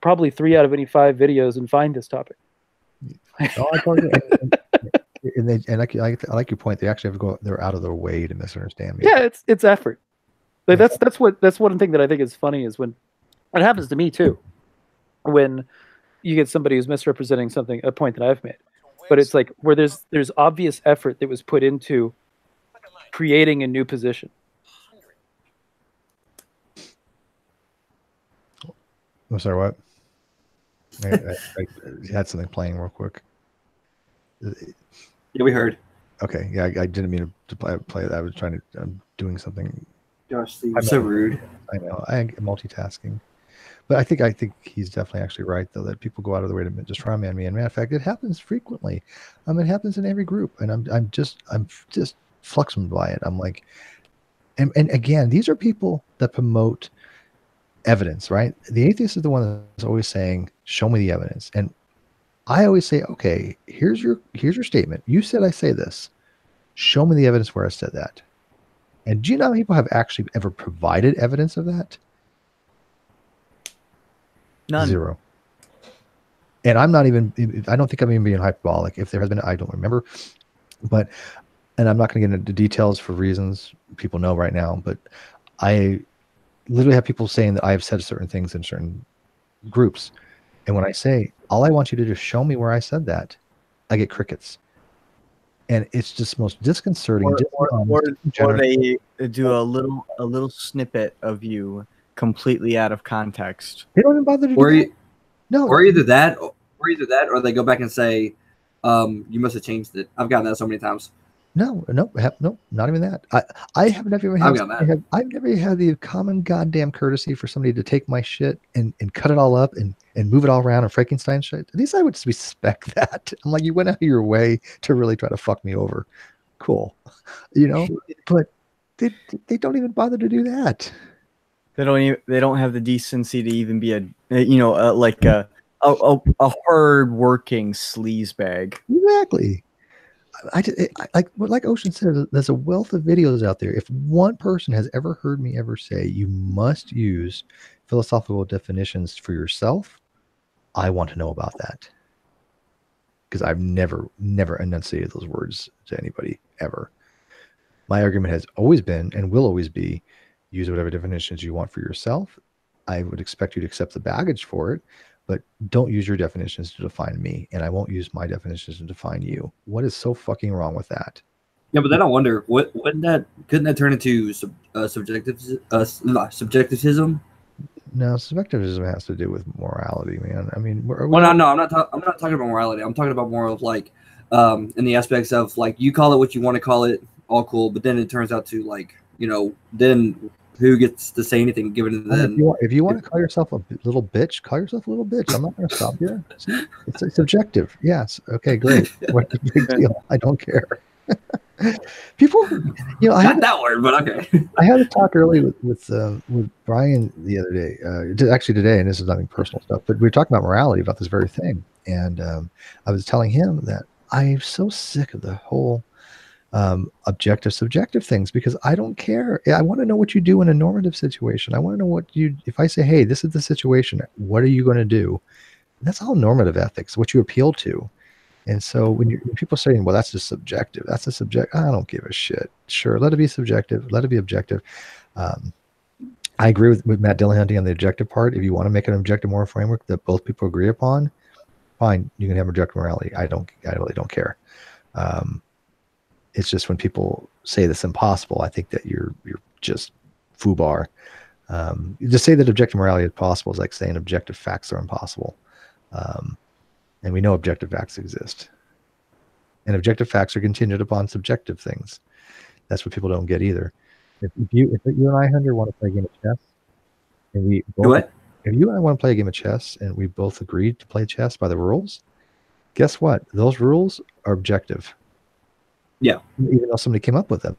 probably 3 out of any 5 videos and find this topic? I like your point. They actually have to go. They're out of their way to misunderstand me. Yeah, it's effort. Like that's one thing that I think is funny is when it happens to me too. When you get somebody who's misrepresenting a point that I've made, but it's like where there's obvious effort that was put into creating a new position. I'm sorry, what? I had something playing real quick. Yeah, we heard. Okay, yeah, I didn't mean to play that. I was trying to. I'm doing something. Josh, you're so rude. I know. I'm multitasking, but I think he's definitely actually right though, that people go out of their way to just try man me. And matter of fact, it happens frequently. It happens in every group, and I'm just fluxing by it. I'm like, and again, these are people that promote evidence, right? The atheist is the one that's always saying, "Show me the evidence," and I always say, "Okay, here's your statement. You said I say this. Show me the evidence where I said that." And do you know how people have actually ever provided evidence of that? None. 0. And I don't think I'm even being hyperbolic. If there has been, I don't remember. And I'm not going to get into details for reasons people know right now, but I literally have people saying that I have said certain things in certain groups. And when I say, all I want you to do is show me where I said that, I get crickets. And it's just most disconcerting. Or they do a little snippet of you completely out of context. They don't even bother to do that. No. Or either that, or they go back and say, "You must have changed it." I've gotten that so many times. No, not even that. I have never had. I've never had the common goddamn courtesy for somebody to take my shit and cut it all up and move it all around and Frankenstein shit. At least I would respect that. I'm like, you went out of your way to really try to fuck me over. Cool, But they don't even bother to do that. They don't have the decency to even be a hard-working sleazebag. Exactly. Like Ocean said, there's a wealth of videos out there. If one person has ever heard me ever say you must use philosophical definitions for yourself, I want to know about that, because I've never enunciated those words to anybody ever. My argument has always been and will always be, use whatever definitions you want for yourself. I would expect you to accept the baggage for it, but don't use your definitions to define me, and I won't use my definitions to define you. What is so fucking wrong with that? Yeah, but then I wonder, couldn't that turn into subjectivism? No, subjectivism has to do with morality, man. I mean, I'm not talking about morality. I'm talking about more of like, in the aspects of like, you call it what you want to call it, all cool, but then it turns out to like, then who gets to say anything given to them? If you want to call yourself a little bitch, call yourself a little bitch. I'm not going to stop you. It's subjective. Yes. Okay, great. What's the big deal? I don't care. People, not that word, but okay. I had a talk earlier with Brian the other day, actually today, and this is nothing personal stuff, but we were talking about morality, about this very thing. And I was telling him that I'm so sick of the whole objective subjective things, because I don't care. I want to know what you do in a normative situation. I want to know if I say, hey, this is the situation, what are you going to do? And that's all normative ethics, what you appeal to. And so when people are saying, well, that's just subjective, that's a subject, I don't give a shit. Sure, let it be subjective, let it be objective. I agree with Matt Dillahunty on the objective part. If you want to make an objective moral framework that both people agree upon, fine, you can have objective morality. I really don't care. It's just when people say that's impossible, I think that you're just foobar. To say that objective morality is possible is like saying objective facts are impossible. And we know objective facts exist. And objective facts are contingent upon subjective things. That's what people don't get either. If you and I, Hunter, want to play a game of chess, and if you and I want to play a game of chess, and we both agreed to play chess by the rules, guess what? Those rules are objective. Yeah. Even though somebody came up with them.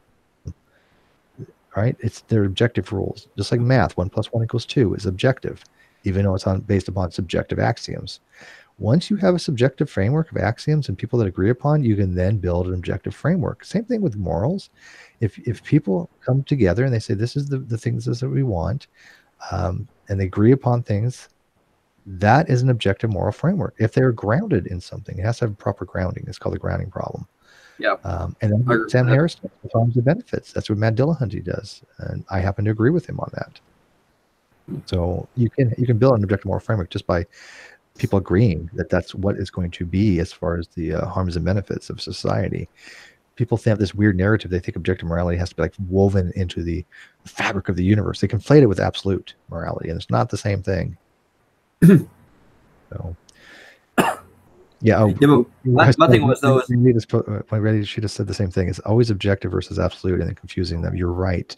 Right? They're objective rules. Just like math, 1 + 1 = 2 is objective, even though it's based upon subjective axioms. Once you have a subjective framework of axioms and people that agree upon, you can then build an objective framework. Same thing with morals. If people come together and they say, this is the things that we want, and they agree upon things, that is an objective moral framework. If they're grounded in something, it has to have proper grounding. It's called the grounding problem. Yeah. And then Sam Harris defines the benefits. That's what Matt Dillahunty does. And I happen to agree with him on that. So you can build an objective moral framework just by people agreeing that that's what it's going to be as far as the harms and benefits of society. People have this weird narrative. They think objective morality has to be like woven into the fabric of the universe. They conflate it with absolute morality, and it's not the same thing. So, yeah. My thing was though, when Ready, she just said the same thing. It's always objective versus absolute, and then confusing them. You're right.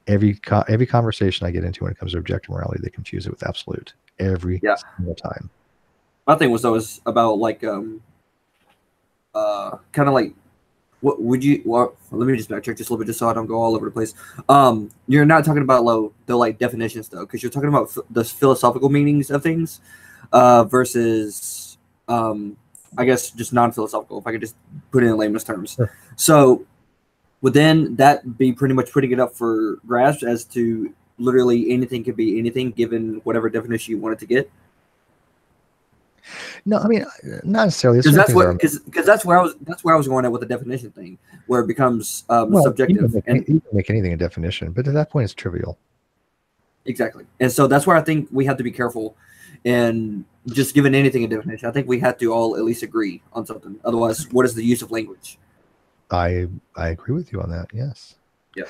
Every conversation I get into when it comes to objective morality, they confuse it with absolute every single time. My thing was always about like kind of like what would you? Well, let me just backtrack just a little bit, just so I don't go all over the place. You're not talking about the like definitions though, because you're talking about the philosophical meanings of things versus I guess just non-philosophical. If I could just put it in layman's terms. Sure. So would then that be pretty much putting it up for grasp as to literally anything could be anything given whatever definition you wanted to get? No, I mean not necessarily. Because that's where I was going at with the definition thing, where it becomes subjective. You can make anything a definition, but at that point it's trivial. Exactly, and so that's where I think we have to be careful and just giving anything a definition. I think we have to all at least agree on something. Otherwise, what is the use of language? I agree with you on that. Yes. Yeah.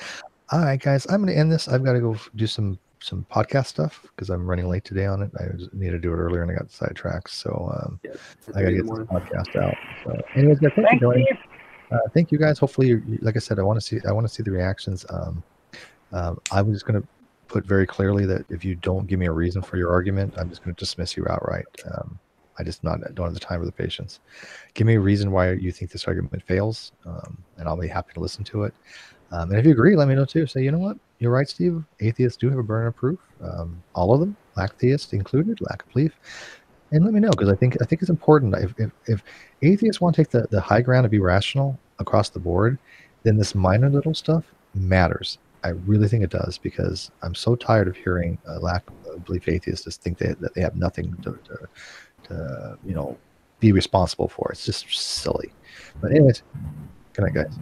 All right, guys. I'm going to end this. I've got to go do some podcast stuff because I'm running late today on it. I need to do it earlier and I got sidetracked. So I got to get this podcast out. So, anyways, guys, thank you. Thank you guys. Hopefully, like I said, I want to see the reactions. I was just going to put very clearly that if you don't give me a reason for your argument, I'm just going to dismiss you outright. I just don't have the time or the patience. Give me a reason why you think this argument fails, and I'll be happy to listen to it. And if you agree, let me know too. Say, you know what, you're right, Steve. Atheists do have a burden of proof. All of them, lack theists included, lack of belief. And let me know, because I think it's important. If atheists want to take the high ground and be rational across the board, then this minor little stuff matters. I really think it does, because I'm so tired of hearing a lack of belief atheists just think that they have nothing to be responsible for. It's just silly. But anyways, good night, guys.